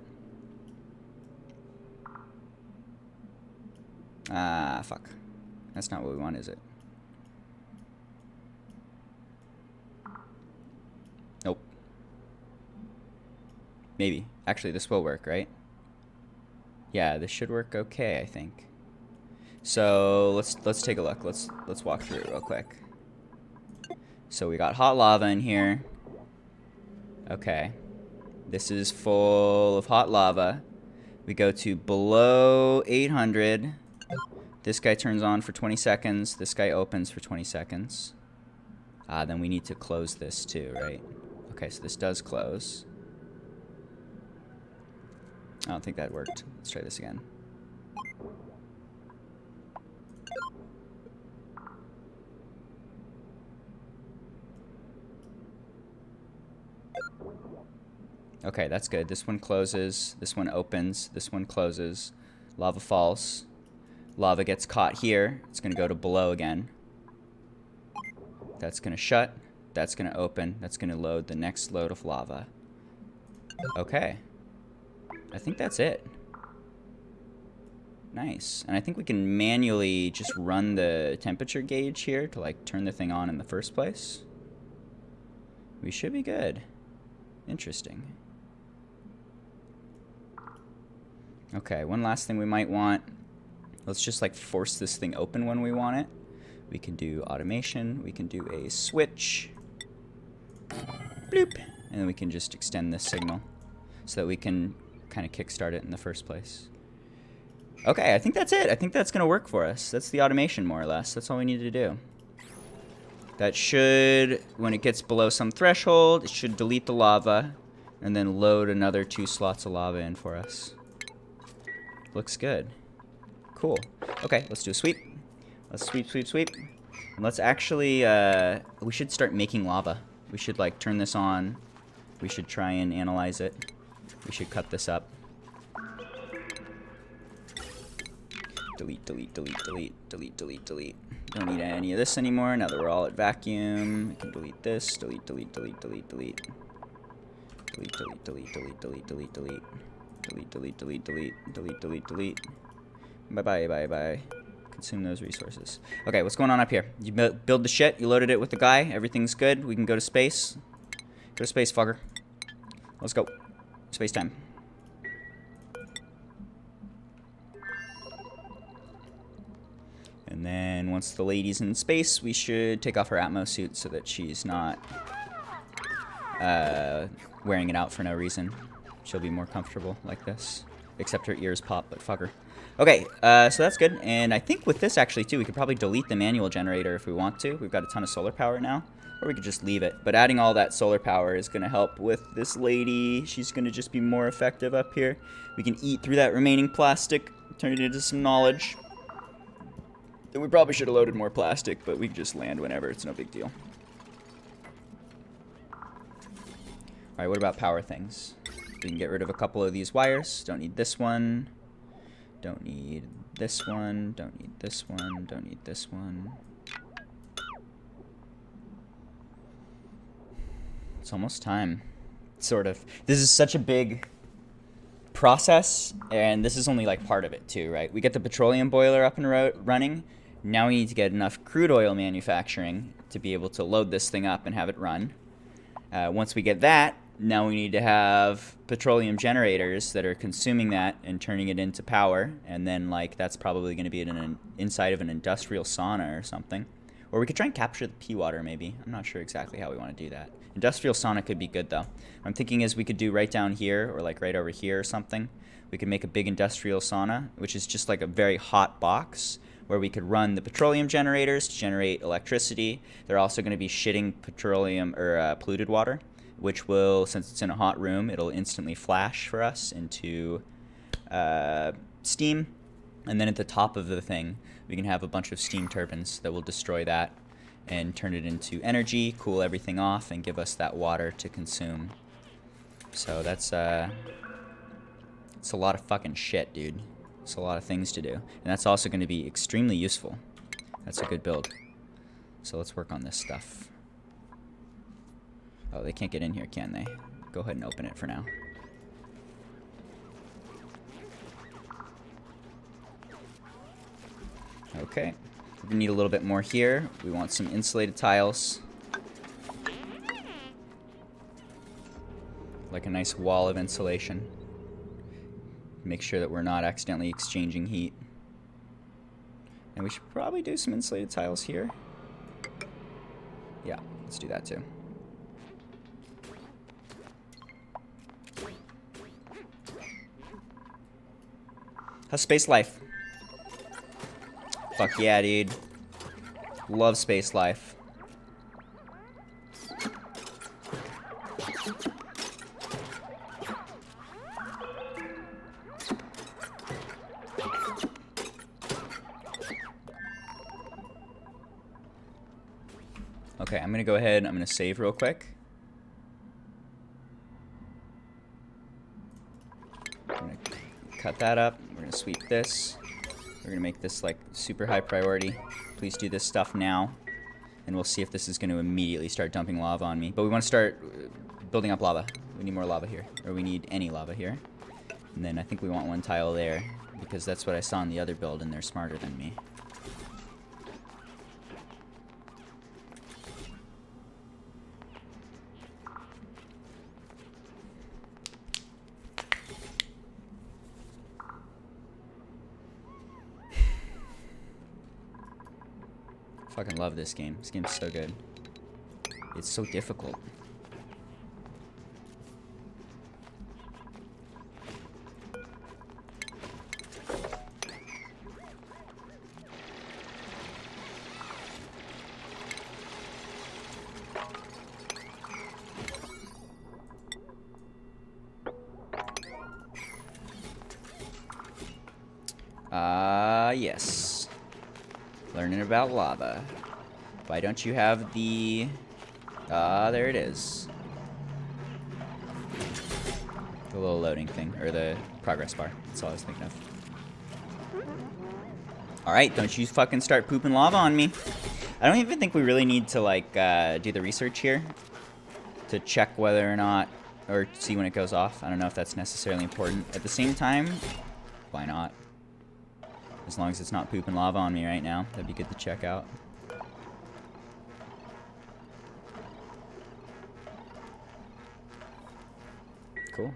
Ah, fuck. That's not what we want, is it? Nope. Maybe. Actually, this will work, right? Yeah, this should work okay, I think. So let's take a look. Let's walk through it real quick. So we got hot lava in here. Okay. This is full of hot lava. We go to below 800. This guy turns on for 20 seconds. This guy opens for 20 seconds. Then we need to close this too, right? Okay, so this does close. I don't think that worked. Let's try this again. Okay, that's good. This one closes. This one opens. This one closes. Lava falls. Lava gets caught here. It's going to go to below again. That's going to shut. That's going to open. That's going to load the next load of lava. Okay. I think that's it. Nice. And I think we can manually just run the temperature gauge here to like turn the thing on in the first place. We should be good. Interesting. Okay, one last thing we might want. Let's just like force this thing open when we want it. We can do automation. We can do a switch. Bloop. And then we can just extend this signal so that we can kind of kickstart it in the first place. Okay, I think that's it. I think that's going to work for us. That's the automation, more or less. That's all we need to do. That should, when it gets below some threshold, it should delete the lava and then load another 2 slots of lava in for us. Looks good. Cool. Okay, let's do a sweep. Let's sweep, sweep, sweep. And let's actually, we should start making lava. We should like turn this on. We should try and analyze it. We should cut this up. Delete, delete, delete, delete, delete, delete, delete. Don't need any of this anymore now that we're all at vacuum. We can delete this, delete, delete, delete, delete, delete. Delete, delete, delete, delete, delete, delete, delete. Delete, delete, delete, delete, delete, delete, delete. Bye-bye, bye-bye. Consume those resources. Okay, what's going on up here? You build the shit, you loaded it with the guy, everything's good, we can go to space. Go to space, fucker. Let's go. Space time. And then once the lady's in space, we should take off her Atmos suit so that she's not wearing it out for no reason. She'll be more comfortable like this. Except her ears pop, but fuck her. Okay, so that's good. And I think with this actually too, we could probably delete the manual generator if we want to. We've got a ton of solar power now. Or we could just leave it. But adding all that solar power is going to help with this lady. She's going to just be more effective up here. We can eat through that remaining plastic, turn it into some knowledge. Then we probably should have loaded more plastic, but we can just land whenever. It's no big deal. Alright, what about power things? We can get rid of a couple of these wires. Don't need this one. Don't need this one. Don't need this one. Don't need this one. It's almost time. Sort of. This is such a big process, and this is only like part of it too, right? We get the petroleum boiler up and running. Now we need to get enough crude oil manufacturing to be able to load this thing up and have it run. Once we get that, now we need to have petroleum generators that are consuming that and turning it into power, and then like that's probably going to be inside of an industrial sauna or something. Or we could try and capture the pea water maybe. I'm not sure exactly how we want to do that. Industrial sauna could be good though. What I'm thinking is we could do right down here or like right over here or something. We could make a big industrial sauna, which is just like a very hot box where we could run the petroleum generators to generate electricity. They're also going to be shitting petroleum or polluted water, which will, since it's in a hot room, it'll instantly flash for us into steam. And then at the top of the thing, we can have a bunch of steam turbines that will destroy that and turn it into energy, cool everything off, and give us that water to consume. So that's it's a lot of fucking shit, dude. It's a lot of things to do. And that's also going to be extremely useful. That's a good build. So let's work on this stuff. Oh, they can't get in here, can they? Go ahead and open it for now. Okay. We're going to need a little bit more here. We want some insulated tiles. Like a nice wall of insulation. Make sure that we're not accidentally exchanging heat. And we should probably do some insulated tiles here. Yeah, let's do that too. How's space life? Fuck yeah, dude. Love space life. Okay, I'm gonna go ahead, I'm gonna save real quick. I'm gonna cut that up, we're gonna sweep this. We're gonna make this like super high priority. Please do this stuff now. And we'll see if this is gonna immediately start dumping lava on me. But we wanna start building up lava. We need more lava here, or we need any lava here. And then I think we want one tile there, because that's what I saw in the other build and they're smarter than me. Fucking love this game. This game's so good. It's so difficult. Yes. Learning about lava. Why don't you have the... there it is. The little loading thing, or the progress bar. That's all I was thinking of. Alright, don't you fucking start pooping lava on me. I don't even think we really need to, like, do the research here to check whether or not or see when it goes off. I don't know if that's necessarily important. At the same time, why not? As long as it's not pooping lava on me right now, that'd be good to check out. Cool.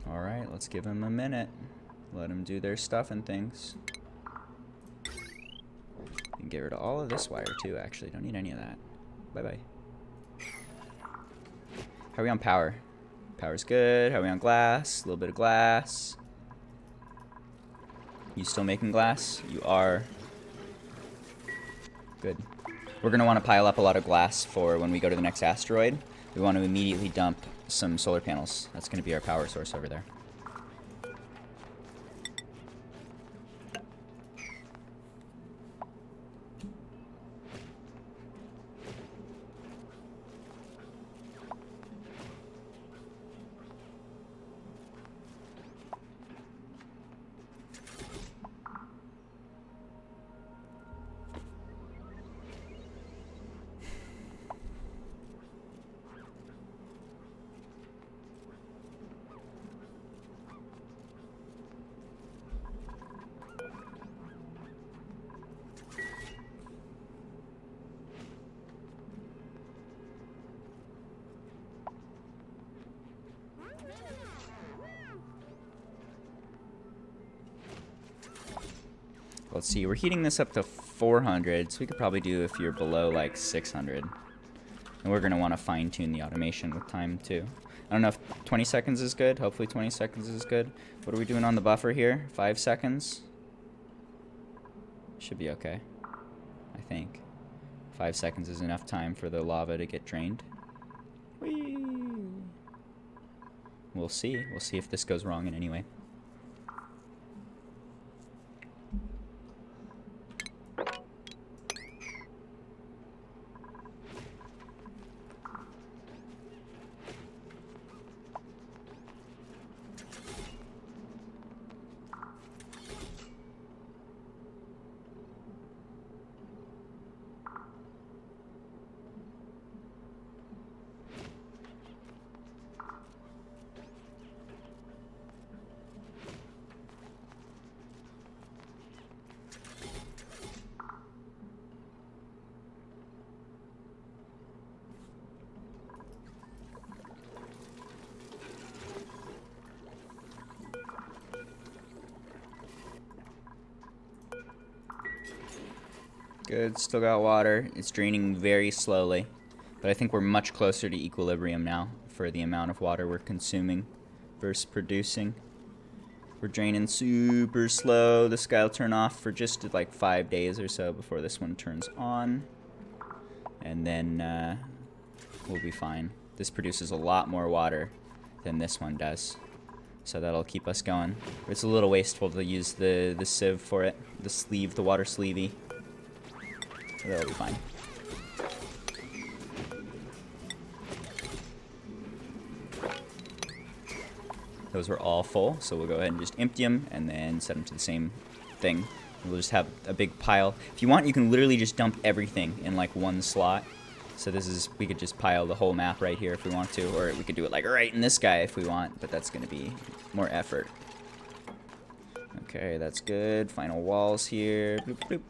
Alright, let's give them a minute. Let them do their stuff and things. You can get rid of all of this wire too, actually. Don't need any of that. Bye-bye. How are we on power? Power's good. How are we on glass? A little bit of glass. You still making glass? You are. Good. We're going to want to pile up a lot of glass for when we go to the next asteroid. We want to immediately dump some solar panels. That's going to be our power source over there. Let's see, we're heating this up to 400, so we could probably do if you're below like 600. And we're going to want to fine tune the automation with time too. I don't know if 20 seconds is good. Hopefully 20 seconds is good. What are we doing on the buffer here? 5 seconds? Should be okay, I think. 5 seconds is enough time for the lava to get drained. Whee! We'll see. We'll see if this goes wrong in any way. Good, still got water. It's draining very slowly, but I think we're much closer to equilibrium now for the amount of water we're consuming versus producing. We're draining super slow. This guy will turn off for just like 5 days or so before this one turns on, and then we'll be fine. This produces a lot more water than this one does, so that'll keep us going. It's a little wasteful to use the sieve for it, the sleeve, the water sleevey. So that'll be fine. Those were all full, so we'll go ahead and just empty them and then set them to the same thing. We'll just have a big pile. If you want, you can literally just dump everything in like one slot. So this is, we could just pile the whole map right here if we want to, or we could do it like right in this guy if we want, but that's going to be more effort. Okay, that's good. Final walls here. Bloop, bloop.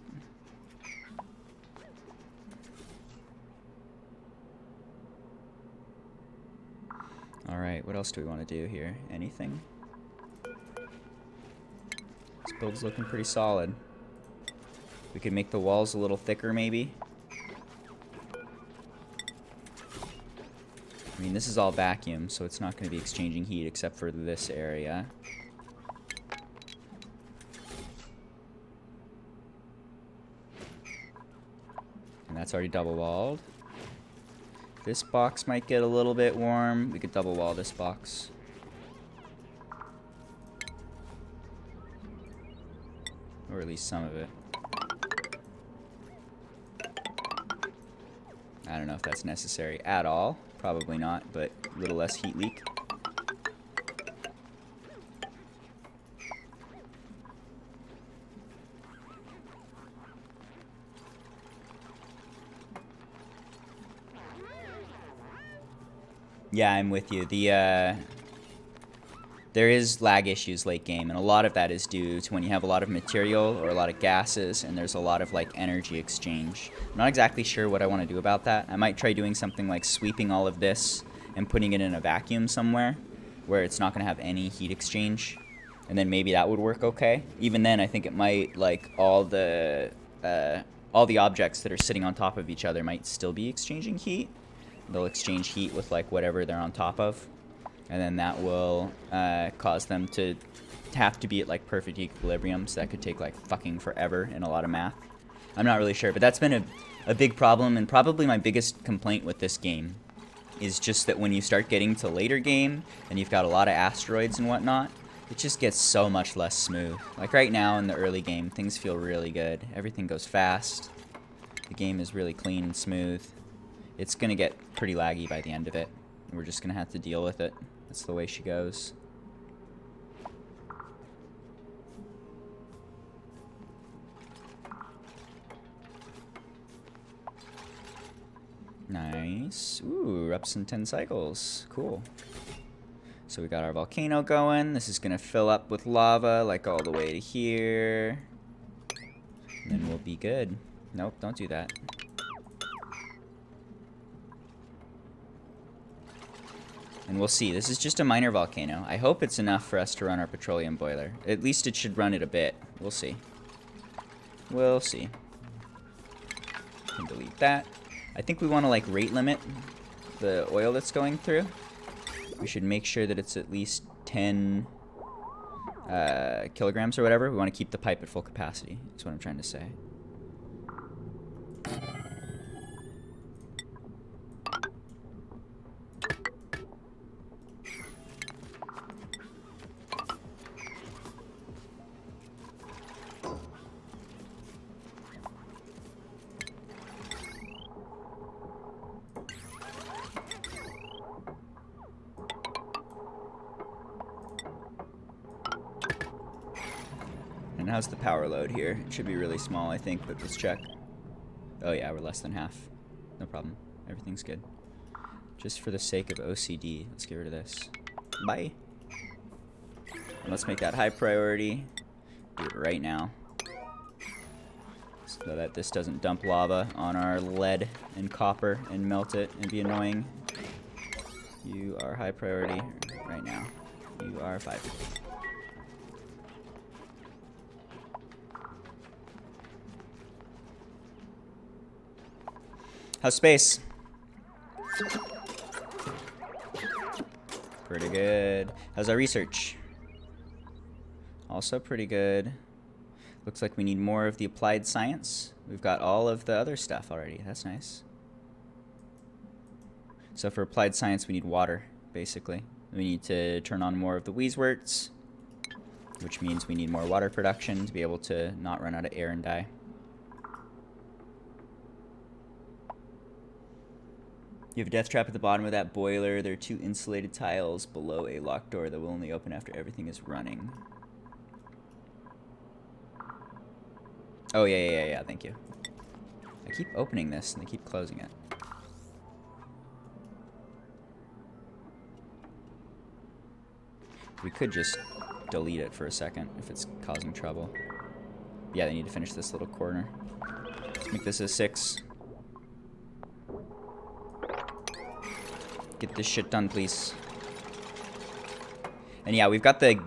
Alright, what else do we want to do here? Anything? This build's looking pretty solid. We could make the walls a little thicker, maybe. I mean, this is all vacuum, so it's not going to be exchanging heat except for this area. And that's already double-walled. This box might get a little bit warm. We could double wall this box. Or at least some of it. I don't know if that's necessary at all. Probably not, but a little less heat leak. Yeah, I'm with you. There is lag issues late game, and a lot of that is due to when you have a lot of material or a lot of gases, and there's a lot of like energy exchange. I'm not exactly sure what I want to do about that. I might try doing something like sweeping all of this and putting it in a vacuum somewhere where it's not going to have any heat exchange, and then maybe that would work okay. Even then, I think it might, like, all the objects that are sitting on top of each other might still be exchanging heat. They'll exchange heat with like whatever they're on top of, and then that will cause them to have to be at like perfect equilibrium, so that could take like fucking forever in a lot of math. I'm not really sure, but that's been a big problem, and probably my biggest complaint with this game is just that when you start getting to later game and you've got a lot of asteroids and whatnot, it just gets so much less smooth. Like right now in the early game, things feel really good. Everything goes fast. The game is really clean and smooth. It's gonna get pretty laggy by the end of it. We're just gonna have to deal with it. That's the way she goes. Nice. Ooh, reps in 10 cycles. Cool. So we got our volcano going. This is gonna fill up with lava like all the way to here. And then we'll be good. Nope, don't do that. And we'll see. This is just a minor volcano. I hope it's enough for us to run our petroleum boiler. At least it should run it a bit. We'll see. We'll see. Can delete that. I think we want to like rate limit the oil that's going through. We should make sure that it's at least 10 kilograms or whatever. We want to keep the pipe at full capacity. That's what I'm trying to say. And how's the power load here? It should be really small, I think, but let's check. Oh yeah, we're less than half. No problem. Everything's good. Just for the sake of OCD, let's get rid of this. Bye. And let's make that high priority. Do it right now. So that this doesn't dump lava on our lead and copper and melt it and be annoying. You are high priority right now. You are 5. How's space? Pretty good. How's our research? Also pretty good. Looks like we need more of the applied science. We've got all of the other stuff already. That's nice. So for applied science, we need water, basically. We need to turn on more of the Wheezworts, which means we need more water production to be able to not run out of air and die. You have a death trap at the bottom of that boiler. There are 2 insulated tiles below a locked door that will only open after everything is running. Oh, yeah, thank you. I keep opening this and they keep closing it. We could just delete it for a second if it's causing trouble. Yeah, they need to finish this little corner. Let's make this a 6. Get this shit done, please. And yeah, we've got the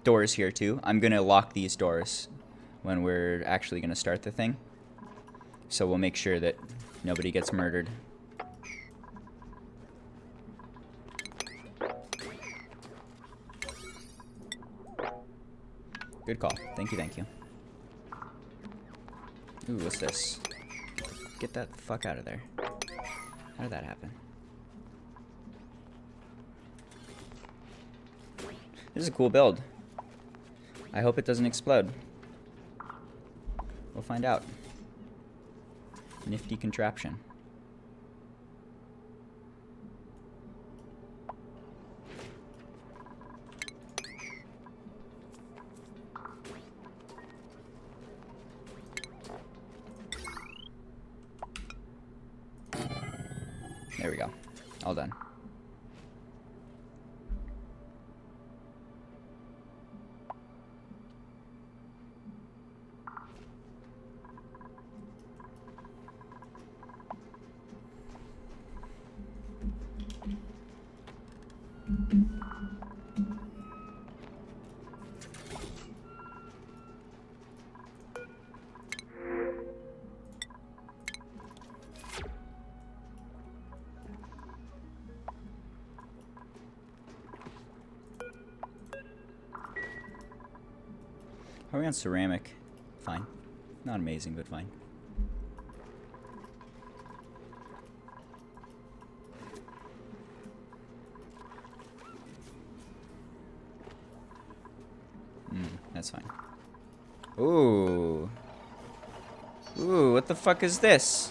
doors here too. I'm gonna lock these doors when we're actually gonna start the thing. So we'll make sure that nobody gets murdered. Good call. Thank you, thank you. Ooh, what's this? Get that fuck out of there. How did that happen? This is a cool build. I hope it doesn't explode. We'll find out. Nifty contraption. There we go. All done. Are we on ceramic? Fine. Not amazing, but fine. That's fine. Ooh. Ooh, what the fuck is this?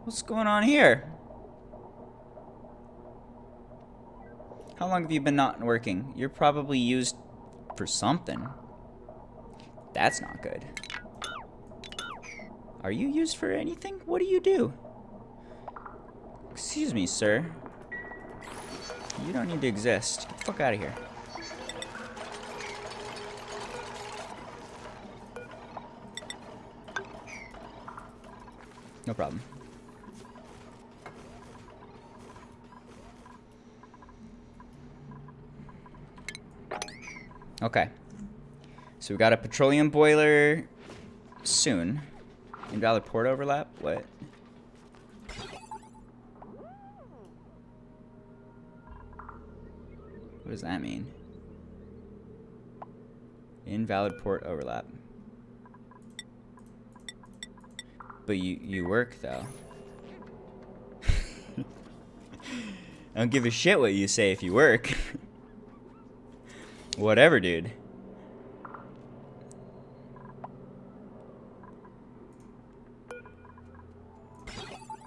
What's going on here? How long have you been not working? You're probably used for something. That's not good. Are you used for anything? What do you do? Excuse me, sir. You don't need to exist. Get the fuck out of here. No problem. Okay. So we got a petroleum boiler soon. Invalid port overlap? What? What does that mean? Invalid port overlap. But you work though. I don't give a shit what you say if you work. Whatever, dude.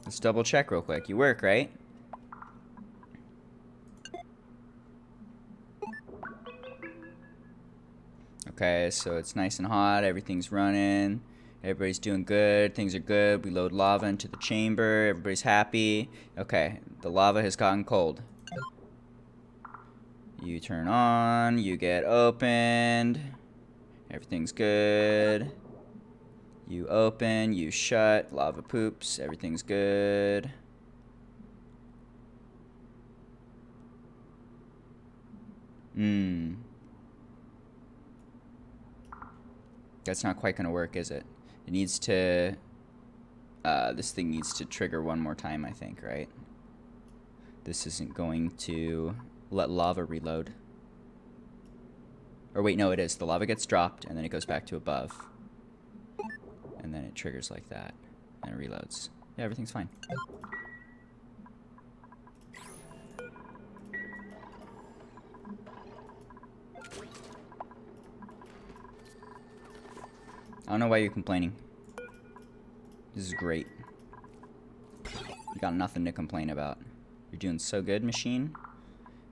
Let's double check real quick. You work, right? Okay, so it's nice and hot. Everything's running. Everybody's doing good. Things are good. We load lava into the chamber. Everybody's happy. Okay, the lava has gotten cold. You turn on. You get opened. Everything's good. You open. You shut. Lava poops. Everything's good. That's not quite gonna work, is it? It needs to... this thing needs to trigger one more time, I think, right? This isn't going to let lava reload. Or wait, no, it is. The lava gets dropped, and then it goes back to above. And then it triggers like that. And it reloads. Yeah, everything's fine. I don't know why you're complaining. This is great. You got nothing to complain about. You're doing so good, machine.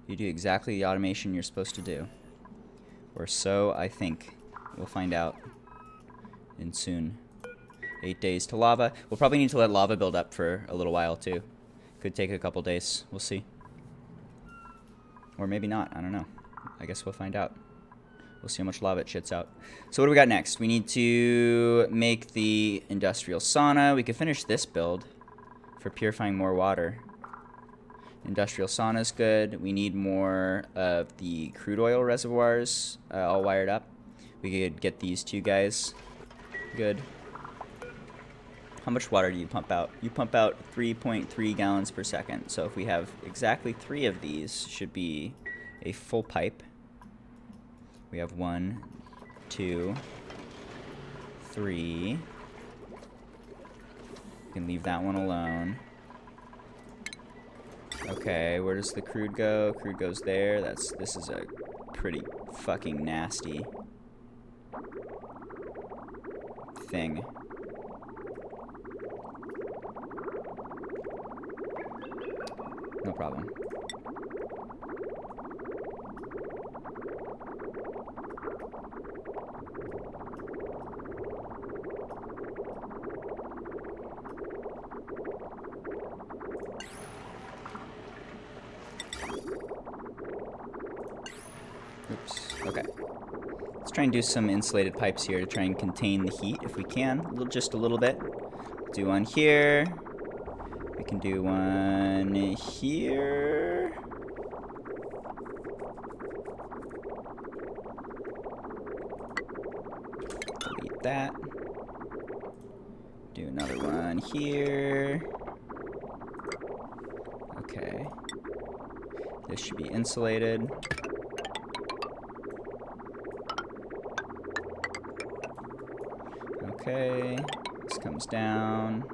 You do exactly the automation you're supposed to do. Or so I think. We'll find out in soon. 8 days to lava. We'll probably need to let lava build up for a little while too. Could take a couple days. We'll see. Or maybe not. I don't know. I guess we'll find out. We'll see how much lava it shits out. So what do we got next? We need to make the industrial sauna. We could finish this build for purifying more water. Industrial sauna is good. We need more of the crude oil reservoirs all wired up. We could get these two guys. Good. How much water do you pump out? You pump out 3.3 gallons per second. So if we have exactly 3 of these, should be a full pipe. We have 1, 2, 3. We can leave that one alone. Okay, where does the crude go? Crude goes there. This is a pretty fucking nasty thing. No problem. Oops. Okay. Let's try and do some insulated pipes here to try and contain the heat if we can. Just a little bit. Do one here. We can do one here. Delete that. Do another one here. Okay. This should be insulated. Okay, this comes down.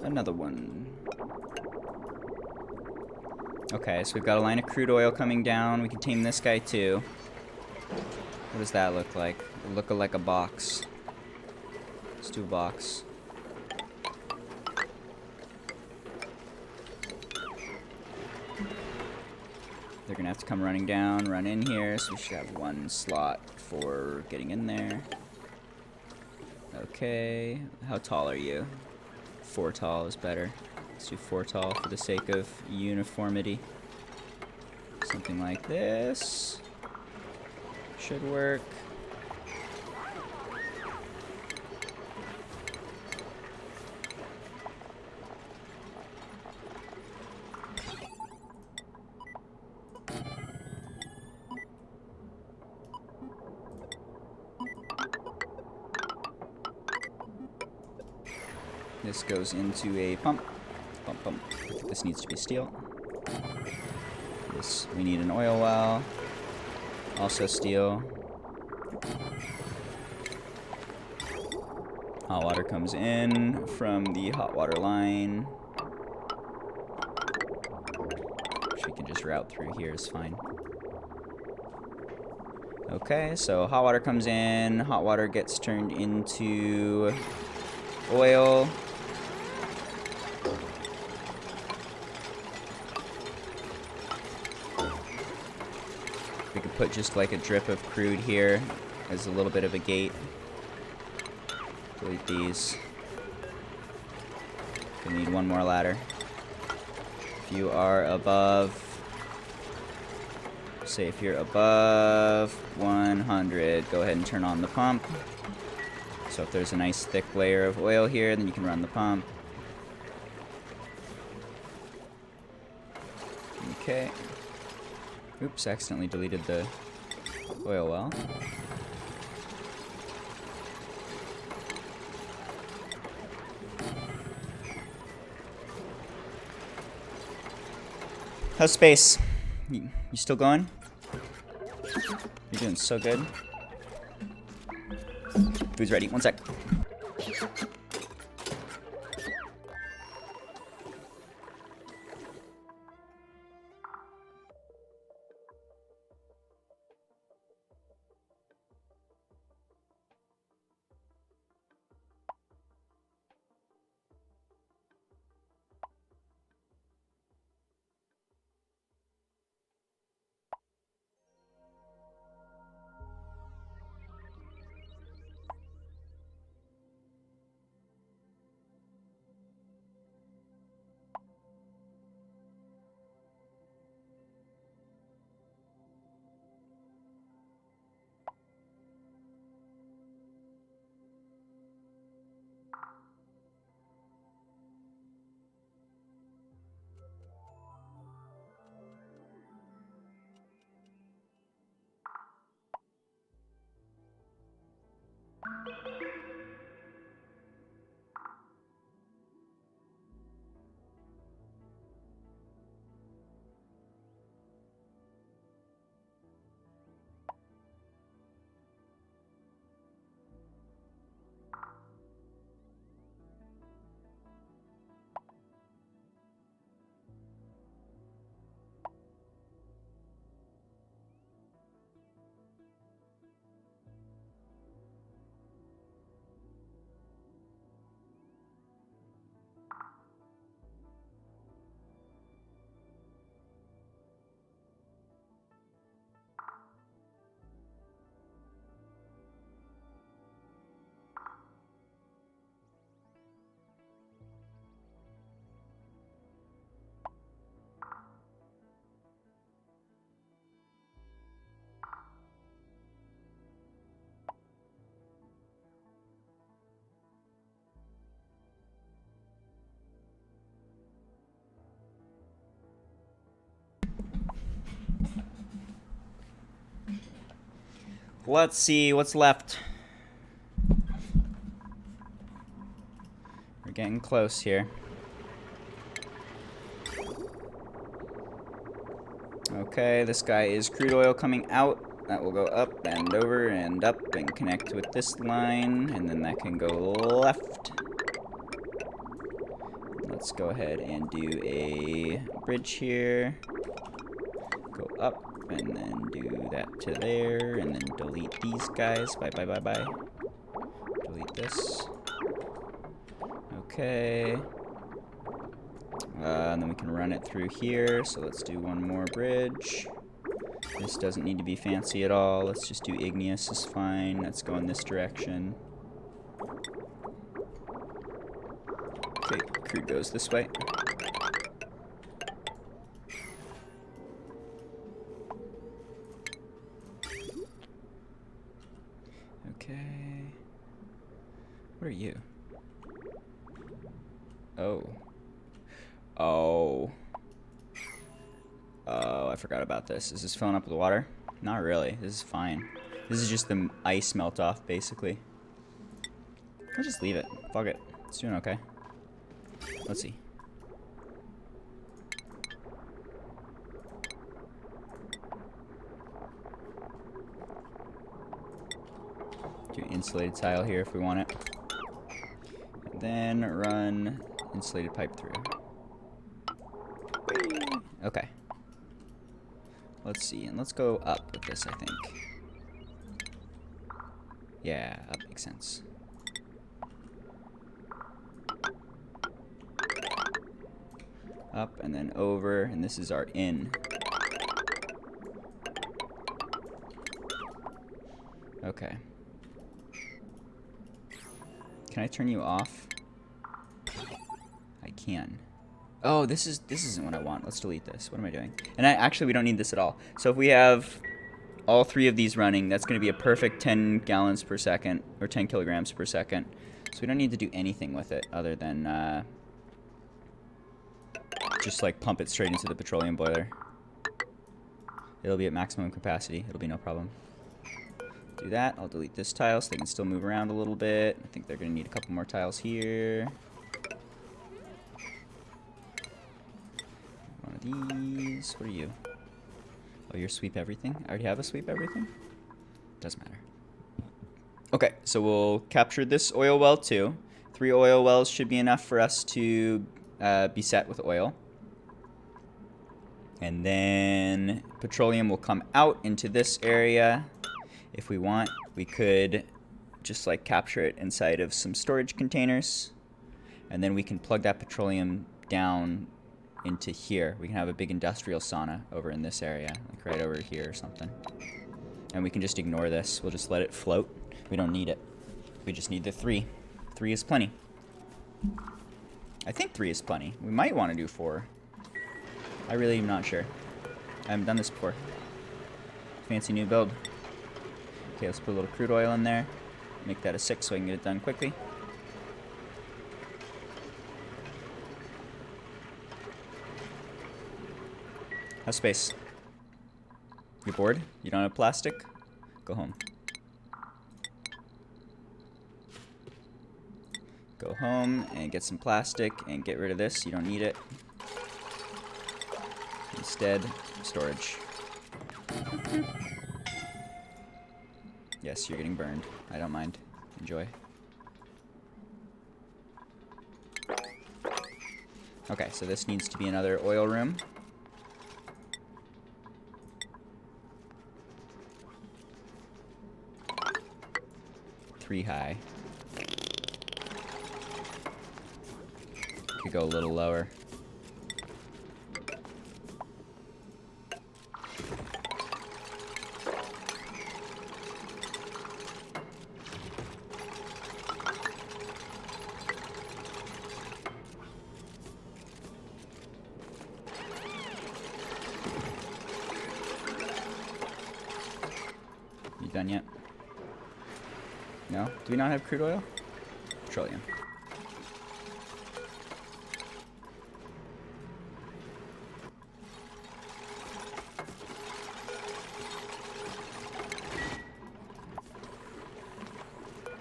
Another one. Okay, so we've got a line of crude oil coming down. We can tame this guy too. What does that look like? It look like a box. Let's do a box. They're gonna have to come running down, run in here, so we should have one slot for getting in there. Okay, how tall are you? 4 tall is better. Let's do 4 tall for the sake of uniformity. Something like this. Should work. This goes into a pump. Pump, pump. This needs to be steel. This, we need an oil well. Also steel. Hot water comes in from the hot water line. Which we can just route through here is fine. Okay, so hot water comes in. Hot water gets turned into oil. We could put just like a drip of crude here as a little bit of a gate. Delete these. We need one more ladder. If you are above, say if you're above 100, go ahead and turn on the pump. So if there's a nice thick layer of oil here, then you can run the pump. Okay. Oops, accidentally deleted the oil well. How's space? You still going? You're doing so good. Food's ready. One sec. Let's see what's left. We're getting close here. Okay, this guy is crude oil coming out. That will go up and over and up and connect with this line, and then that can go left. Let's go ahead and do a bridge here. Go up, and then do that to there, and then delete these guys. Bye, bye, bye, bye. Delete this. Okay. And then we can run it through here, so let's do one more bridge. This doesn't need to be fancy at all. Let's just do igneous is fine. Let's go in this direction. Okay, crude goes this way. Okay. What are you? Oh. Oh. Oh, I forgot about this. Is this filling up with water? Not really. This is fine. This is just the ice melt off, basically. I'll just leave it. Fuck it. It's doing okay. Let's see. Do insulated tile here if we want it. And then run insulated pipe through. Okay. Let's see, and let's go up with this, I think. Yeah, up makes sense. Up and then over, and this is our in. Okay. Can I turn you off? I can. Oh, this isn't what I want. Let's delete this. What am I doing? And actually we don't need this at all. So if we have all three of these running, that's going to be a perfect 10 gallons per second, or 10 kilograms per second. So we don't need to do anything with it other than just like pump it straight into the petroleum boiler. It'll be at maximum capacity. It'll be no problem. Do that. I'll delete this tile so they can still move around a little bit. I think they're going to need a couple more tiles here. One of these. What are you? Oh, you're sweep everything? I already have a sweep everything? Doesn't matter. Okay, so we'll capture this oil well too. 3 oil wells should be enough for us to be set with oil. And then petroleum will come out into this area. If we want, we could just like capture it inside of some storage containers. And then we can plug that petroleum down into here. We can have a big industrial sauna over in this area, like right over here or something. And we can just ignore this. We'll just let it float. We don't need it. We just need the 3. 3 is plenty. I think 3 is plenty. We might want to do 4. I really am not sure. I haven't done this before. Fancy new build. Okay, let's put a little crude oil in there. Make that a 6 so I can get it done quickly. How's space? You bored? You don't have plastic? Go home. Go home and get some plastic and get rid of this. You don't need it. Instead, storage. Yes, you're getting burned. I don't mind. Enjoy. Okay, so this needs to be another oil room. Three high. Could go a little lower. You done yet? No? Do we not have crude oil? Petroleum.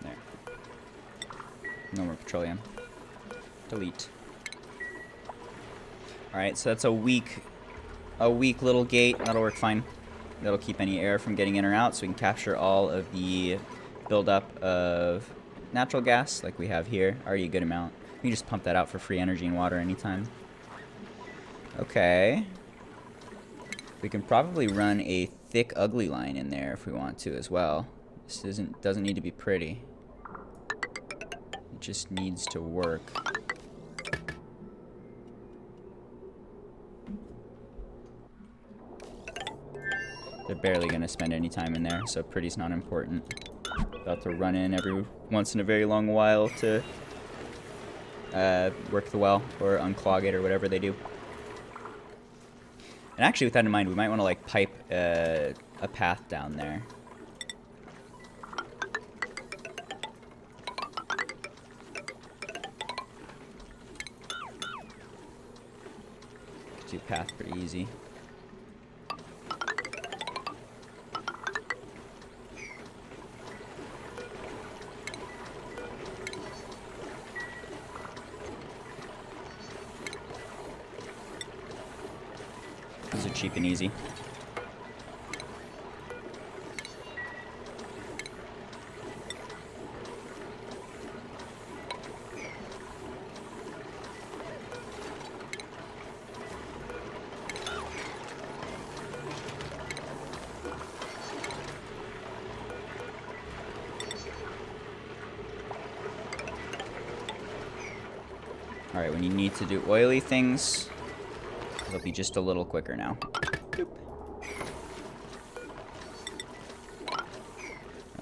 There. No more petroleum. Delete. Alright, so that's a week a weak little gate. That'll work fine. That'll keep any air from getting in or out, so we can capture all of the buildup of natural gas like we have here. Already a good amount. We can just pump that out for free energy and water anytime. Okay. We can probably run a thick, ugly line in there if we want to as well. This doesn't need to be pretty. It just needs to work. They're barely going to spend any time in there, so pretty's not important. About to run in every once in a very long while to work the well or unclog it or whatever they do. And actually, with that in mind, we might want to like pipe a path down there. Do path pretty easy. Those are cheap and easy. Alright, when you need to do oily things, it'll be just a little quicker now. Boop.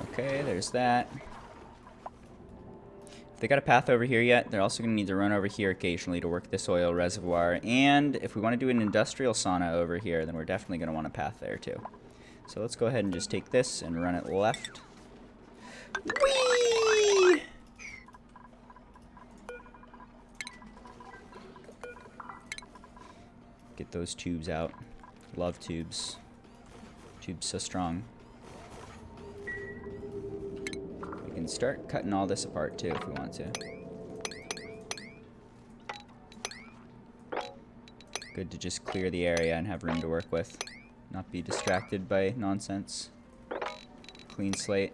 Okay, there's that. If they got a path over here yet, they're also going to need to run over here occasionally to work this oil reservoir. And if we want to do an industrial sauna over here, then we're definitely going to want a path there too. So let's go ahead and just take this and run it left. Whee! Get those tubes out. Love tubes. Tubes so strong. We can start cutting all this apart too if we want to. Good to just clear the area and have room to work with. Not be distracted by nonsense. Clean slate.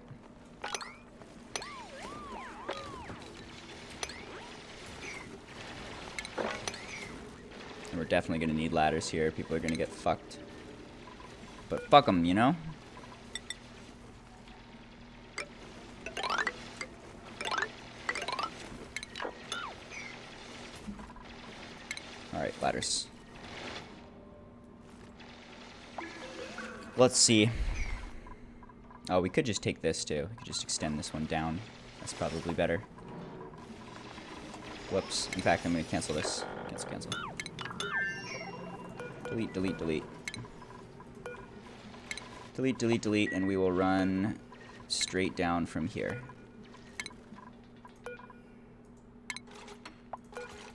And we're definitely going to need ladders here. People are going to get fucked. But fuck them, you know? Alright, ladders. Let's see. Oh, we could just take this too. We could just extend this one down. That's probably better. Whoops. In fact, I'm going to cancel this. Cancel. Delete, delete, delete. Delete, delete, delete, and we will run straight down from here.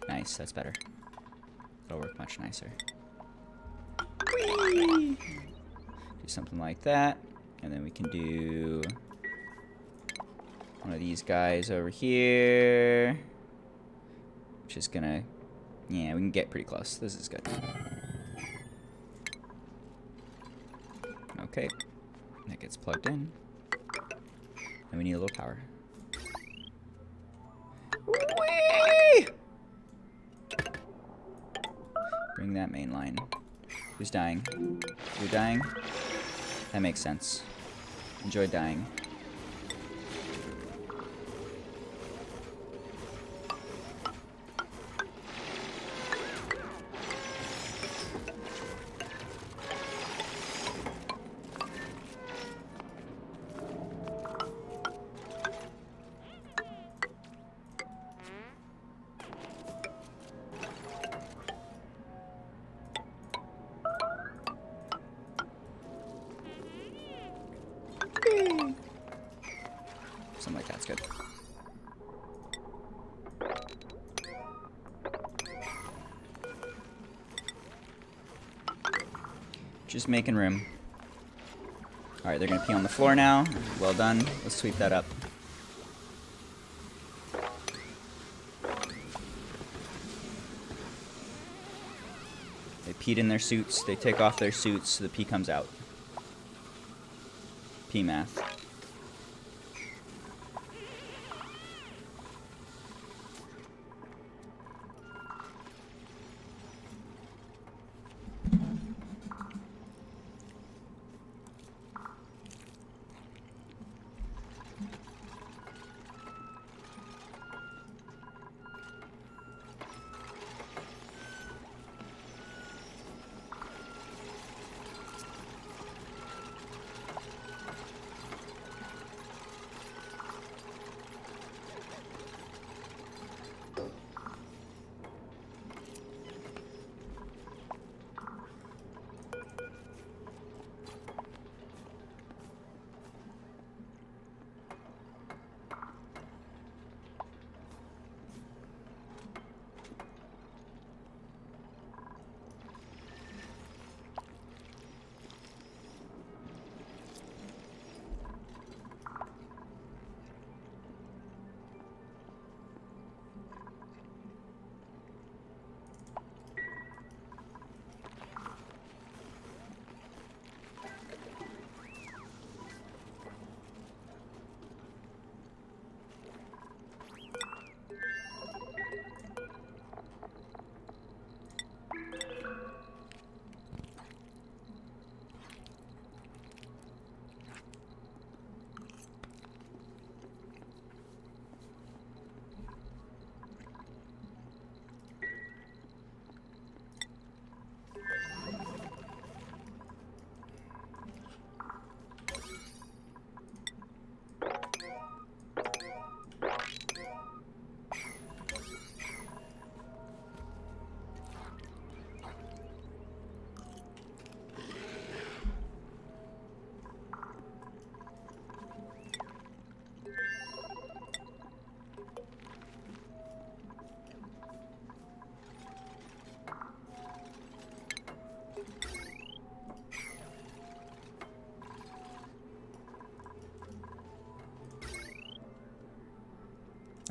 Nice, that's better. That'll work much nicer. Whee! Do something like that, and then we can do one of these guys over here, which is gonna, yeah, we can get pretty close. This is good. Okay, that gets plugged in, and we need a little power. Whee! Bring that main line. Who's dying? You're dying? That makes sense. Enjoy dying. Something like that's good. Just making room. Alright, they're gonna pee on the floor now. Well done. Let's sweep that up. They peed in their suits. They take off their suits. The pee comes out. Pee math.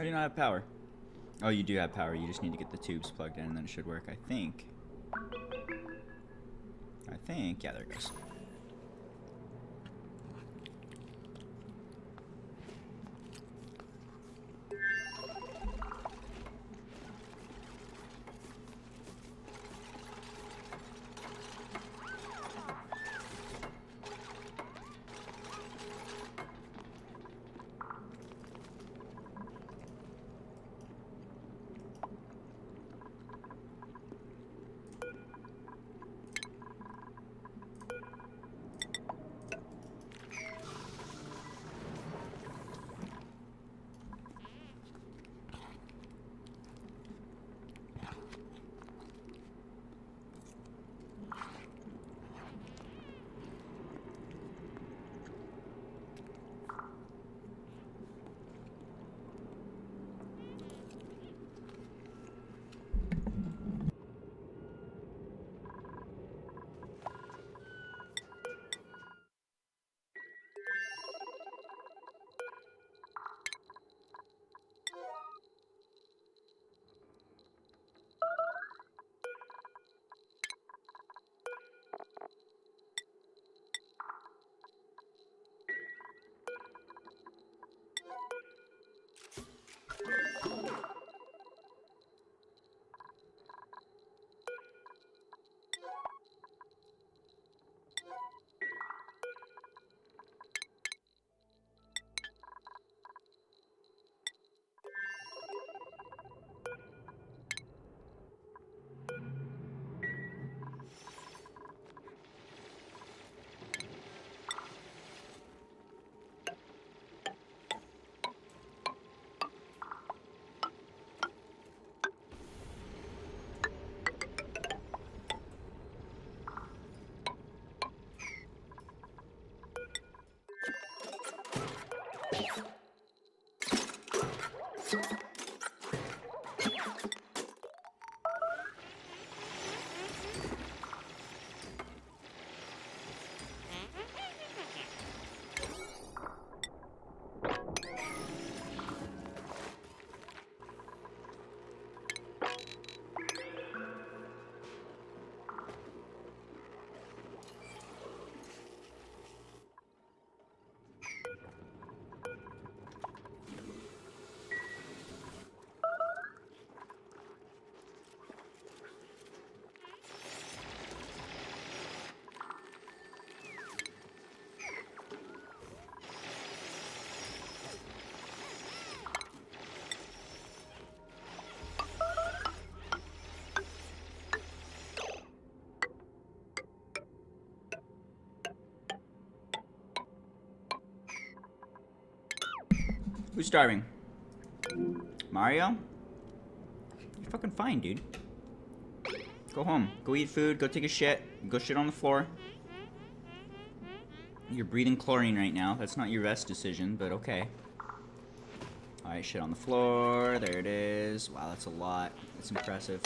How do you not have power? Oh, you do have power. You just need to get the tubes plugged in and then it should work, I think. Yeah, there it goes. Who's starving? Mario? You're fucking fine, dude. Go home. Go eat food. Go take a shit. Go shit on the floor. You're breathing chlorine right now. That's not your best decision, but okay. Alright, shit on the floor. There it is. Wow, that's a lot. That's impressive.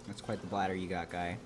That's quite the bladder you got, guy.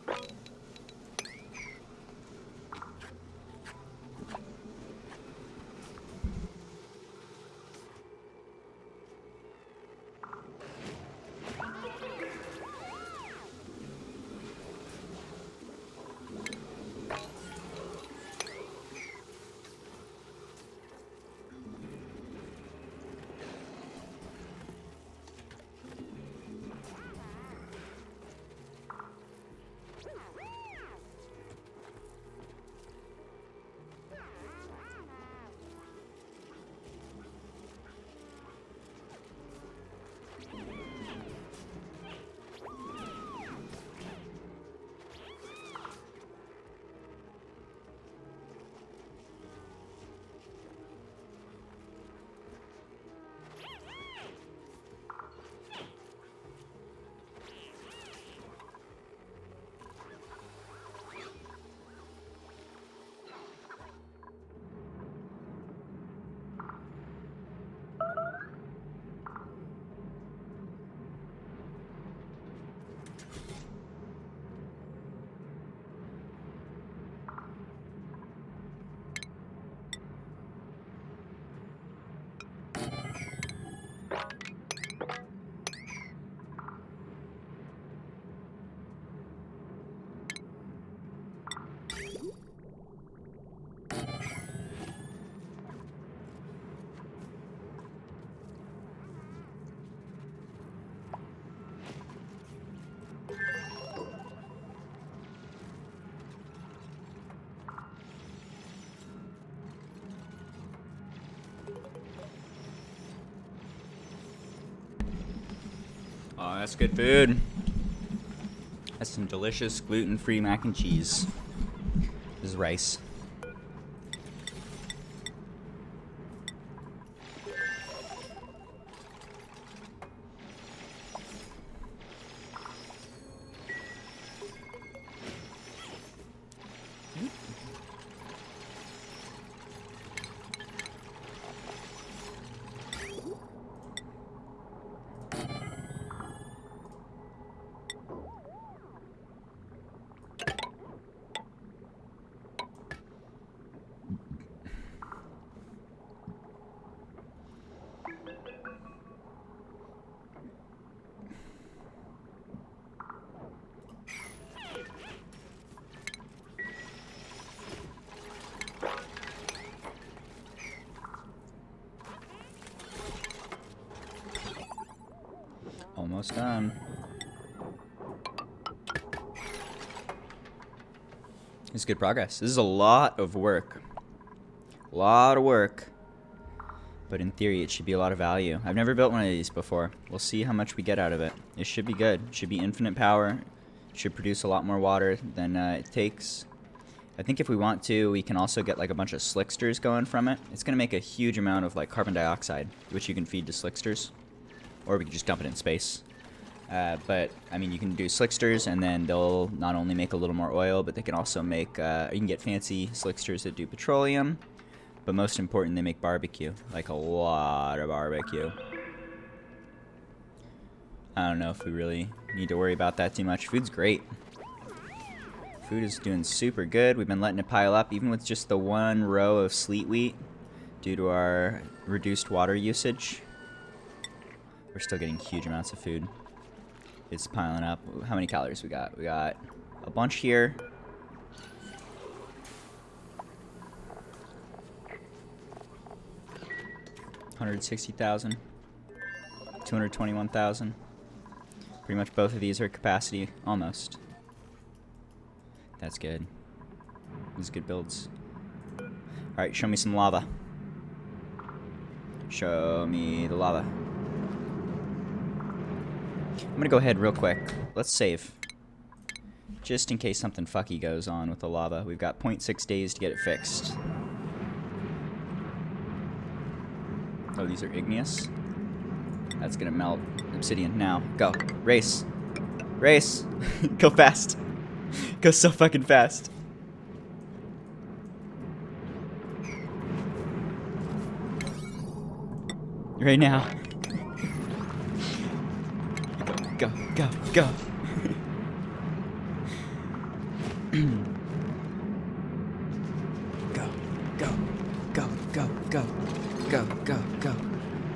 Oh, that's good food. That's some delicious gluten-free mac and cheese. This is rice. Almost done. It's good progress. This is a lot of work. A lot of work. But in theory, it should be a lot of value. I've never built one of these before. We'll see how much we get out of it. It should be good. It should be infinite power. It should produce a lot more water than it takes. I think if we want to, we can also get like a bunch of slicksters going from it. It's going to make a huge amount of like carbon dioxide, which you can feed to slicksters. Or we can just dump it in space. But, I mean, you can do slicksters, and then they'll not only make a little more oil, but they can also make, you can get fancy slicksters that do petroleum. But most important, they make barbecue. Like, a lot of barbecue. I don't know if we really need to worry about that too much. Food's great. Food is doing super good. We've been letting it pile up, even with just the one row of sleet wheat, due to our reduced water usage. We're still getting huge amounts of food. It's piling up. How many calories we got? We got a bunch here. $160,000. 221,000. Pretty much both of these are capacity, almost. That's good. These are good builds. Alright, show me some lava. Show me the lava. I'm gonna go ahead real quick. Let's save. Just in case something fucky goes on with the lava. We've got 0.6 days to get it fixed. Oh, these are igneous. That's gonna melt obsidian now. Go. Race. Race. Go fast. Go so fucking fast. Right now. Go, go, go. Go, go, go, go, go, go, go, go,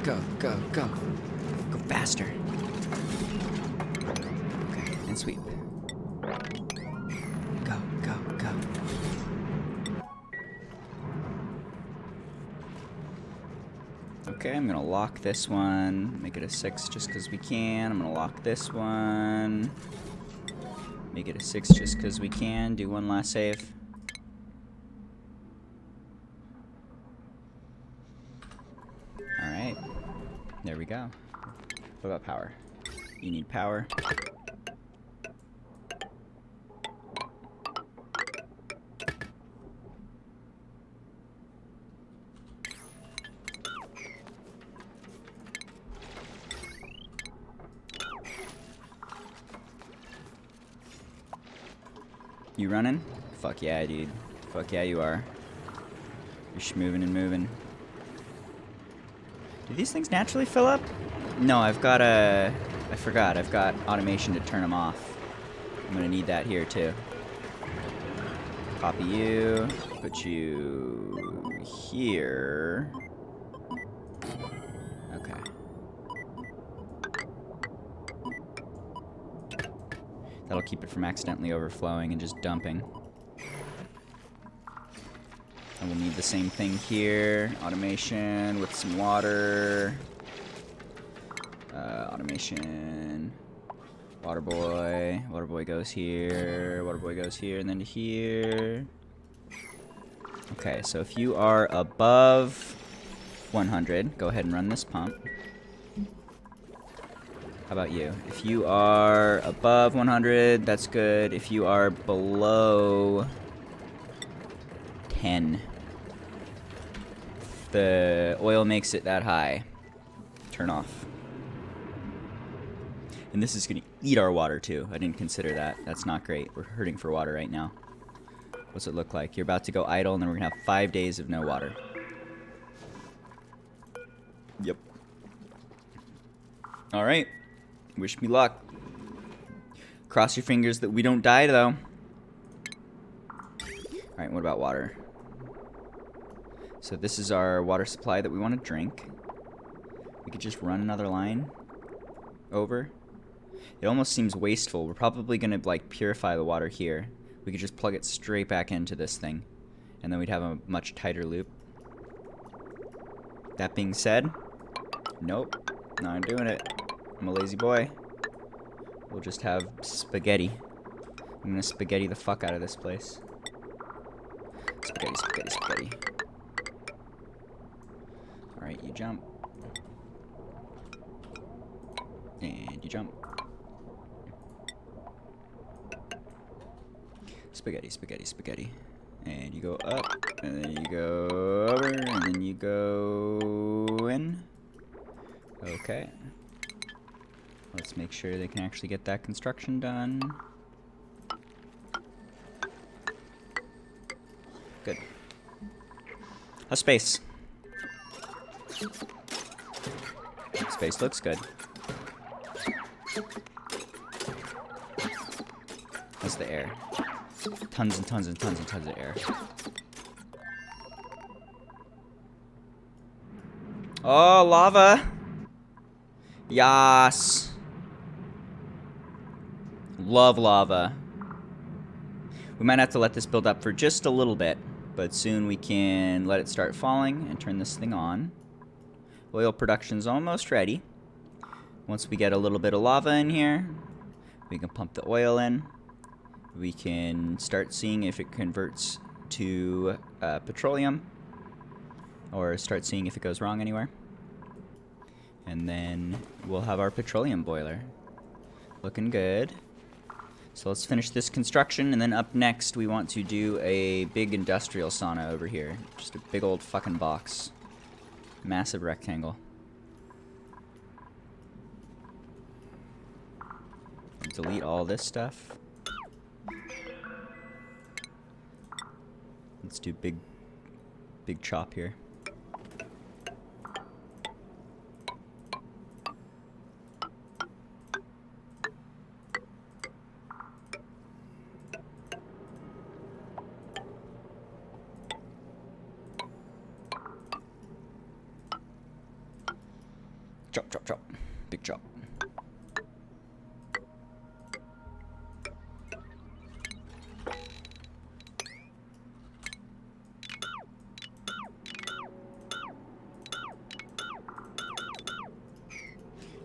go, go, go. Go faster. Okay, and sweep. Go, go, go. Okay, I'm gonna lock this one. Make it a 6 just because we can. I'm gonna lock this one. Make it a 6 just because we can. Do one last save. Alright. There we go. What about power? You need power. You running? Fuck yeah, dude. Fuck yeah, you are. You're schmoving and moving. Do these things naturally fill up? No, I've got a... I forgot. I've got automation to turn them off. I'm gonna need that here, too. Copy you. Put you... here. Okay. That'll keep it from accidentally overflowing and just dumping. And we'll need the same thing here. Automation with some water. Automation. Water boy. Water boy goes here. Water boy goes here and then to here. Okay, so if you are above 100, go ahead and run this pump. How about you? If you are above 100, that's good. If you are below 10, the oil makes it that high. Turn off. And this is going to eat our water too. I didn't consider that. That's not great. We're hurting for water right now. What's it look like? You're about to go idle and then we're going to have 5 days of no water. Yep. All right. Wish me luck. Cross your fingers that we don't die, though. Alright, what about water? So this is our water supply that we want to drink. We could just run another line over. It almost seems wasteful. We're probably going to, like, purify the water here. We could just plug it straight back into this thing. And then we'd have a much tighter loop. That being said, nope. Not doing it. I'm a lazy boy. We'll just have spaghetti. I'm gonna spaghetti the fuck out of this place. Spaghetti, spaghetti, spaghetti. Alright, you jump. And you jump. Spaghetti, spaghetti, spaghetti. And you go up, and then you go over, and then you go in. Okay. Let's make sure they can actually get that construction done. Good. How's space? Space looks good. How's the air? Tons and tons and tons and tons of air. Oh, lava! Yas. Love lava. We might have to let this build up for just a little bit, but soon we can let it start falling and turn this thing on. Oil production's almost ready. Once we get a little bit of lava in here, we can pump the oil in. We can start seeing if it converts to petroleum, or start seeing if it goes wrong anywhere. And then we'll have our petroleum boiler. Looking good. So let's finish this construction, and then up next we want to do a big industrial sauna over here. Just a big old fucking box. Massive rectangle. Delete all this stuff. Let's do big chop here. Chop, chop, chop. Big chop.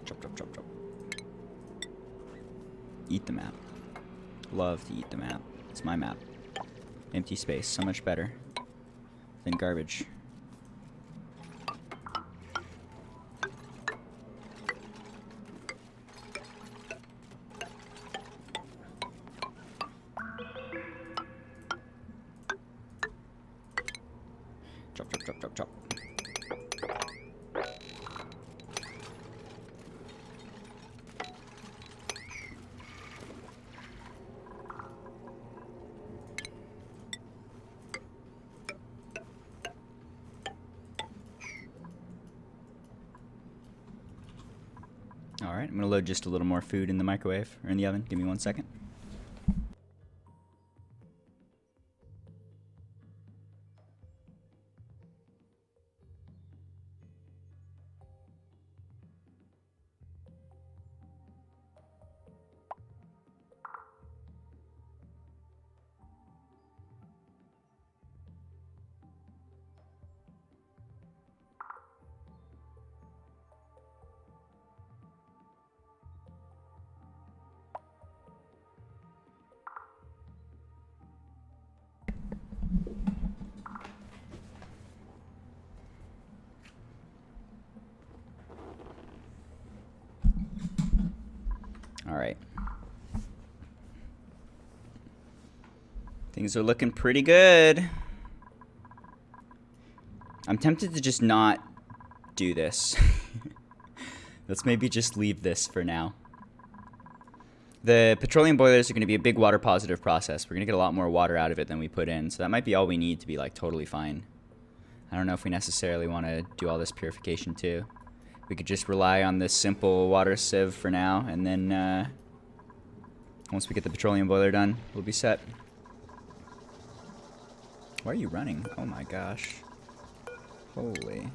Chop, chop, chop, chop. Eat the map. Love to eat the map. It's my map. Empty space, so much better than garbage. Chop, chop, chop, chop, chop. Alright, I'm gonna load just a little more food in the microwave, or in the oven. Give me 1 second. Alright. Things are looking pretty good. I'm tempted to just not do this. Let's maybe just leave this for now. The petroleum boilers are going to be a big water positive process. We're going to get a lot more water out of it than we put in, so that might be all we need to be like totally fine. I don't know if we necessarily want to do all this purification too. We could just rely on this simple water sieve for now, and then once we get the petroleum boiler done, we'll be set. Why are you running? Oh my gosh. Holy.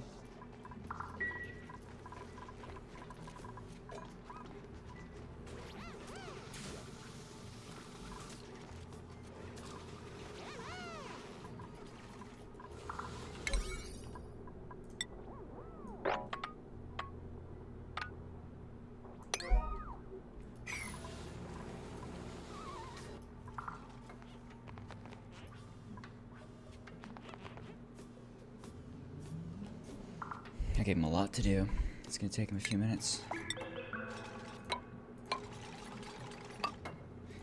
I gave him a lot to do. It's gonna take him a few minutes.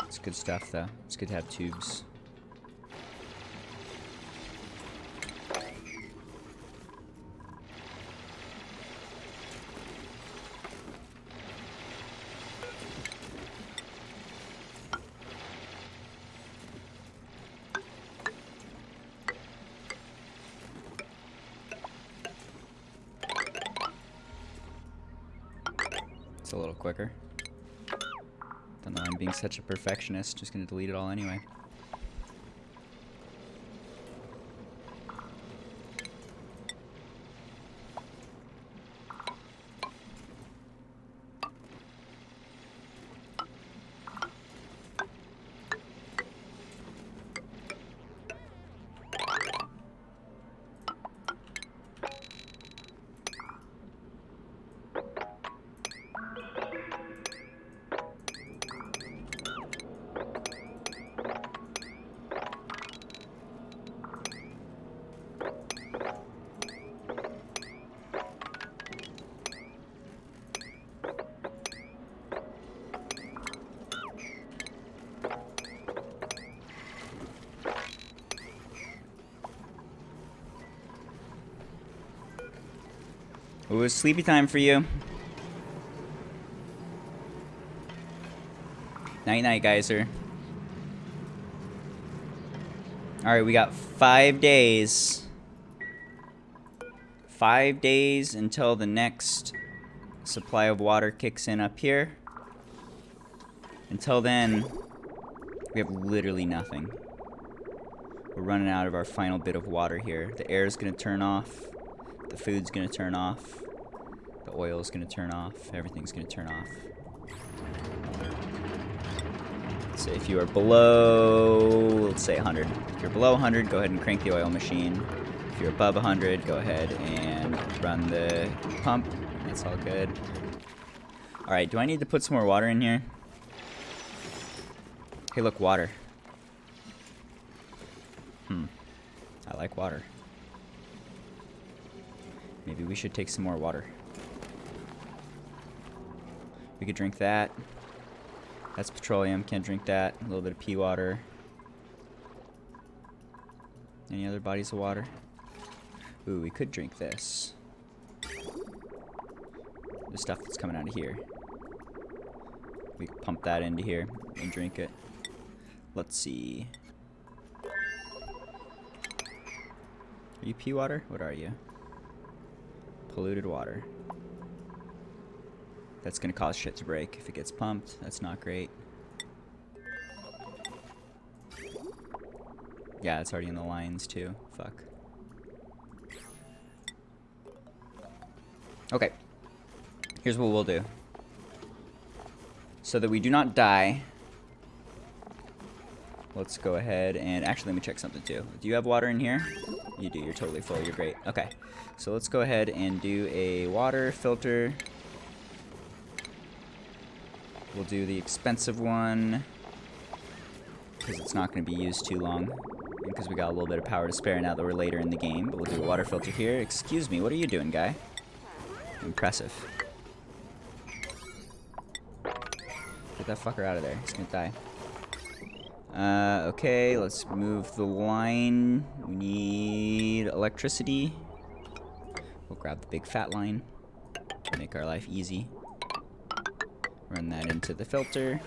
It's good stuff, though. It's good to have tubes. It's a little quicker. Don't know, I'm being such a perfectionist. Just gonna delete it all anyway. Ooh, it's sleepy time for you. Night night, geyser. Alright, we got 5 days. 5 days until the next supply of water kicks in up here. Until then, we have literally nothing. We're running out of our final bit of water here. The air is going to turn off. The food's going to turn off. The oil's going to turn off. Everything's going to turn off. So if you are below, let's say 100. If you're below 100, go ahead and crank the oil machine. If you're above 100, go ahead and run the pump. That's all good. Alright, do I need to put some more water in here? Hey, look, water. I like water. Maybe we should take some more water. We could drink that. That's petroleum. Can't drink that. A little bit of pea water. Any other bodies of water? Ooh, we could drink this. The stuff that's coming out of here. We could pump that into here and drink it. Let's see. Are you pea water? What are you? Polluted water. That's gonna cause shit to break if it gets pumped. That's not great. Yeah, it's already in the lines too. Fuck. Okay. Here's what we'll do. So that we do not die, let's go ahead and... Actually, let me check something too. Do you have water in here? You do. You're totally full. You're great. Okay. So let's go ahead and do a water filter. We'll do the expensive one because it's not going to be used too long, and because we got a little bit of power to spare now that we're later in the game. But we'll do a water filter here. Excuse me, what are you doing, guy? Impressive. Get that fucker out of there. He's gonna die. Okay, let's move the line. We need electricity. We'll grab the big fat line. Make our life easy. Run that into the filter.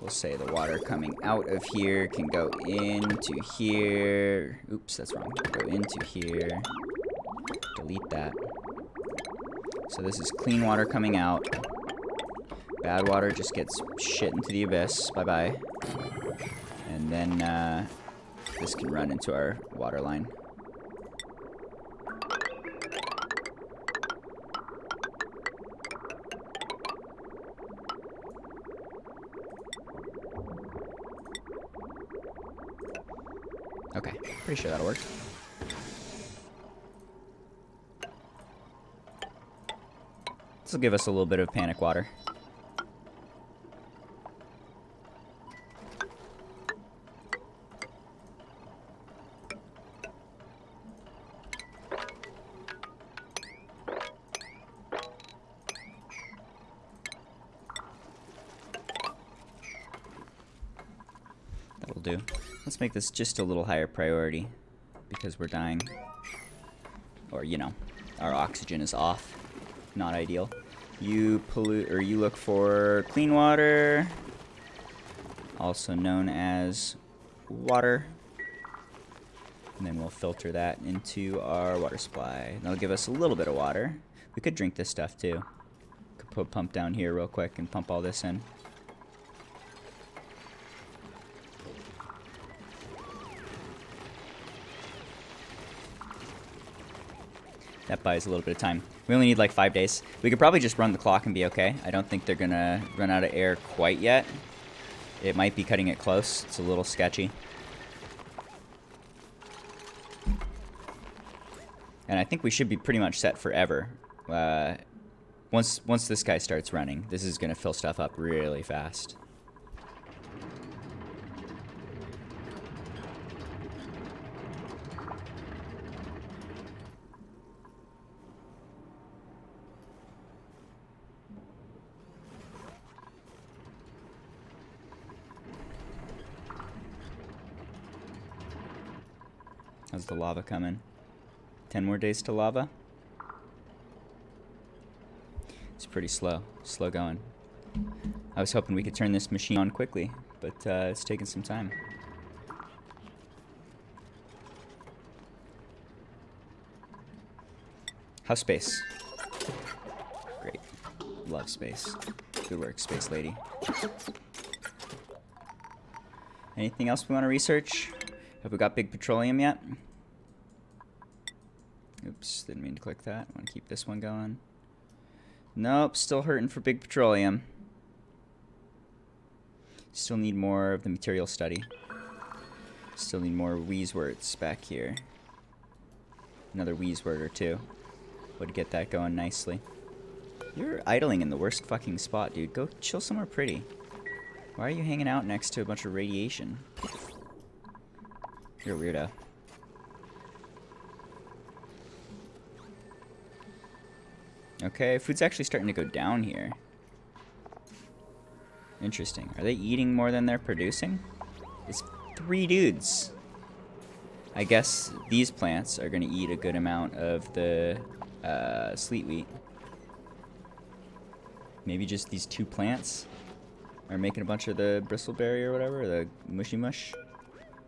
We'll say the water coming out of here can go into here. Oops, that's wrong. Go into here. Delete that. So this is clean water coming out. Bad water just gets shit into the abyss. Bye-bye. And then this can run into our water line. Okay, pretty sure that'll work. This will give us a little bit of panic water. That'll do. Let's make this just a little higher priority because we're dying. Or, you know, our oxygen is off. Not ideal. You pollute, or you look for clean water, also known as water. And then we'll filter that into our water supply. That'll give us a little bit of water. We could drink this stuff too. Could put a pump down here real quick and pump all this in. That buys a little bit of time. We only need like 5 days. We could probably just run the clock and be okay. I don't think they're gonna run out of air quite yet. It might be cutting it close. It's a little sketchy. And I think we should be pretty much set forever. Once this guy starts running, this is gonna fill stuff up really fast. How's the lava coming? 10 more days to lava? pretty slow going. I was hoping we could turn this machine on quickly, but it's taking some time. How's space? Great. Love space. Good work, space lady. Anything else we want to research? Have we got big petroleum yet? Oops, didn't mean to click that. Want to keep this one going. Nope, still hurting for big petroleum. Still need more of the material study. Still need more Wheezeworts back here. Another Wheezewort or two would get that going nicely. You're idling in the worst fucking spot, dude. Go chill somewhere pretty. Why are you hanging out next to a bunch of radiation? You're a weirdo. Okay, food's actually starting to go down here. Interesting. Are they eating more than they're producing? It's 3 dudes. I guess these plants are going to eat a good amount of the sleet wheat. Maybe just these 2 plants are making a bunch of the bristleberry or whatever, the mushy mush,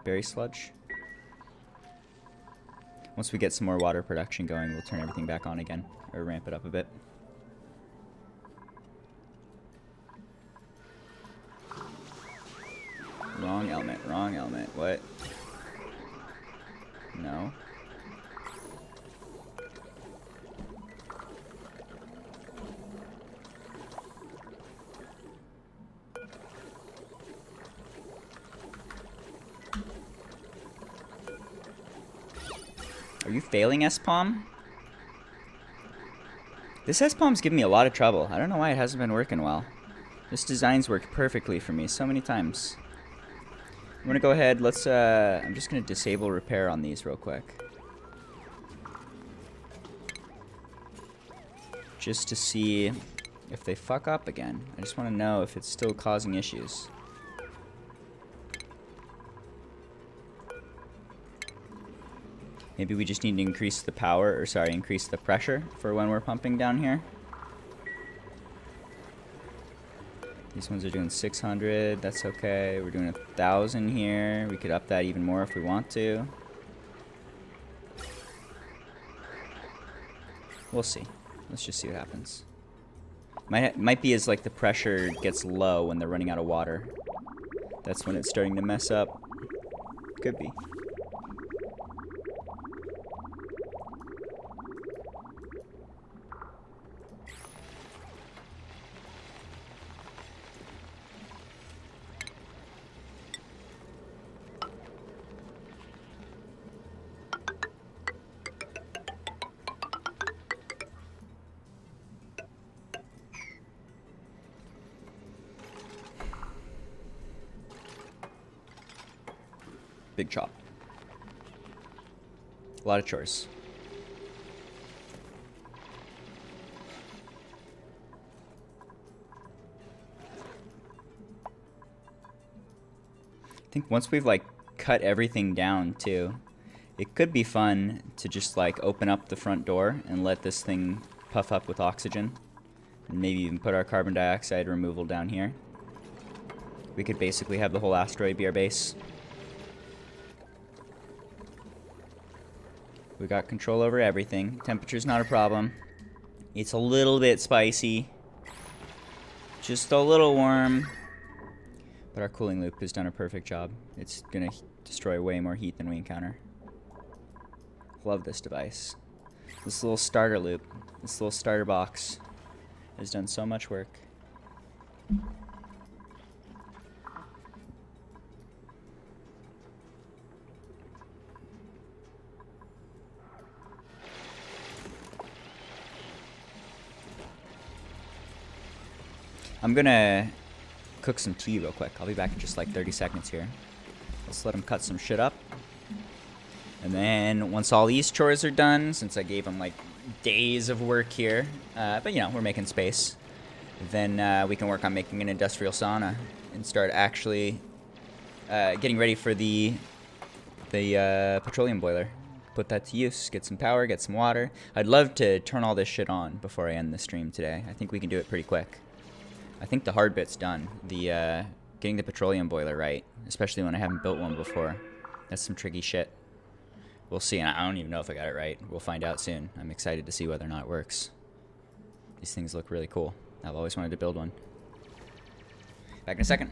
berry sludge. Once we get some more water production going, we'll turn everything back on again, or ramp it up a bit. Wrong element, wrong element. What? No. Are you failing, S-Palm? This S-Palm's giving me a lot of trouble. I don't know why it hasn't been working well. This design's worked perfectly for me so many times. I'm gonna go ahead, let's, I'm just gonna disable repair on these real quick. Just to see if they fuck up again. I just wanna know if it's still causing issues. Maybe we just need to increase the power, or sorry, increase the pressure for when we're pumping down here. These ones are doing 600, that's okay. We're doing 1,000 here. We could up that even more if we want to. We'll see. Let's just see what happens. Might be as like the pressure gets low when they're running out of water. That's when it's starting to mess up. Could be. Big chop. A lot of chores. I think once we've like cut everything down too, it could be fun to just like open up the front door and let this thing puff up with oxygen. And maybe even put our carbon dioxide removal down here. We could basically have the whole asteroid be our base. We got control over everything. Temperature's not a problem. It's a little bit spicy. Just a little warm. But our cooling loop has done a perfect job. It's gonna destroy way more heat than we encounter. Love this device. This little starter loop, this little starter box has done so much work. I'm gonna cook some tea real quick. I'll be back in just like 30 seconds here. Let's let him cut some shit up. And then once all these chores are done, since I gave him like days of work here, but you know, we're making space, then we can work on making an industrial sauna and start actually getting ready for the petroleum boiler. put that to use. Get some power, get some water. I'd love to turn all this shit on before I end the stream today. I think we can do it pretty quick. I think the hard bit's done. The getting the petroleum boiler right, especially when I haven't built one before. That's some tricky shit. We'll see, and I don't even know if I got it right. We'll find out soon. I'm excited to see whether or not it works. These things look really cool. I've always wanted to build one. Back in a second.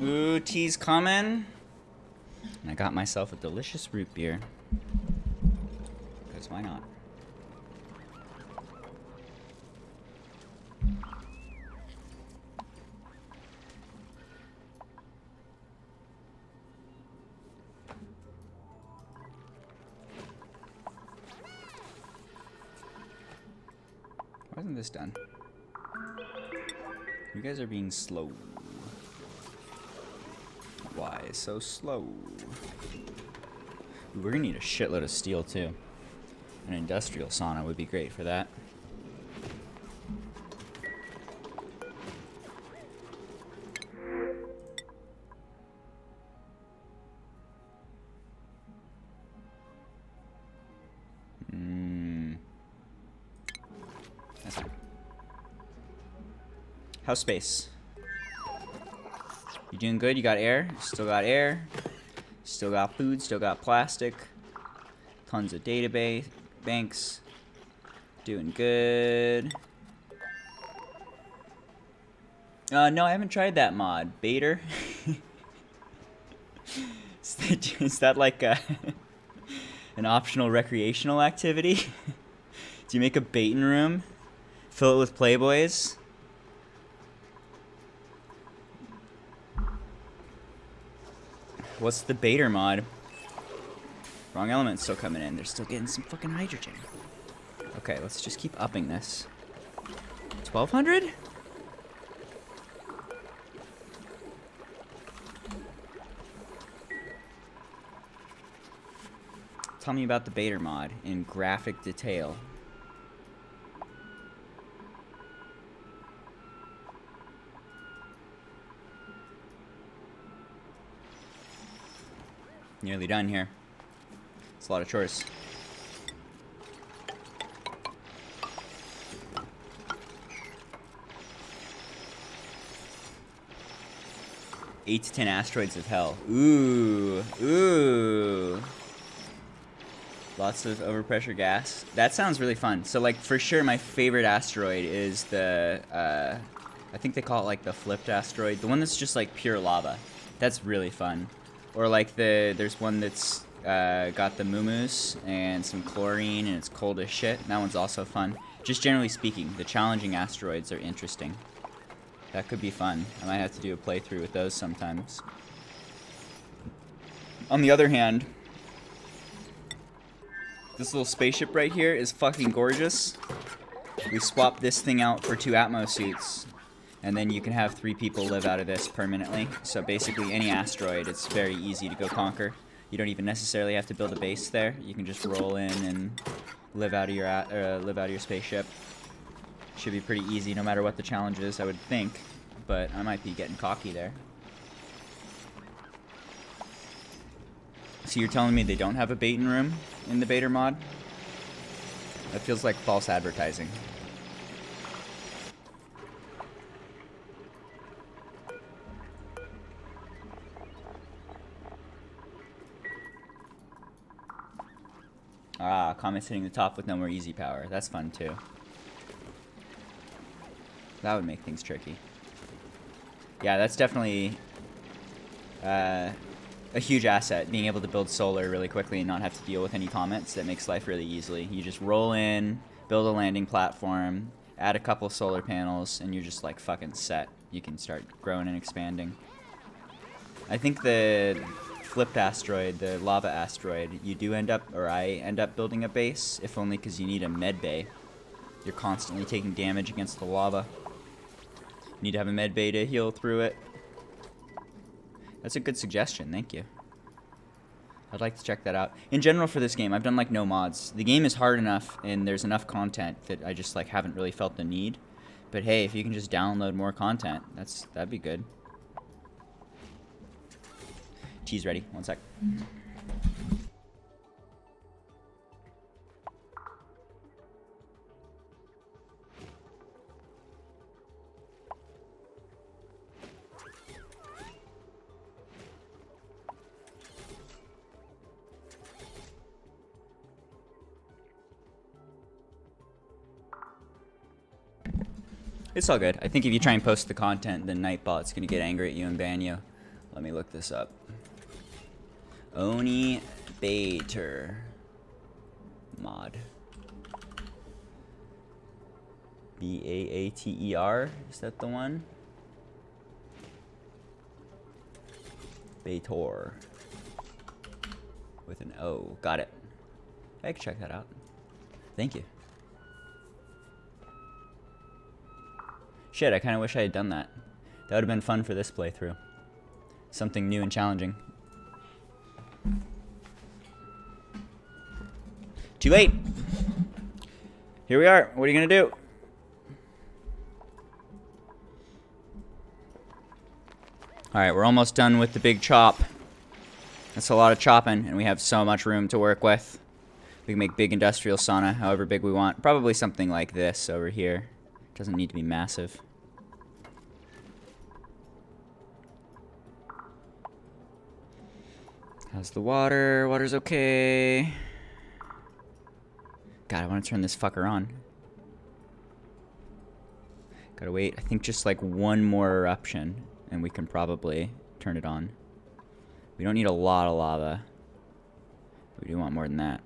Ooh, tea's coming. And I got myself a delicious root beer. Because why not? Why isn't this done? You guys are being slow. Why so slow? Ooh, we're gonna need a shitload of steel too. An industrial sauna would be great for that. That's fine. How's space? You doing good? You got air? Still got air. Still got food. Still got plastic. Tons of database banks. Doing good. No, I haven't tried that mod. Baiter? Is that like a an optional recreational activity? Do you make a baiting room? Fill it with Playboys? What's the baiter mod? Wrong element's still coming in. They're still getting some fucking hydrogen. Okay, let's just keep upping this. 1,200? Tell me about the Bader mod in graphic detail. Nearly done here. It's a lot of chores. Eight to 10 asteroids of hell. Ooh, ooh. Lots of overpressure gas. That sounds really fun. So, like, for sure, my favorite asteroid is the, I think they call it, like, the flipped asteroid. The one that's just, like, pure lava. That's really fun. Or, like, there's one that's got the mumus and some chlorine, and it's cold as shit. That one's also fun. Just generally speaking, the challenging asteroids are interesting. That could be fun. I might have to do a playthrough with those sometimes. On the other hand, this little spaceship right here is fucking gorgeous. We swapped this thing out for 2 Atmo suits, and then you can have 3 people live out of this permanently. So basically any asteroid, it's very easy to go conquer. You don't even necessarily have to build a base there. You can just roll in and live out of your spaceship. Should be pretty easy no matter what the challenge is, I would think. But I might be getting cocky there. So you're telling me they don't have a baiting room in the Bader mod? That feels like false advertising. Ah, comments hitting the top with no more easy power. That's fun too. That would make things tricky. Yeah, that's definitely a huge asset, being able to build solar really quickly and not have to deal with any comments. That makes life really easily. You just roll in, build a landing platform, add a couple solar panels, and you're just like fucking set. You can start growing and expanding. I think the flipped asteroid, the lava asteroid, you do end up, or I end up building a base, if only because you need a med bay. You're constantly taking damage against the lava. You need to have a med bay to heal through it. That's a good suggestion, thank you. I'd like to check that out. In general for this game, I've done like no mods. The game is hard enough and there's enough content that I just like haven't really felt the need. But hey, if you can just download more content, that'd be good. Tea's ready, 1 sec. It's all good. I think if you try and post the content, then Nightbot's gonna get angry at you and ban you. Let me look this up. ONI Bater mod. Baater, is that the one? Bator. With an O. Got it. I can check that out. Thank you. Shit, I kind of wish I had done that. That would have been fun for this playthrough. Something new and challenging. Too late. Here we are. What are you gonna do? Alright, we're almost done with the big chop. That's a lot of chopping, and we have so much room to work with. We can make big industrial sauna however big we want. Probably something like this over here. Doesn't need to be massive. How's the water? Water's okay. God, I want to turn this fucker on. Gotta wait, I think just like one more eruption, and we can probably turn it on. We don't need a lot of lava. We do want more than that.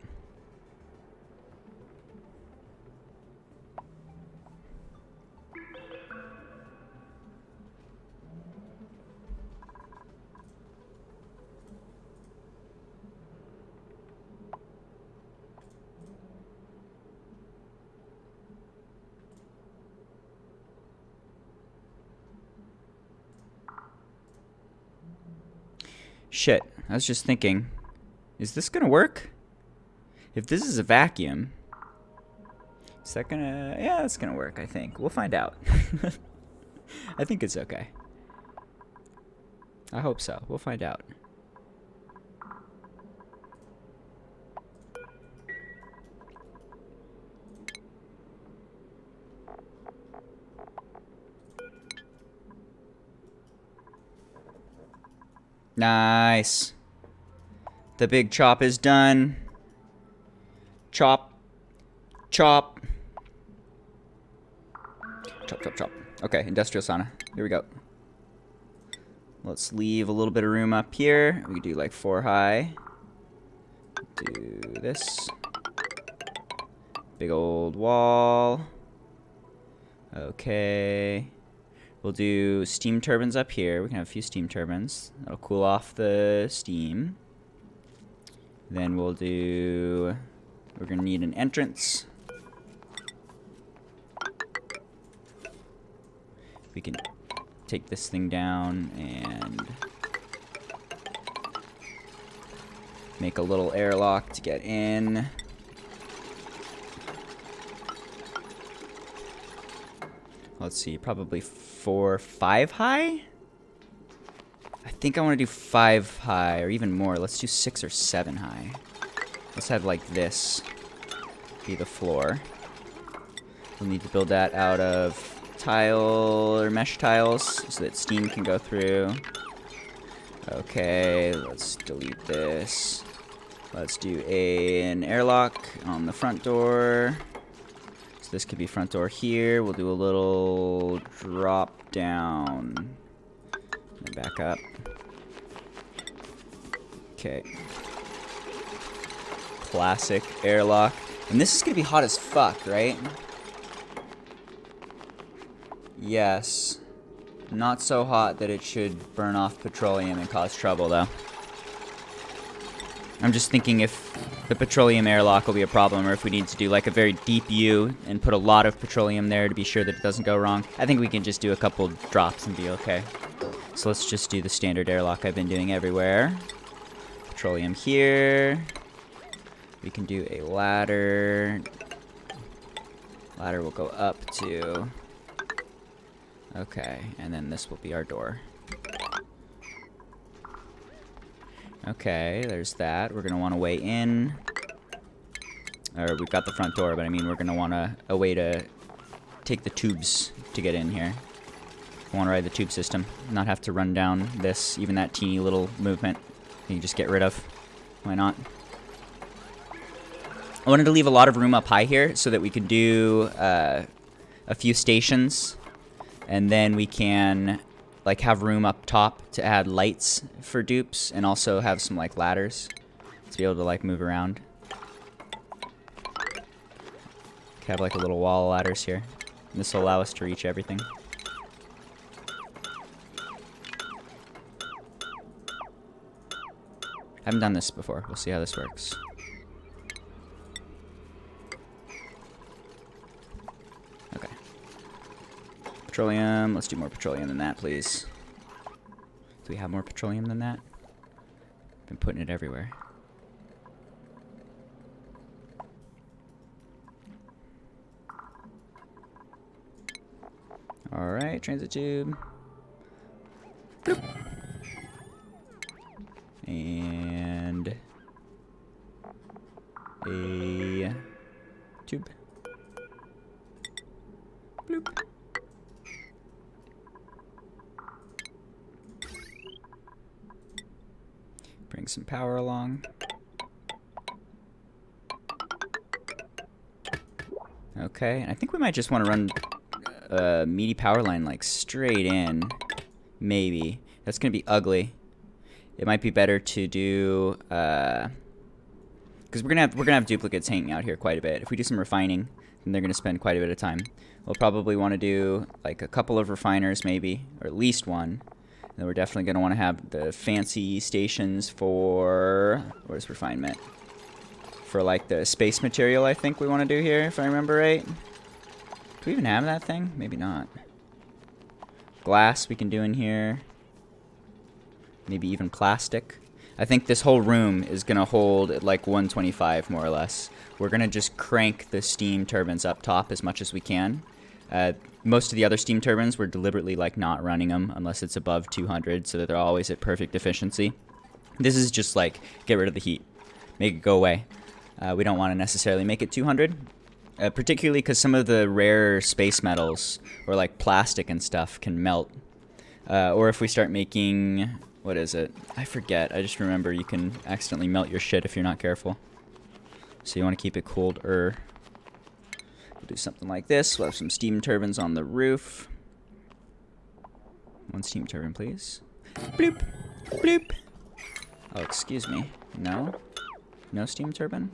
Shit, I was just thinking, is this gonna work? If this is a vacuum, is that gonna... Yeah, it's gonna work, I think. We'll find out. I think it's okay. I hope so. We'll find out. Nice. The big chop is done. Chop. Chop. Chop, chop, chop. Okay, industrial sauna. Here we go. Let's leave a little bit of room up here. We could do like 4 high. Do this. Big old wall. Okay. We'll do steam turbines up here. We can have a few steam turbines. That'll cool off the steam. Then we'll do... We're going to need an entrance. We can take this thing down and make a little airlock to get in. Let's see, probably 5 high? I think I want to do 5 high or even more. Let's do 6 or 7 high. Let's have like this be the floor. We'll need to build that out of tile or mesh tiles so that steam can go through. Okay, let's delete this. Let's do an airlock on the front door. So this could be front door here. We'll do a little drop down. And back up. Okay. Classic airlock. And this is gonna be hot as fuck, right? Yes. Not so hot that it should burn off petroleum and cause trouble, though. I'm just thinking if the petroleum airlock will be a problem, or if we need to do like a very deep U and put a lot of petroleum there to be sure that it doesn't go wrong. I think we can just do a couple drops and be okay. So let's just do the standard airlock I've been doing everywhere. Petroleum here. We can do a ladder. Ladder will go up to... Okay, and then this will be our door. Okay, there's that. We're going to want a way in. Or we've got the front door, but I mean we're going to want a way to take the tubes to get in here. I want to ride the tube system, not have to run down this, even that teeny little movement. You can just get rid of. Why not? I wanted to leave a lot of room up high here so that we could do a few stations. And then we can like have room up top to add lights for dupes and also have some like ladders to be able to like move around. Have like a little wall of ladders here. This will allow us to reach everything. Haven't done this before. We'll see how this works. Okay. Petroleum. Let's do more petroleum than that, please. Do we have more petroleum than that? Been putting it everywhere. Alright, transit tube. Bloop. And a tube. Bloop. Bring some power along. Okay, and I think we might just want to run a meaty power line like straight in. Maybe. That's gonna be ugly. It might be better to do because we're gonna have duplicates hanging out here quite a bit. If we do some refining, then they're gonna spend quite a bit of time. We'll probably want to do like a couple of refiners maybe, or at least one. And then we're definitely gonna want to have the fancy stations for where's refinement? For like the space material, I think we want to do here, if I remember right. Do we even have that thing? Maybe not. Glass we can do in here. Maybe even plastic. I think this whole room is going to hold at like 125 more or less. We're going to just crank the steam turbines up top as much as we can. Most of the other steam turbines, we're deliberately like not running them unless it's above 200 so that they're always at perfect efficiency. This is just like get rid of the heat, make it go away. We don't want to necessarily make it 200, particularly because some of the rare space metals or like plastic and stuff can melt. Or if we start making, what is it? I forget. I just remember you can accidentally melt your shit if you're not careful. So you want to keep it cold. We'll do something like this. We'll have some steam turbines on the roof. One steam turbine, please. Bloop, bloop. Oh, excuse me. No? No steam turbine?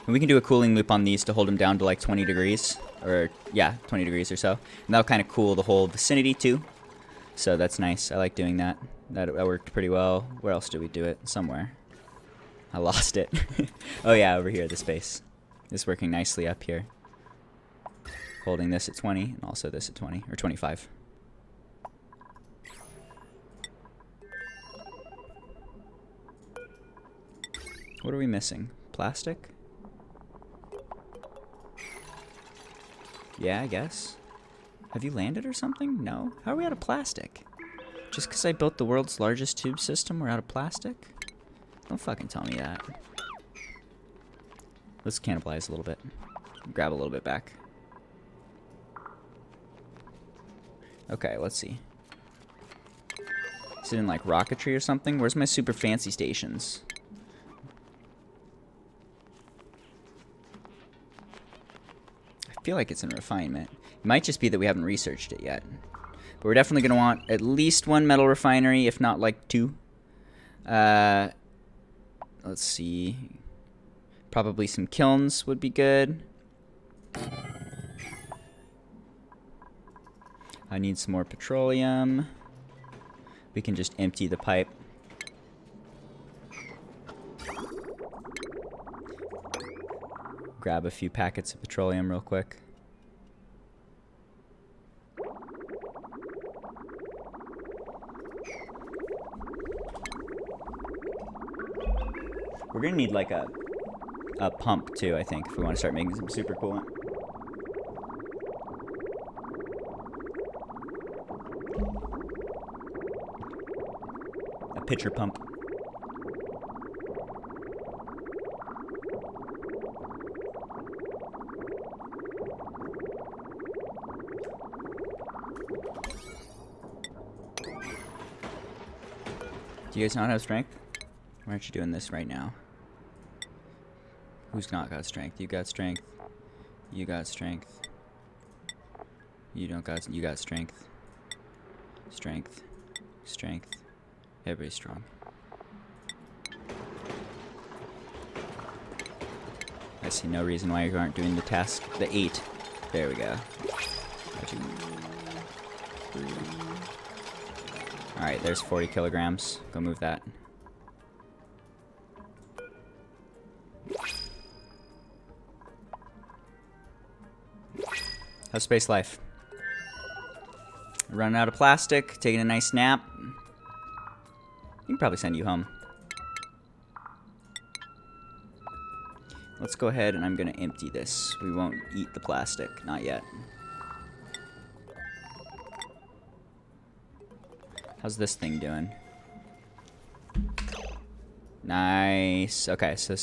And we can do a cooling loop on these to hold them down to like 20 degrees. Or, yeah, 20 degrees or so. And that'll kind of cool the whole vicinity too. So that's nice. I like doing that. That worked pretty well. Where else did we do it? Somewhere. I lost it. Oh yeah, over here, the space. It's working nicely up here. Holding this at 20 and also this at 20. Or 25. What are we missing? Plastic? Yeah, I guess. Have you landed or something? No? How are we out of plastic? Just because I built the world's largest tube system, we're out of plastic? Don't fucking tell me that. Let's cannibalize a little bit. Grab a little bit back. Okay, let's see. Is it in like rocketry or something? Where's my super fancy stations? I feel like it's in refinement. It might just be that we haven't researched it yet. But we're definitely going to want at least one metal refinery, if not like two. Let's see. Probably some kilns would be good. I need some more petroleum. We can just empty the pipe. Grab a few packets of petroleum real quick. We're gonna need like a pump too, I think, if we want to start making some super coolant. A pitcher pump. Do you guys not have strength? Why aren't you doing this right now? Who's not got strength? You got strength. You got strength. You don't got. You got strength. Strength. Strength. Everybody's strong. I see no reason why you aren't doing the task. The 8. There we go. 2, 3. Alright, there's 40 kilograms. Go move that. How's space life? Running out of plastic, taking a nice nap. We can probably send you home. Let's go ahead and I'm going to empty this. We won't eat the plastic. Not yet. How's this thing doing? Nice. Okay, so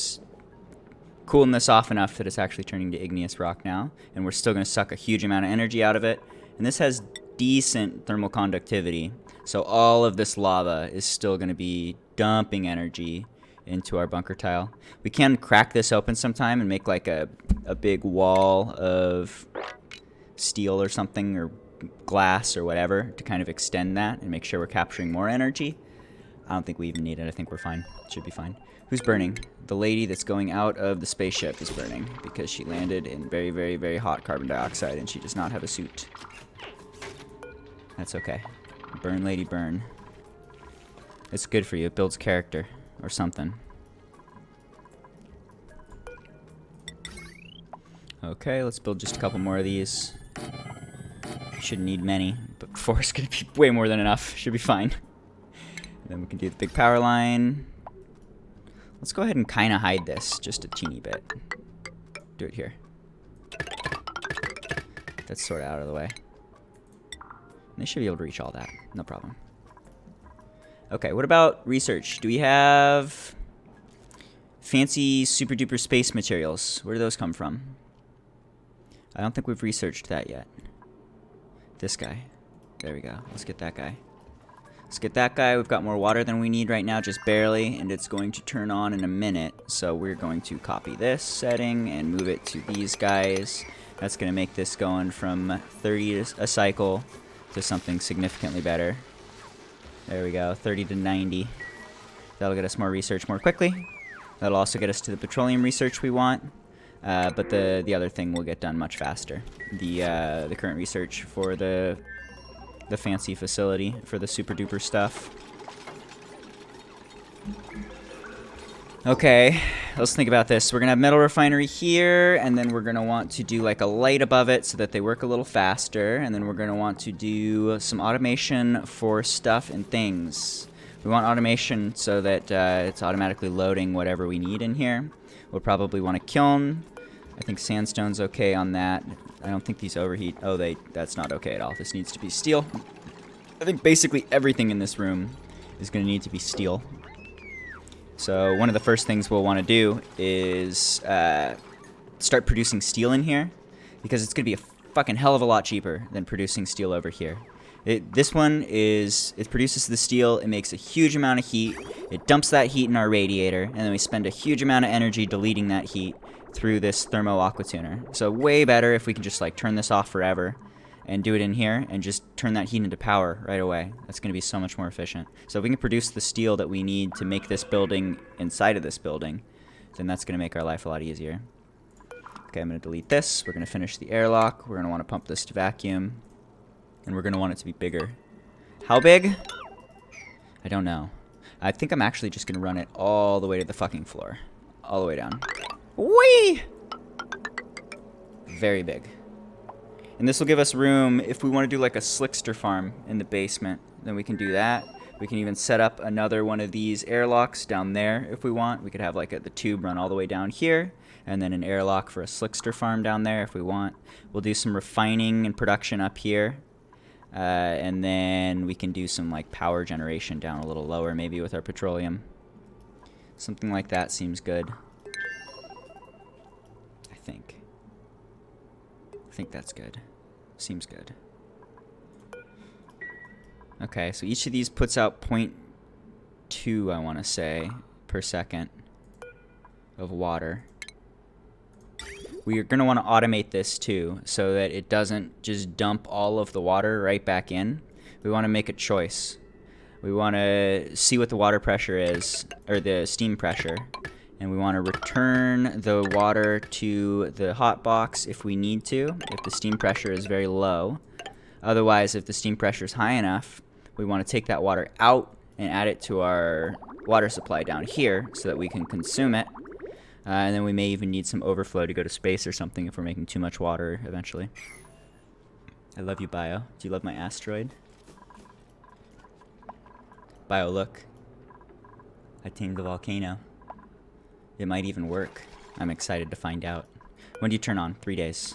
cooling this off enough that it's actually turning to igneous rock now. And we're still going to suck a huge amount of energy out of it. And this has decent thermal conductivity. So all of this lava is still going to be dumping energy into our bunker tile. We can crack this open sometime and make like a big wall of steel or something, or glass or whatever, to kind of extend that and make sure we're capturing more energy. I don't think we even need it. I think we're fine. Should be fine. Who's burning? The lady that's going out of the spaceship is burning because she landed in very, very, very hot carbon dioxide and she does not have a suit. That's okay. Burn, lady, burn. It's good for you. It builds character or something. Okay, let's build just a couple more of these. Shouldn't need many, But 4 is going to be way more than enough. Should be fine. And then we can do the big power line. Let's go ahead and kind of hide this just a teeny bit. Do it here. That's sort of out of the way. And they should be able to reach all that. No problem. Okay, what about research? Do we have fancy super duper space materials? Where do those come from? I don't think we've researched that yet. This guy. There we go. Let's get that guy. Let's get that guy. We've got more water than we need right now, just barely, and it's going to turn on in a minute. So we're going to copy this setting and move it to these guys. That's going to make this going from 30 a cycle to something significantly better. There we go, 30 to 90. That'll get us more research more quickly. That'll also get us to the petroleum research we want. But the other thing will get done much faster. The current research for the fancy facility for the super duper stuff. Okay, let's think about this. We're gonna have metal refinery here, and then we're gonna want to do like a light above it so that they work a little faster, and then we're gonna want to do some automation for stuff and things. We want automation so that it's automatically loading whatever we need in here. We'll probably want a kiln. I think sandstone's okay on that. I don't think these overheat. Oh, that's not okay at all. This needs to be steel. I think basically everything in this room is going to need to be steel. So one of the first things we'll want to do is start producing steel in here, because it's going to be a fucking hell of a lot cheaper than producing steel over here. This one it produces the steel, it makes a huge amount of heat, it dumps that heat in our radiator, and then we spend a huge amount of energy deleting that heat through this thermo aqua tuner. So way better if we can just like turn this off forever and do it in here and just turn that heat into power right away. That's going to be so much more efficient. So if we can produce the steel that we need to make this building inside of this building, then that's going to make our life a lot easier. Okay, I'm going to delete this. We're going to finish the airlock. We're going to want to pump this to vacuum. And we're going to want it to be bigger. How big? I don't know. I think I'm actually just going to run it all the way to the fucking floor. All the way down. Whee! Very big. And this will give us room if we want to do like a slickster farm in the basement. Then we can do that. We can even set up another one of these airlocks down there if we want. We could have like the tube run all the way down here, and then an airlock for a slickster farm down there if we want. We'll do some refining and production up here. And then we can do some like power generation down a little lower, maybe with our petroleum. Something like that seems good. I think that's good. Seems good. Okay, so each of these puts out 0.2, I want to say, per second of water. We are going to want to automate this too, so that it doesn't just dump all of the water right back in. We want to make a choice. We want to see what the water pressure is, or the steam pressure, and we want to return the water to the hot box if we need to, if the steam pressure is very low. Otherwise, if the steam pressure is high enough, we want to take that water out and add it to our water supply down here so that we can consume it. And then we may even need some overflow to go to space or something if we're making too much water eventually. I love you, Bio. Do you love my asteroid? Bio, look. I tamed the volcano. It might even work. I'm excited to find out. When do you turn on? 3 days.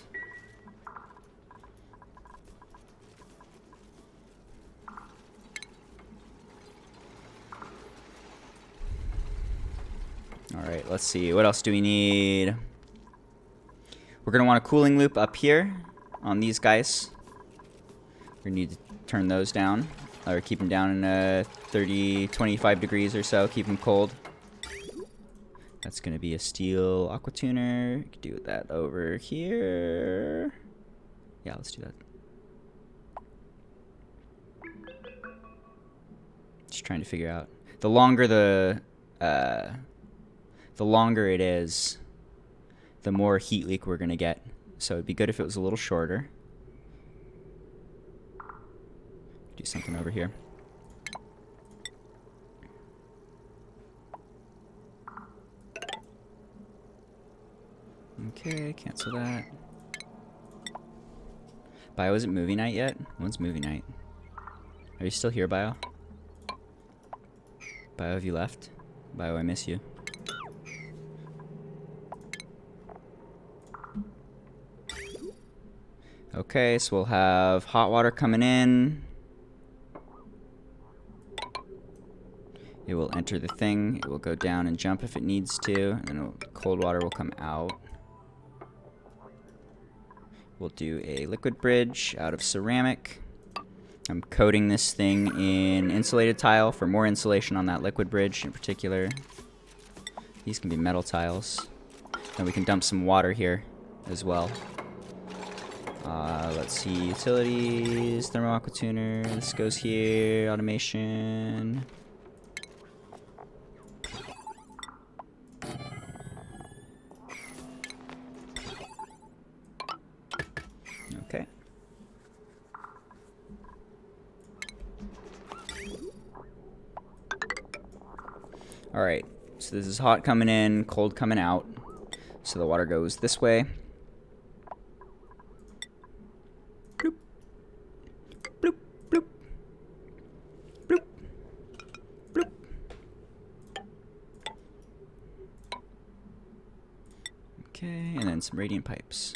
Alright, let's see. What else do we need? We're going to want a cooling loop up here on these guys. We're going to need to turn those down. Or keep them down in 30, 25 degrees or so. Keep them cold. That's going to be a steel aqua tuner. You can do that over here. Yeah, let's do that. Just trying to figure out. The longer it is, the more heat leak we're going to get. So it'd be good if it was a little shorter. Do something over here. Okay, cancel that. Bio, is it movie night yet? When's movie night? Are you still here, Bio? Bio, have you left? Bio, I miss you. Okay, so we'll have hot water coming in. It will enter the thing. It will go down and jump if it needs to. And then cold water will come out. We'll do a liquid bridge out of ceramic. I'm coating this thing in insulated tile for more insulation on that liquid bridge in particular. These can be metal tiles. Then we can dump some water here as well. Let's see, utilities, thermal aqua tuner. This goes here, automation. Okay. All right, so this is hot coming in, cold coming out. So the water goes this way. Bloop. Bloop, bloop. Bloop. Bloop. Okay, and then some radiant pipes.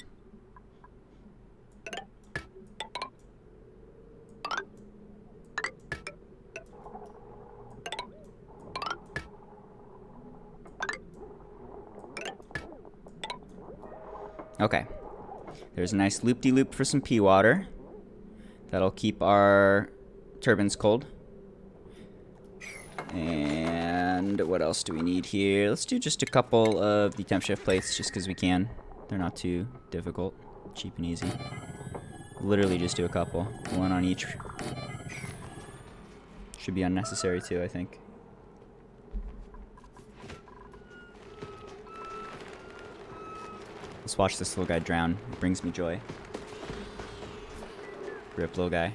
Okay, there's a nice loop-de-loop for some pea water. That'll keep our turbines cold. And what else do we need here? Let's do just a couple of the temp shift plates just because we can. They're not too difficult, cheap and easy. Literally just do a couple, one on each. Should be unnecessary too, I think. Let's watch this little guy drown. It brings me joy. Rip, little guy.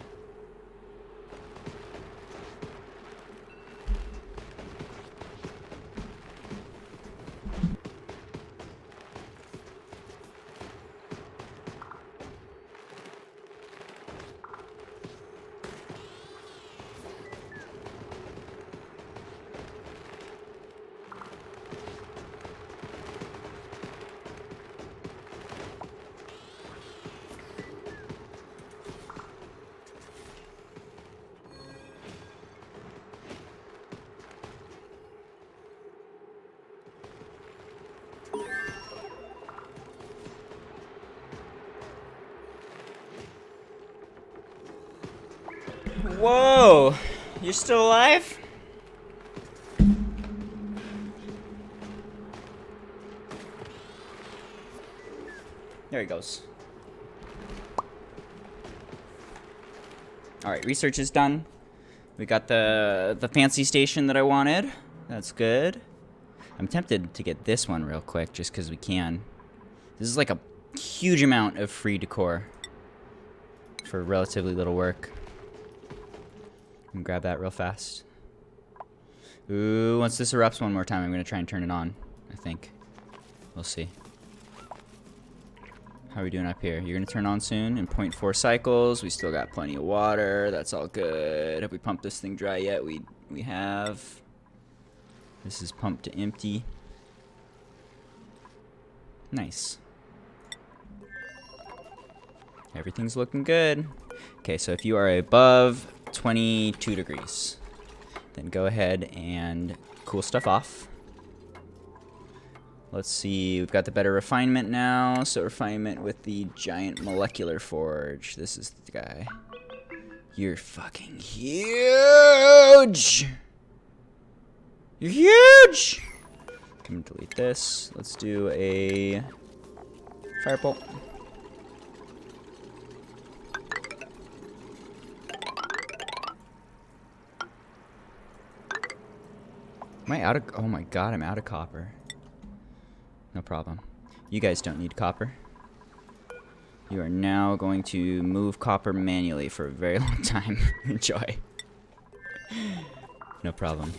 Whoa! You're still alive? There he goes. Alright, research is done. We got the fancy station that I wanted. That's good. I'm tempted to get this one real quick just because we can. This is like a huge amount of free decor for relatively little work. And grab that real fast. Ooh, once this erupts one more time, I'm going to try and turn it on, I think. We'll see. How are we doing up here? You're going to turn on soon in 0.4 cycles. We still got plenty of water. That's all good. Have we pumped this thing dry yet? We have. This is pumped to empty. Nice. Everything's looking good. Okay, so if you are above 22 degrees, then go ahead and cool stuff off. Let's see, we've got the better refinement now. So refinement with the giant molecular forge. This is the guy. You're fucking huge! You're huge! Come and delete this. Let's do a firebolt. Am I out of... Oh my god, I'm out of copper. No problem. You guys don't need copper. You are now going to move copper manually for a very long time. Enjoy. No problem.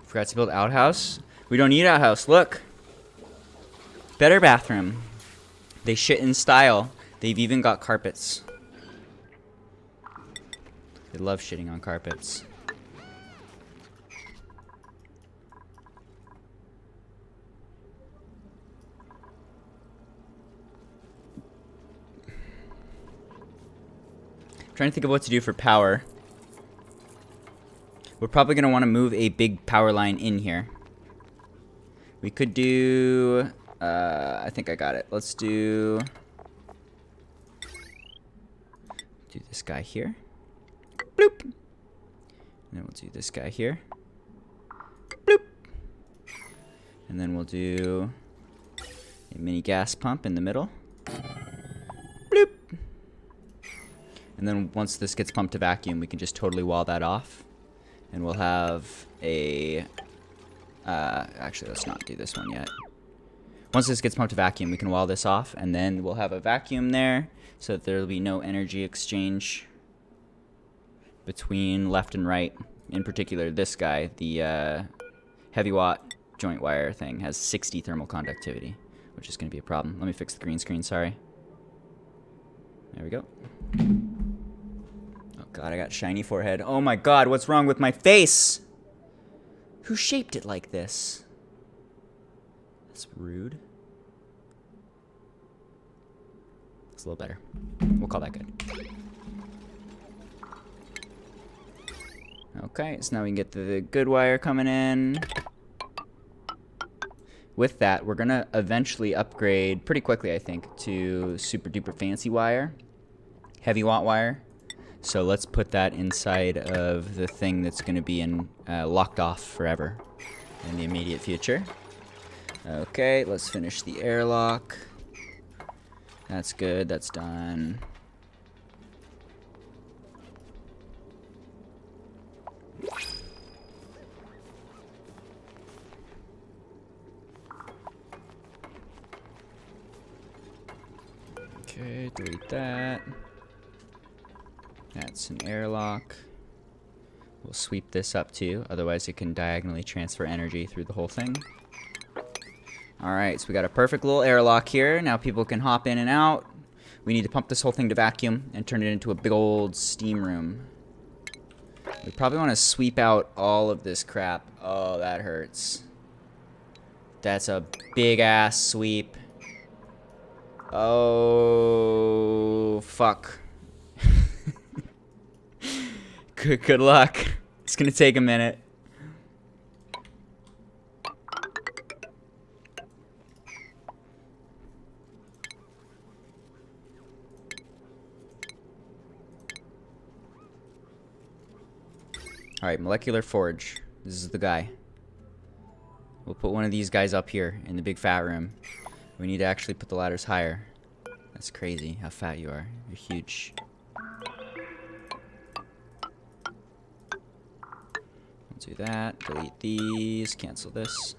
Forgot to build outhouse? We don't need outhouse, look! Better bathroom. They shit in style. They've even got carpets. They love shitting on carpets. Trying to think of what to do for power. We're probably going to want to move a big power line in here. We could do... I think I got it. Let's do this guy here. Bloop. And then we'll do this guy here. Bloop. And then we'll do a mini gas pump in the middle. Bloop. And then once this gets pumped to vacuum, we can just totally wall that off. And we'll have a... actually, let's not do this one yet. Once this gets pumped to vacuum, we can wall this off. And then we'll have a vacuum there so that there will be no energy exchange between left and right. In particular, this guy, the heavy watt joint wire thing, has 60 thermal conductivity, which is going to be a problem. Let me fix the green screen, sorry. There we go. Oh god, I got shiny forehead. Oh my god, what's wrong with my face? Who shaped it like this? That's rude. It's a little better. We'll call that good. Okay, so now we can get the good wire coming in. With that, we're gonna eventually upgrade pretty quickly, I think, to super duper fancy wire. Heavy watt wire. So let's put that inside of the thing that's gonna be in locked off forever in the immediate future. Okay, let's finish the airlock. That's good, that's done. Okay, delete that. That's an airlock. We'll sweep this up too, otherwise it can diagonally transfer energy through the whole thing. Alright, so we got a perfect little airlock here. Now people can hop in and out. We need to pump this whole thing to vacuum and turn it into a big old steam room. We probably want to sweep out all of this crap. Oh, that hurts. That's a big ass sweep. Oh, fuck. Good luck. It's gonna take a minute. Alright, molecular forge. This is the guy. We'll put one of these guys up here in the big fat room. We need to actually put the ladders higher. That's crazy how fat you are. You're huge. We'll do that. Delete these. Cancel this.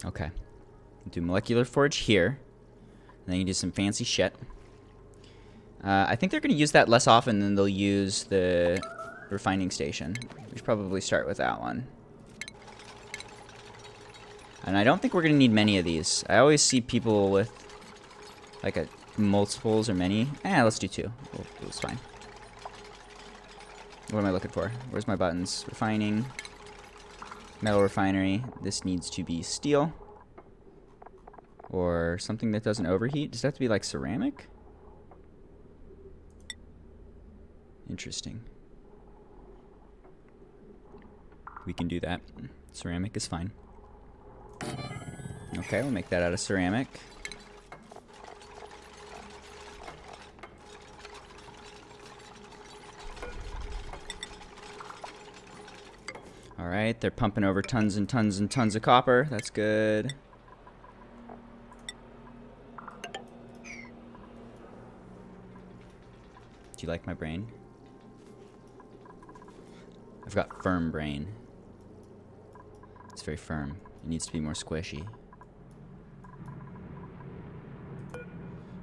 Okay. We'll do molecular forge here. And then you do some fancy shit. I think they're going to use that less often than they'll use the refining station. We should probably start with that one. And I don't think we're going to need many of these. I always see people with like multiples or many. Let's do two. It's fine. What am I looking for? Where's my buttons? Refining. Metal refinery. This needs to be steel. Or something that doesn't overheat. Does that have to be like ceramic? Interesting. We can do that. Ceramic is fine. Okay, we'll make that out of ceramic. Alright, they're pumping over tons and tons and tons of copper. That's good. Do you like my brain? I've got firm brain. It's very firm. It needs to be more squishy.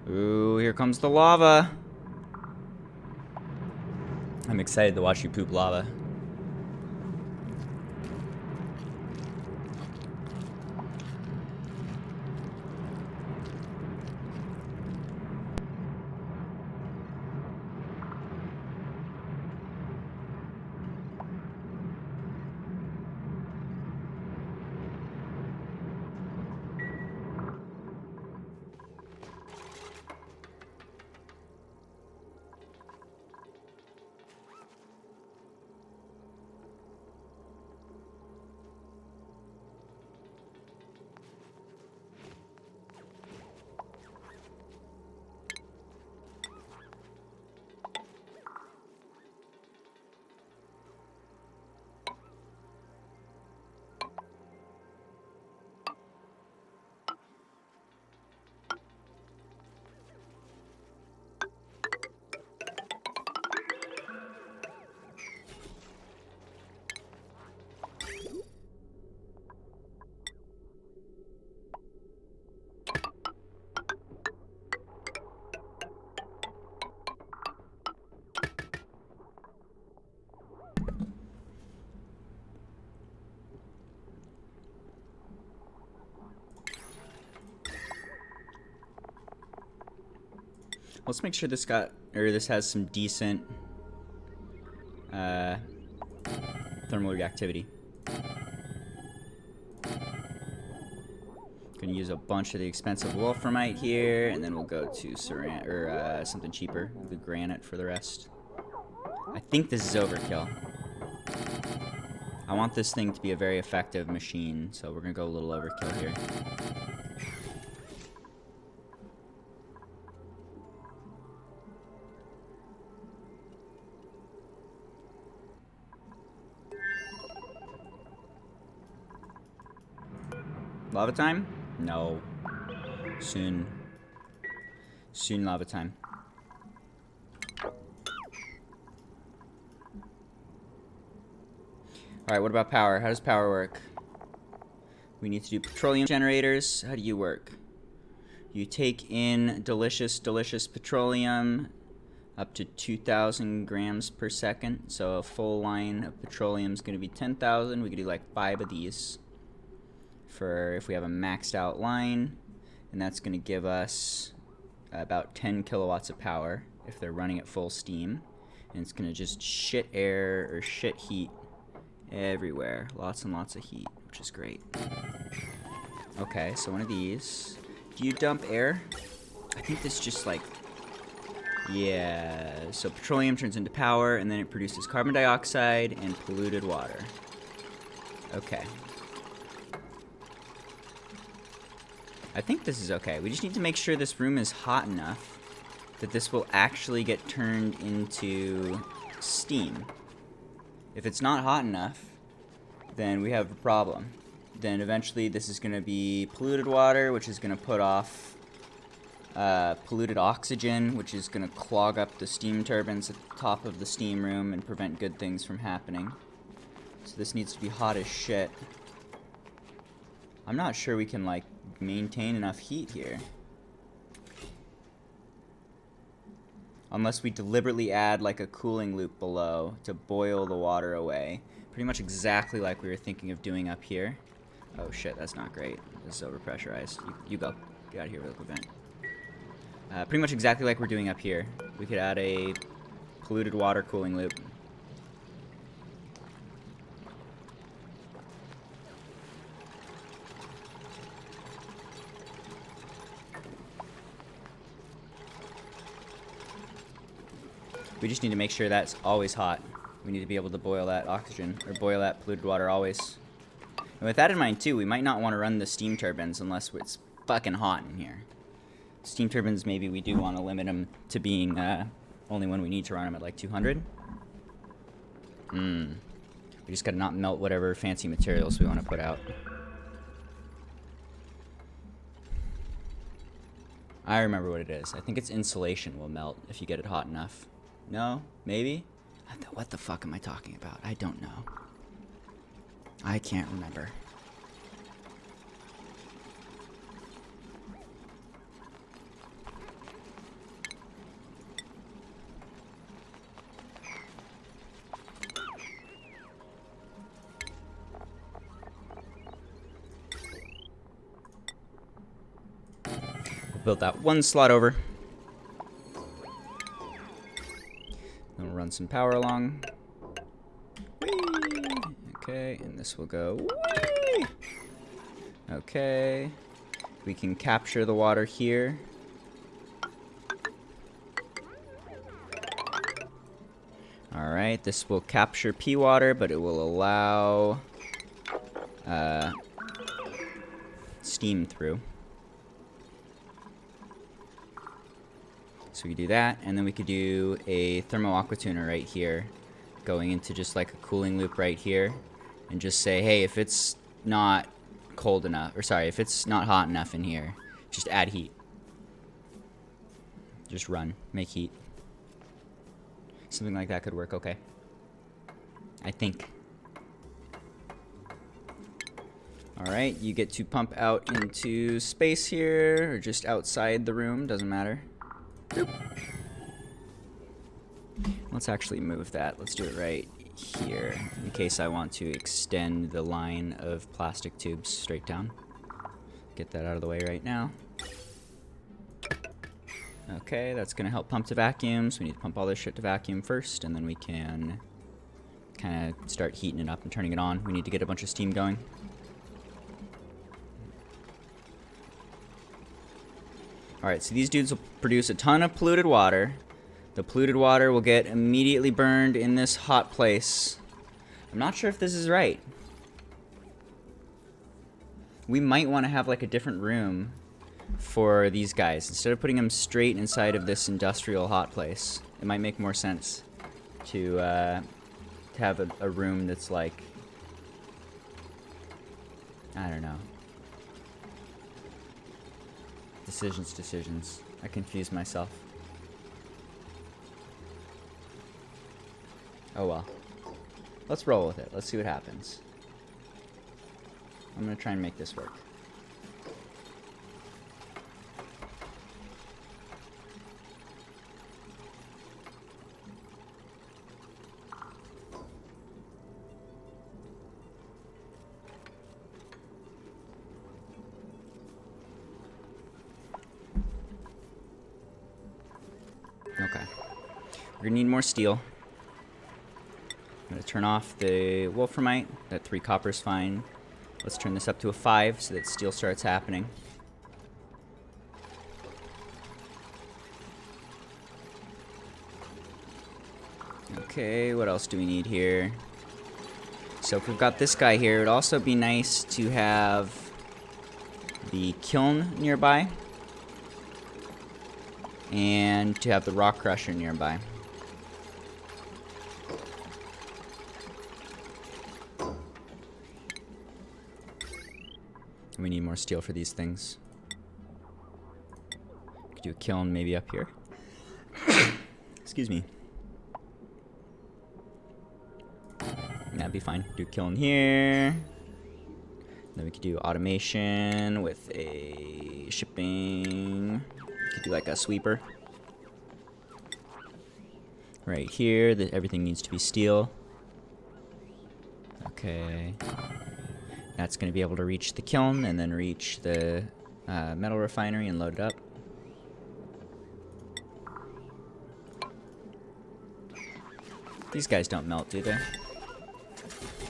Ooh, here comes the lava. I'm excited to watch you poop lava. Let's make sure this has some decent thermal reactivity. Gonna use a bunch of the expensive wolframite here, and then we'll go to something cheaper, the granite for the rest. I think this is overkill. I want this thing to be a very effective machine, so we're gonna go a little overkill here. Lava time? No. Soon. Soon lava time. Alright, what about power? How does power work? We need to do petroleum generators. How do you work? You take in delicious, delicious petroleum up to 2,000 grams per second. So a full line of petroleum is going to be 10,000. We could do like 5 of these for if we have a maxed out line. And that's going to give us about 10 kilowatts of power if they're running at full steam. And it's going to just shit air or shit heat everywhere. Lots and lots of heat, which is great. Okay, so one of these. Do you dump air? I think this just like... Yeah, so petroleum turns into power, and then it produces carbon dioxide and polluted water. Okay. I think this is okay. We just need to make sure this room is hot enough that this will actually get turned into steam. If it's not hot enough, then we have a problem. Then eventually this is going to be polluted water, which is going to put off polluted oxygen, which is going to clog up the steam turbines at the top of the steam room and prevent good things from happening. So this needs to be hot as shit. I'm not sure we can, like, maintain enough heat here. Unless we deliberately add, like, a cooling loop below to boil the water away. Pretty much exactly like we were thinking of doing up here. Oh shit, that's not great. This is overpressurized. You go. Get out of here real quick, vent. Pretty much exactly like we're doing up here. We could add a polluted water cooling loop. We just need to make sure that's always hot. We need to be able to boil that oxygen, or boil that polluted water always. And with that in mind too, we might not want to run the steam turbines unless it's fucking hot in here. Steam turbines, maybe we do want to limit them to being only when we need to run them at like 200. We just gotta not melt whatever fancy materials we want to put out. I remember what it is. I think it's insulation will melt if you get it hot enough. No? Maybe? What the fuck am I talking about? I don't know. I can't remember. We'll build that one slot over. Then we'll run some power along. Whee! Okay, and this will go. Whee! Okay. We can capture the water here. Alright, this will capture pea water, but it will allow steam through. So we could do that, and then we could do a thermo aqua tuner right here, going into just like a cooling loop right here, and just say, hey, if it's not cold enough, or sorry, if it's not hot enough in here, just add heat. Just run, make heat. Something like that could work okay. I think. Alright, you get to pump out into space here, or just outside the room, doesn't matter. Boop. Let's actually move that. Let's do it right here, in case I want to extend the line of plastic tubes straight down. Get that out of the way right now. Okay, that's gonna help pump to vacuum, so we need to pump all this shit to vacuum first, and then we can kind of start heating it up and turning it on. We need to get a bunch of steam going. Alright, so these dudes will produce a ton of polluted water. The polluted water will get immediately burned in this hot place. I'm not sure if this is right. We might want to have like a different room for these guys. Instead of putting them straight inside of this industrial hot place, it might make more sense to have a room that's like, I don't know. Decisions. I confuse myself. Oh well. Let's roll with it. Let's see what happens. I'm gonna try and make this work. Okay. We're gonna need more steel. I'm gonna turn off the wolframite. That 3 copper is fine. Let's turn this up to a 5 so that steel starts happening. Okay, what else do we need here? So if we've got this guy here, it'd also be nice to have the kiln nearby. And to have the rock crusher nearby. We need more steel for these things. Could do a kiln maybe up here. Excuse me. That'd be fine. Do a kiln here. Then we could do automation with a shipping. We could do like a sweeper. Right here, everything needs to be steel. Okay. That's going to be able to reach the kiln and then reach the metal refinery and load it up. These guys don't melt, do they?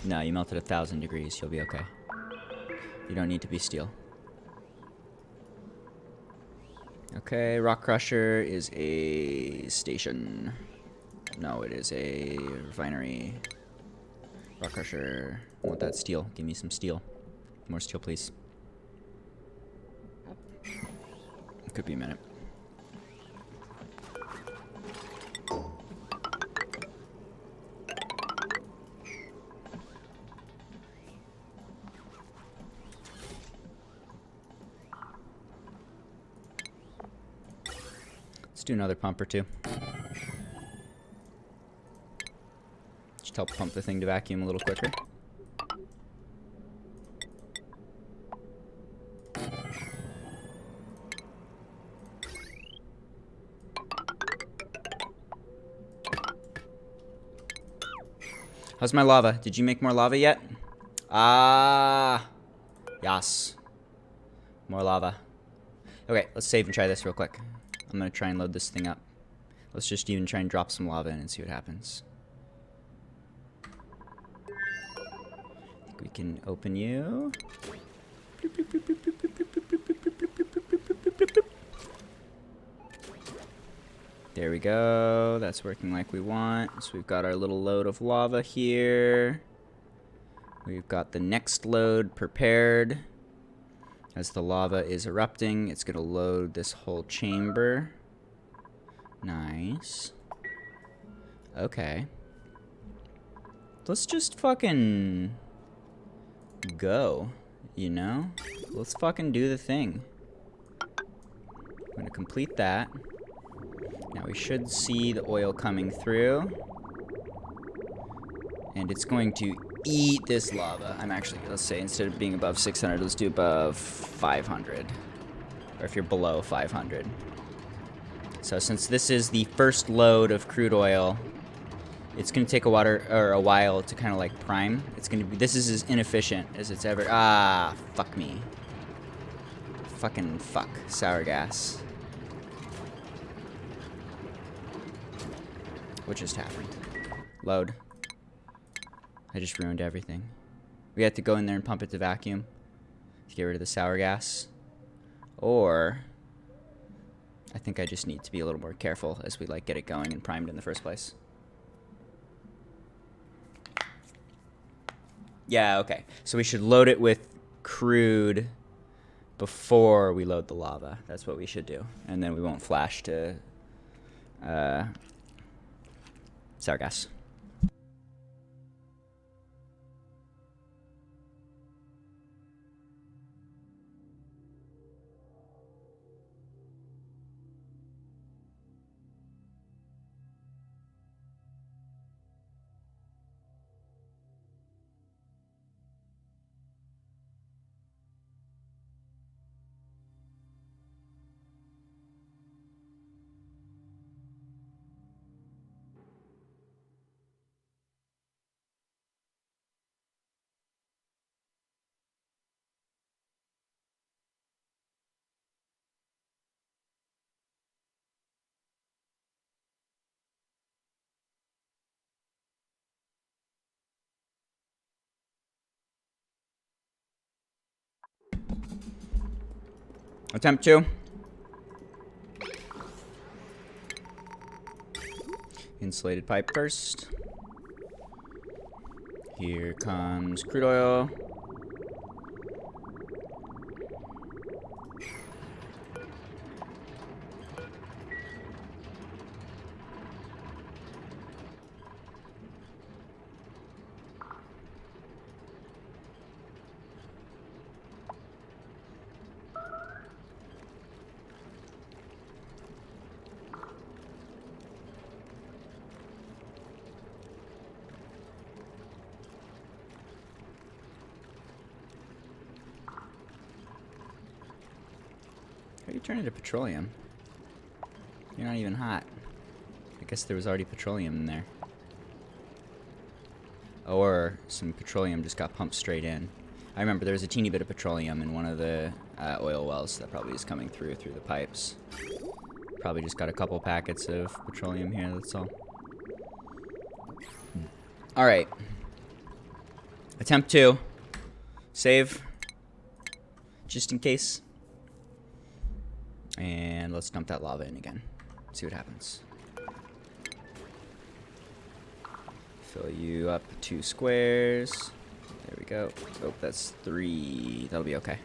No, you melt at 1,000 degrees. You'll be okay. You don't need to be steel. Okay, rock crusher is a station. No, it is a refinery. Rock crusher. I want that steel. Give me some steel. More steel, please. It could be a minute. Let's do another pump or two. Just help pump the thing to vacuum a little quicker. How's my lava? Did you make more lava yet? Ah, yes. More lava. Okay, let's save and try this real quick. I'm gonna try and load this thing up. Let's just even try and drop some lava in and see what happens. I think we can open you. There we go. That's working like we want. So we've got our little load of lava here. We've got the next load prepared. As the lava is erupting, it's going to load this whole chamber. Nice. Okay. Let's just fucking go, you know? Let's fucking do the thing. I'm going to complete that. Now we should see the oil coming through. And it's going to eat this lava. I'm actually, let's say, instead of being above 600, let's do above 500. Or if you're below 500. So since this is the first load of crude oil, it's going to take a while to kind of like prime. It's going to be, this is as inefficient as it's ever. Ah, fuck me. Fucking fuck. Sour gas. What just happened? Load. I just ruined everything. We have to go in there and pump it to vacuum to get rid of the sour gas. Or I think I just need to be a little more careful as we like get it going and primed in the first place. Yeah, okay. So we should load it with crude before we load the lava. That's what we should do. And then we won't flash to sour gas. Attempt 2. Insulated pipe first. Here comes crude oil. How do you turn it to petroleum? You're not even hot. I guess there was already petroleum in there. Or some petroleum just got pumped straight in. I remember there was a teeny bit of petroleum in one of the oil wells that probably is coming through the pipes. Probably just got a couple packets of petroleum here, that's all. Alright. Attempt 2. Save. Just in case. And let's dump that lava in again. See what happens. Fill you up 2 squares. There we go. Oh, that's 3. That'll be okay.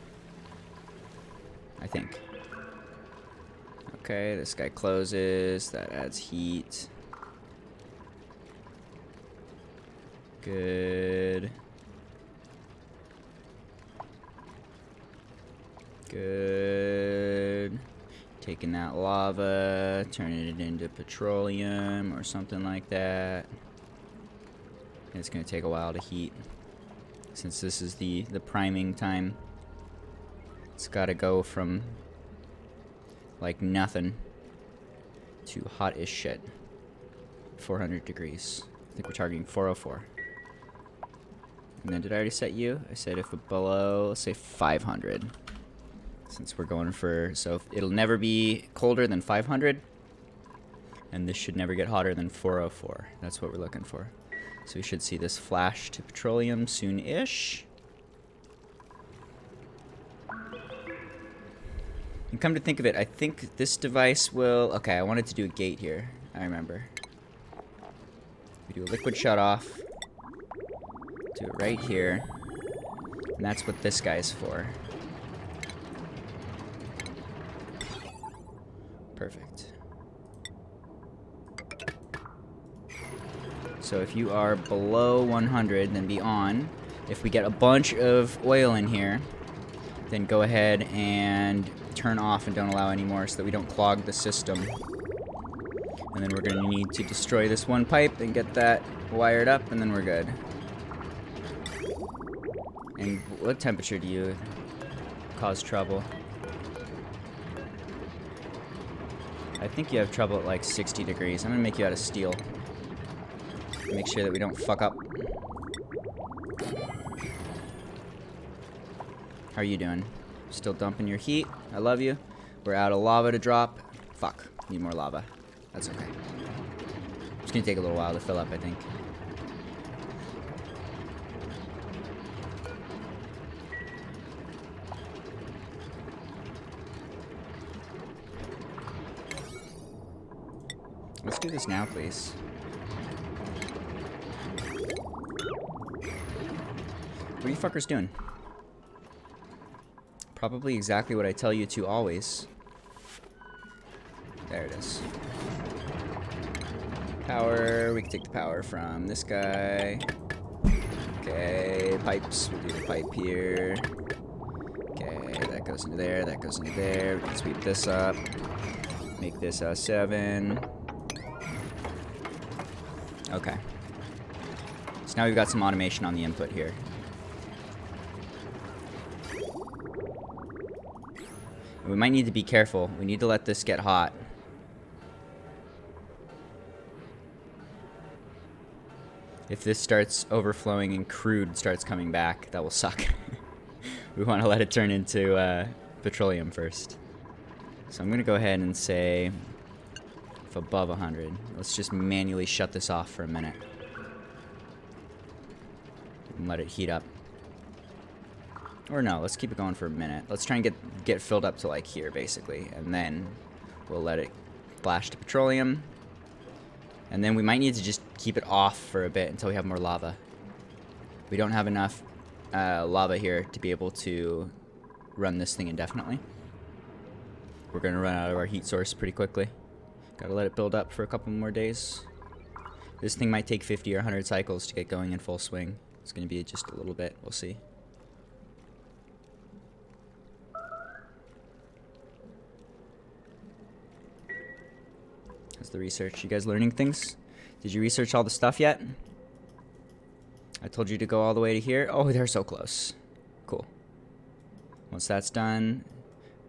I think. Okay, this guy closes. That adds heat. Good. Good. Taking that lava, turning it into petroleum or something like that. And it's going to take a while to heat. Since this is the priming time, it's got to go from like nothing to hot as shit. 400 degrees. I think we're targeting 404. And then did I already set you? I said if below, let's say 500. Since we're going for, so it'll never be colder than 500. And this should never get hotter than 404. That's what we're looking for. So we should see this flash to petroleum soon-ish. And come to think of it, I think this device will... Okay, I wanted to do a gate here. I remember. We do a liquid shut-off. Do it right here. And that's what this guy's for. Perfect. So if you are below 100, then be on. If we get a bunch of oil in here, then go ahead and turn off and don't allow any more so that we don't clog the system. And then we're going to need to destroy this one pipe and get that wired up, and then we're good. And what temperature do you cause trouble? I think you have trouble at like 60 degrees. I'm going to make you out of steel. Make sure that we don't fuck up. How are you doing? Still dumping your heat? I love you. We're out of lava to drop. Fuck. Need more lava. That's okay. gonna take a little while to fill up, I think. Let's do this now, please. What are you fuckers doing? Probably exactly what I tell you to always. There it is. Power. We can take the power from this guy. Okay, pipes. We'll do the pipe here. Okay, that goes into there. That goes into there. We can sweep this up. Make this a 7. Okay. So now we've got some automation on the input here. We might need to be careful. We need to let this get hot. If this starts overflowing and crude starts coming back, that will suck. We want to let it turn into petroleum first. So I'm going to go ahead and say, if above 100, let's just manually shut this off for a minute. And let it heat up. Or no, let's keep it going for a minute. Let's try and get filled up to like here, basically. And then we'll let it flash to petroleum. And then we might need to just keep it off for a bit until we have more lava. We don't have enough lava here to be able to run this thing indefinitely. We're going to run out of our heat source pretty quickly. Gotta let it build up for a couple more days. This thing might take 50 or 100 cycles to get going in full swing. It's going to be just a little bit. We'll see. How's the research? You guys learning things? Did you research all the stuff yet? I told you to go all the way to here. Oh, they're so close. Cool. Once that's done,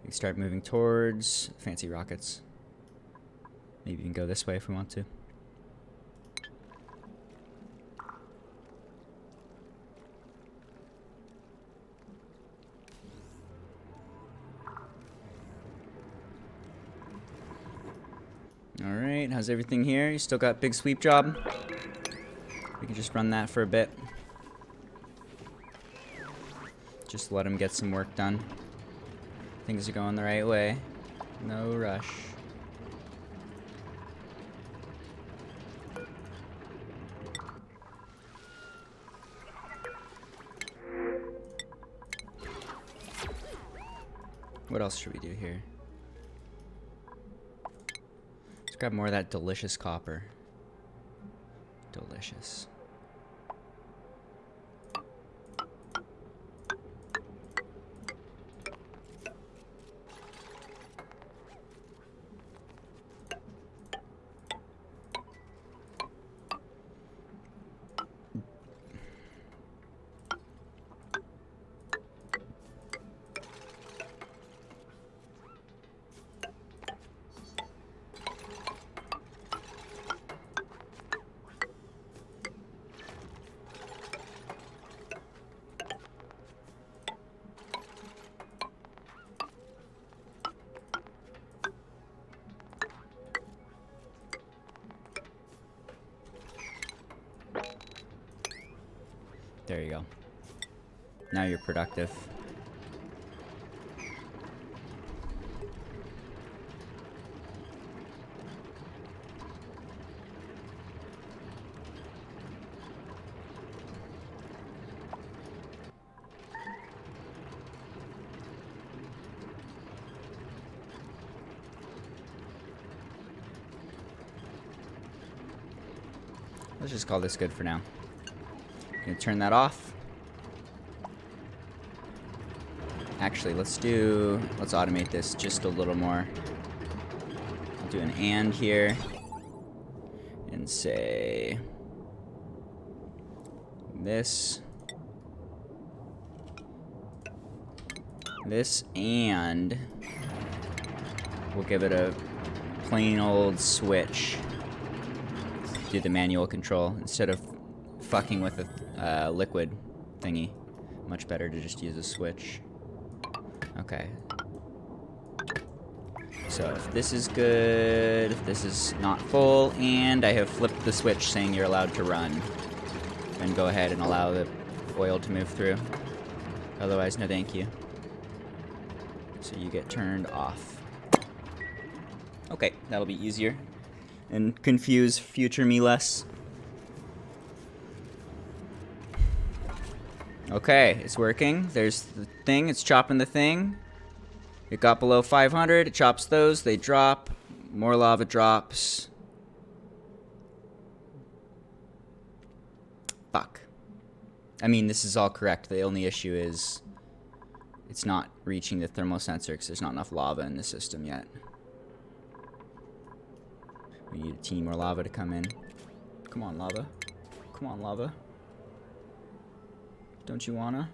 we start moving towards fancy rockets. Maybe we can go this way if we want to. Alright, how's everything here? You still got big sweep job? We can just run that for a bit. Just let him get some work done. Things are going the right way. No rush. What else should we do here? Let's grab more of that delicious copper. Delicious. There you go. Now you're productive. Let's just call this good for now. Gonna turn that off. Actually, let's automate this just a little more. I'll do an and here and say this, and we'll give it a plain old switch. Do the manual control instead of fucking with a liquid thingy. Much better to just use a switch. Okay. So if this is good, if this is not full, and I have flipped the switch saying you're allowed to run, then go ahead and allow the oil to move through. Otherwise, no thank you. So you get turned off. Okay, that'll be easier. And confuse future me less. Okay, it's working. There's the thing, it's chopping the thing. It got below 500, it chops those, they drop. More lava drops. Fuck. I mean, this is all correct. The only issue is it's not reaching the thermal sensor because there's not enough lava in the system yet. We need a teeny more lava to come in. Come on, lava. Come on, lava. Don't you wanna?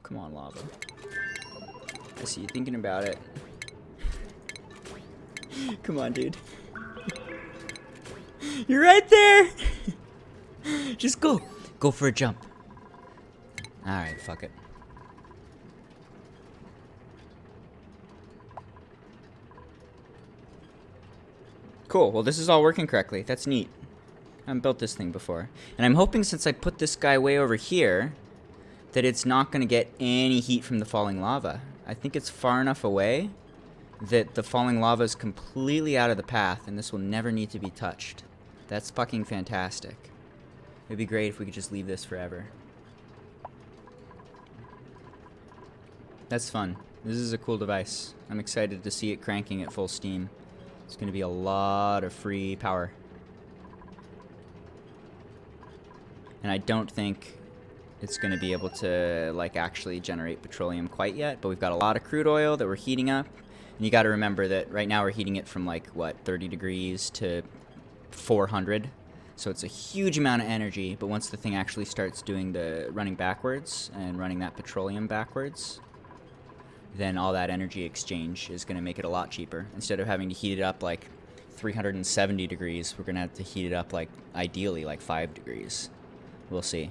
Come on, lava. I see you thinking about it. Come on, dude. You're right there! Just go. Go for a jump. Alright, fuck it. Cool, well this is all working correctly. That's neat. I haven't built this thing before. And I'm hoping since I put this guy way over here, that it's not going to get any heat from the falling lava. I think it's far enough away that the falling lava is completely out of the path and this will never need to be touched. That's fucking fantastic. It'd be great if we could just leave this forever. That's fun. This is a cool device. I'm excited to see it cranking at full steam. It's going to be a lot of free power. And I don't think it's going to be able to like actually generate petroleum quite yet, but we've got a lot of crude oil that we're heating up. And you got to remember that right now we're heating it from like what, 30 degrees to 400. So it's a huge amount of energy, but once the thing actually starts doing the running backwards and running that petroleum backwards, then all that energy exchange is going to make it a lot cheaper. Instead of having to heat it up like 370 degrees, we're going to have to heat it up like ideally like 5 degrees. We'll see.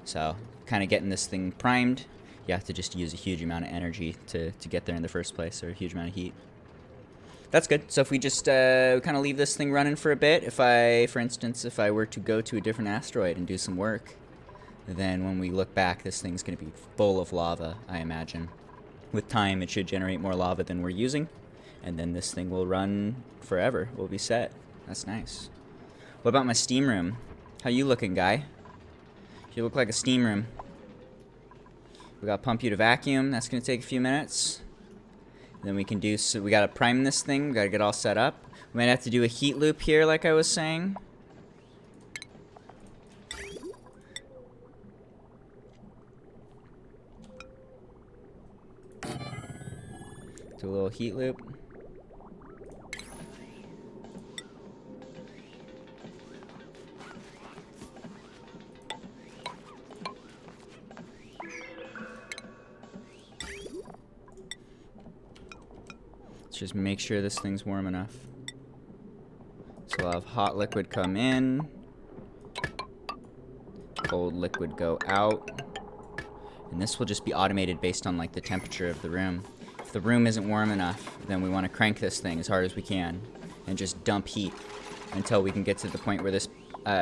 So kind of getting this thing primed, you have to just use a huge amount of energy to get there in the first place, or a huge amount of heat. That's good. So if we just kind of leave this thing running for a bit, if I, for instance, if I were to go to a different asteroid and do some work, then when we look back, this thing's going to be full of lava, I imagine. With time, it should generate more lava than we're using, and then this thing will run forever. We'll be set. That's nice. What about my steam room? How you looking, guy? You look like a steam room. We got pump you to vacuum. That's going to take a few minutes. Then we can do, so we got to prime this thing. We got to get all set up. We might have to do a heat loop here, like I was saying. Do a little heat loop. Just make sure this thing's warm enough. So we'll have hot liquid come in, cold liquid go out, and this will just be automated based on like the temperature of the room. If the room isn't warm enough, then we want to crank this thing as hard as we can and just dump heat until we can get to the point where this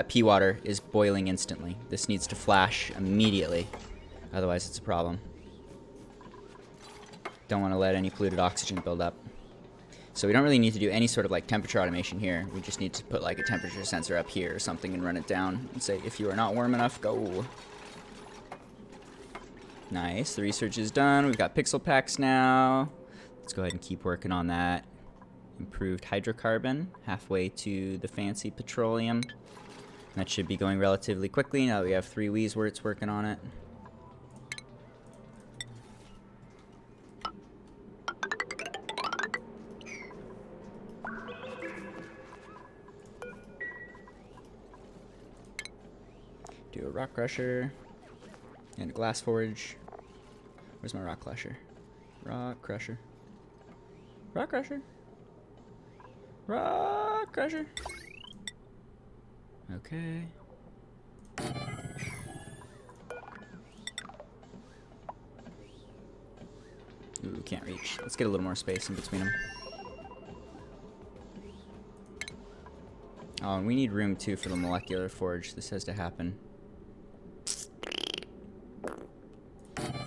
pea water is boiling instantly. This needs to flash immediately, otherwise it's a problem. Don't want to let any polluted oxygen build up. So we don't really need to do any sort of like temperature automation here. We just need to put like a temperature sensor up here or something and run it down and say, if you are not warm enough, go. Nice, the research is done. We've got pixel packs now. Let's go ahead and keep working on that. Improved hydrocarbon, halfway to the fancy petroleum. That should be going relatively quickly now that we have 3 Weesworts working on it. Do a rock crusher and a glass forge. Where's my rock crusher? Rock crusher. Rock crusher. Rock crusher. Okay. Ooh, can't reach. Let's get a little more space in between them. Oh, and we need room too for the molecular forge. This has to happen.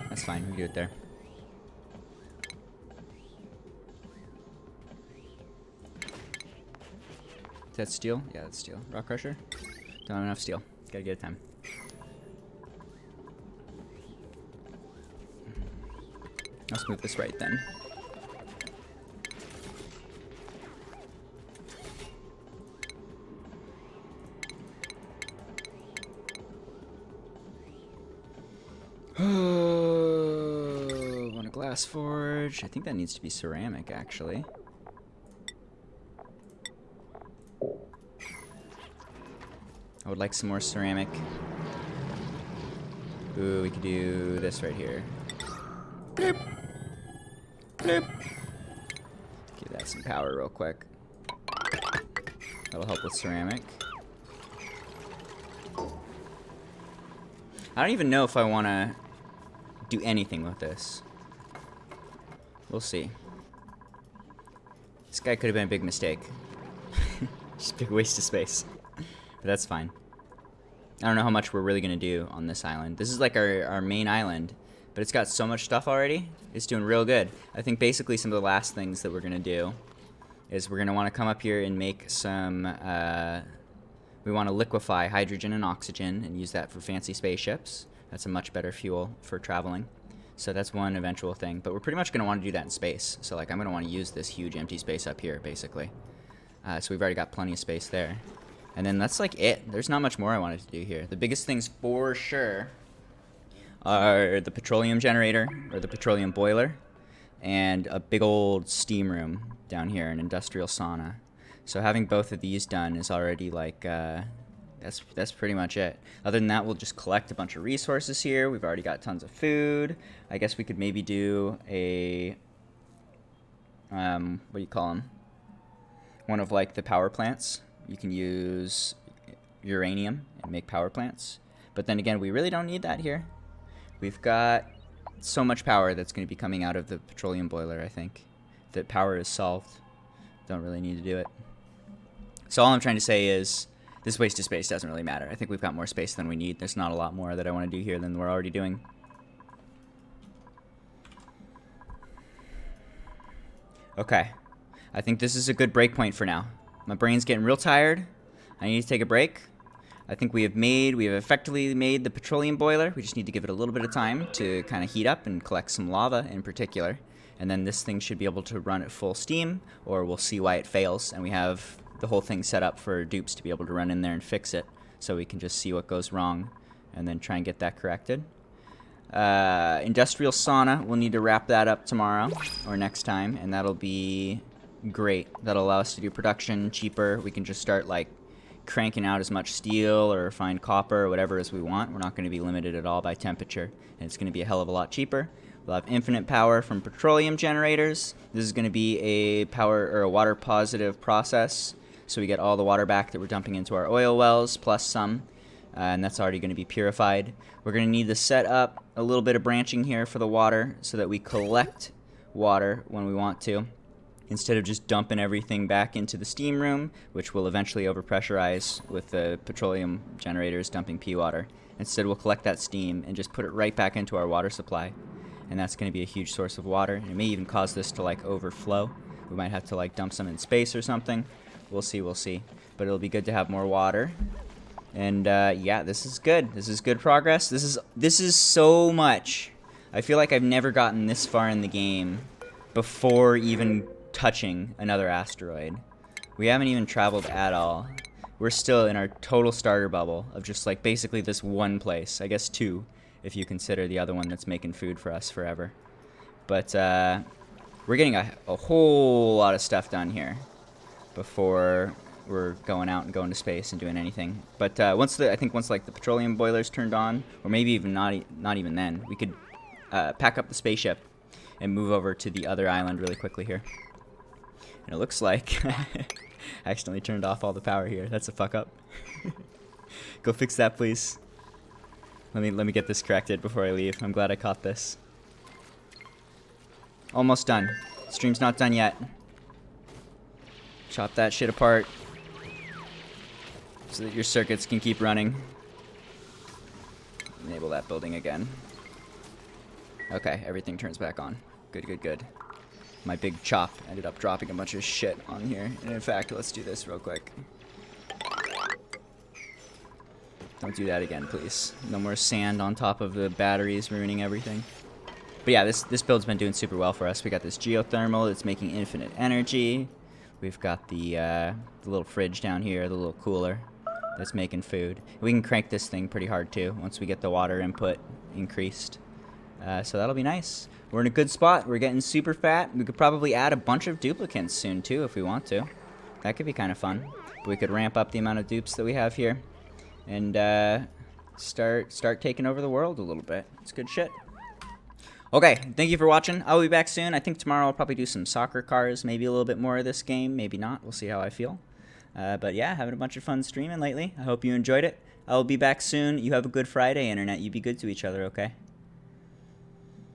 That's fine. We can do it there. Is that steel? Yeah, that's steel. Rock crusher? Don't have enough steel. Gotta get it time. Let's move this right then. Oh, want a glass forge. I think that needs to be ceramic, actually. I would like some more ceramic. Ooh, we could do this right here. Bloop. Bloop. Give that some power real quick. That'll help with ceramic. I don't even know if I want to do anything with this. We'll see. This guy could have been a big mistake. Just a big waste of space. But that's fine. I don't know how much we're really going to do on this island. This is like our main island, but it's got so much stuff already. It's doing real good. I think basically some of the last things that we're going to do is we're going to want to come up here and make some... we want to liquefy hydrogen and oxygen and use that for fancy spaceships. That's a much better fuel for traveling. So that's one eventual thing. But we're pretty much going to want to do that in space. So like I'm going to want to use this huge empty space up here, basically. So we've already got plenty of space there. And then that's like it. There's not much more I wanted to do here. The biggest things for sure are the petroleum generator, or the petroleum boiler, and a big old steam room down here, an industrial sauna. So having both of these done is already like, that's pretty much it. Other than that, we'll just collect a bunch of resources here. We've already got tons of food. I guess we could maybe do a, what do you call them? One of like the power plants. You can use uranium and make power plants. But then again, we really don't need that here. We've got so much power that's going to be coming out of the petroleum boiler, I think. That power is solved. Don't really need to do it. So all I'm trying to say is this waste of space doesn't really matter. I think we've got more space than we need. There's not a lot more that I want to do here than we're already doing. Okay. I think this is a good break point for now. My brain's getting real tired. I need to take a break. I think we have effectively made the petroleum boiler. We just need to give it a little bit of time to kind of heat up and collect some lava in particular. And then this thing should be able to run at full steam, or we'll see why it fails. And we have the whole thing set up for dupes to be able to run in there and fix it. So we can just see what goes wrong and then try and get that corrected. Industrial sauna, we'll need to wrap that up tomorrow or next time. And that'll be great. That'll allow us to do production cheaper. We can just start like cranking out as much steel or refined copper or whatever as we want. We're not going to be limited at all by temperature, and it's going to be a hell of a lot cheaper. We'll have infinite power from petroleum generators. This is going to be a power or a water positive process, so we get all the water back that we're dumping into our oil wells plus some, and that's already going to be purified. We're going to need to set up a little bit of branching here for the water so that we collect water when we want to, instead of just dumping everything back into the steam room, which will eventually overpressurize with the petroleum generators dumping pea water. Instead, we'll collect that steam and just put it right back into our water supply. And that's going to be a huge source of water. And it may even cause this to like overflow. We might have to like dump some in space or something. We'll see, we'll see. But it'll be good to have more water. And yeah, this is good. This is good progress. This is so much. I feel like I've never gotten this far in the game before even touching another asteroid. We haven't even traveled at all. We're still in our total starter bubble of just like basically this one place. I guess two, if you consider the other one that's making food for us forever. But we're getting a whole lot of stuff done here before we're going out and going to space and doing anything. But I think once like the petroleum boiler's turned on, or maybe even not even then, we could pack up the spaceship and move over to the other island really quickly here. And it looks like I accidentally turned off all the power here. That's a fuck up. Go fix that, please. Let me get this corrected before I leave. I'm glad I caught this. Almost done. Stream's not done yet. Chop that shit apart so that your circuits can keep running. Enable that building again. Okay, everything turns back on. Good, good, good. My big chop ended up dropping a bunch of shit on here. And in fact, let's do this real quick. Don't do that again, please. No more sand on top of the batteries ruining everything. But yeah, this build's been doing super well for us. We got this geothermal that's making infinite energy. We've got the little fridge down here, the little cooler that's making food. We can crank this thing pretty hard too once we get the water input increased. So that'll be nice. We're in a good spot. We're getting super fat. We could probably add a bunch of duplicants soon too if we want to. That could be kind of fun. But we could ramp up the amount of dupes that we have here and start taking over the world a little bit. It's good shit. Okay, thank you for watching. I'll be back soon. I think tomorrow I'll probably do some soccer cars, maybe a little bit more of this game, maybe not. We'll see how I feel. But yeah, having a bunch of fun streaming lately. I hope you enjoyed it. I'll be back soon. You have a good Friday, Internet. You be good to each other, okay?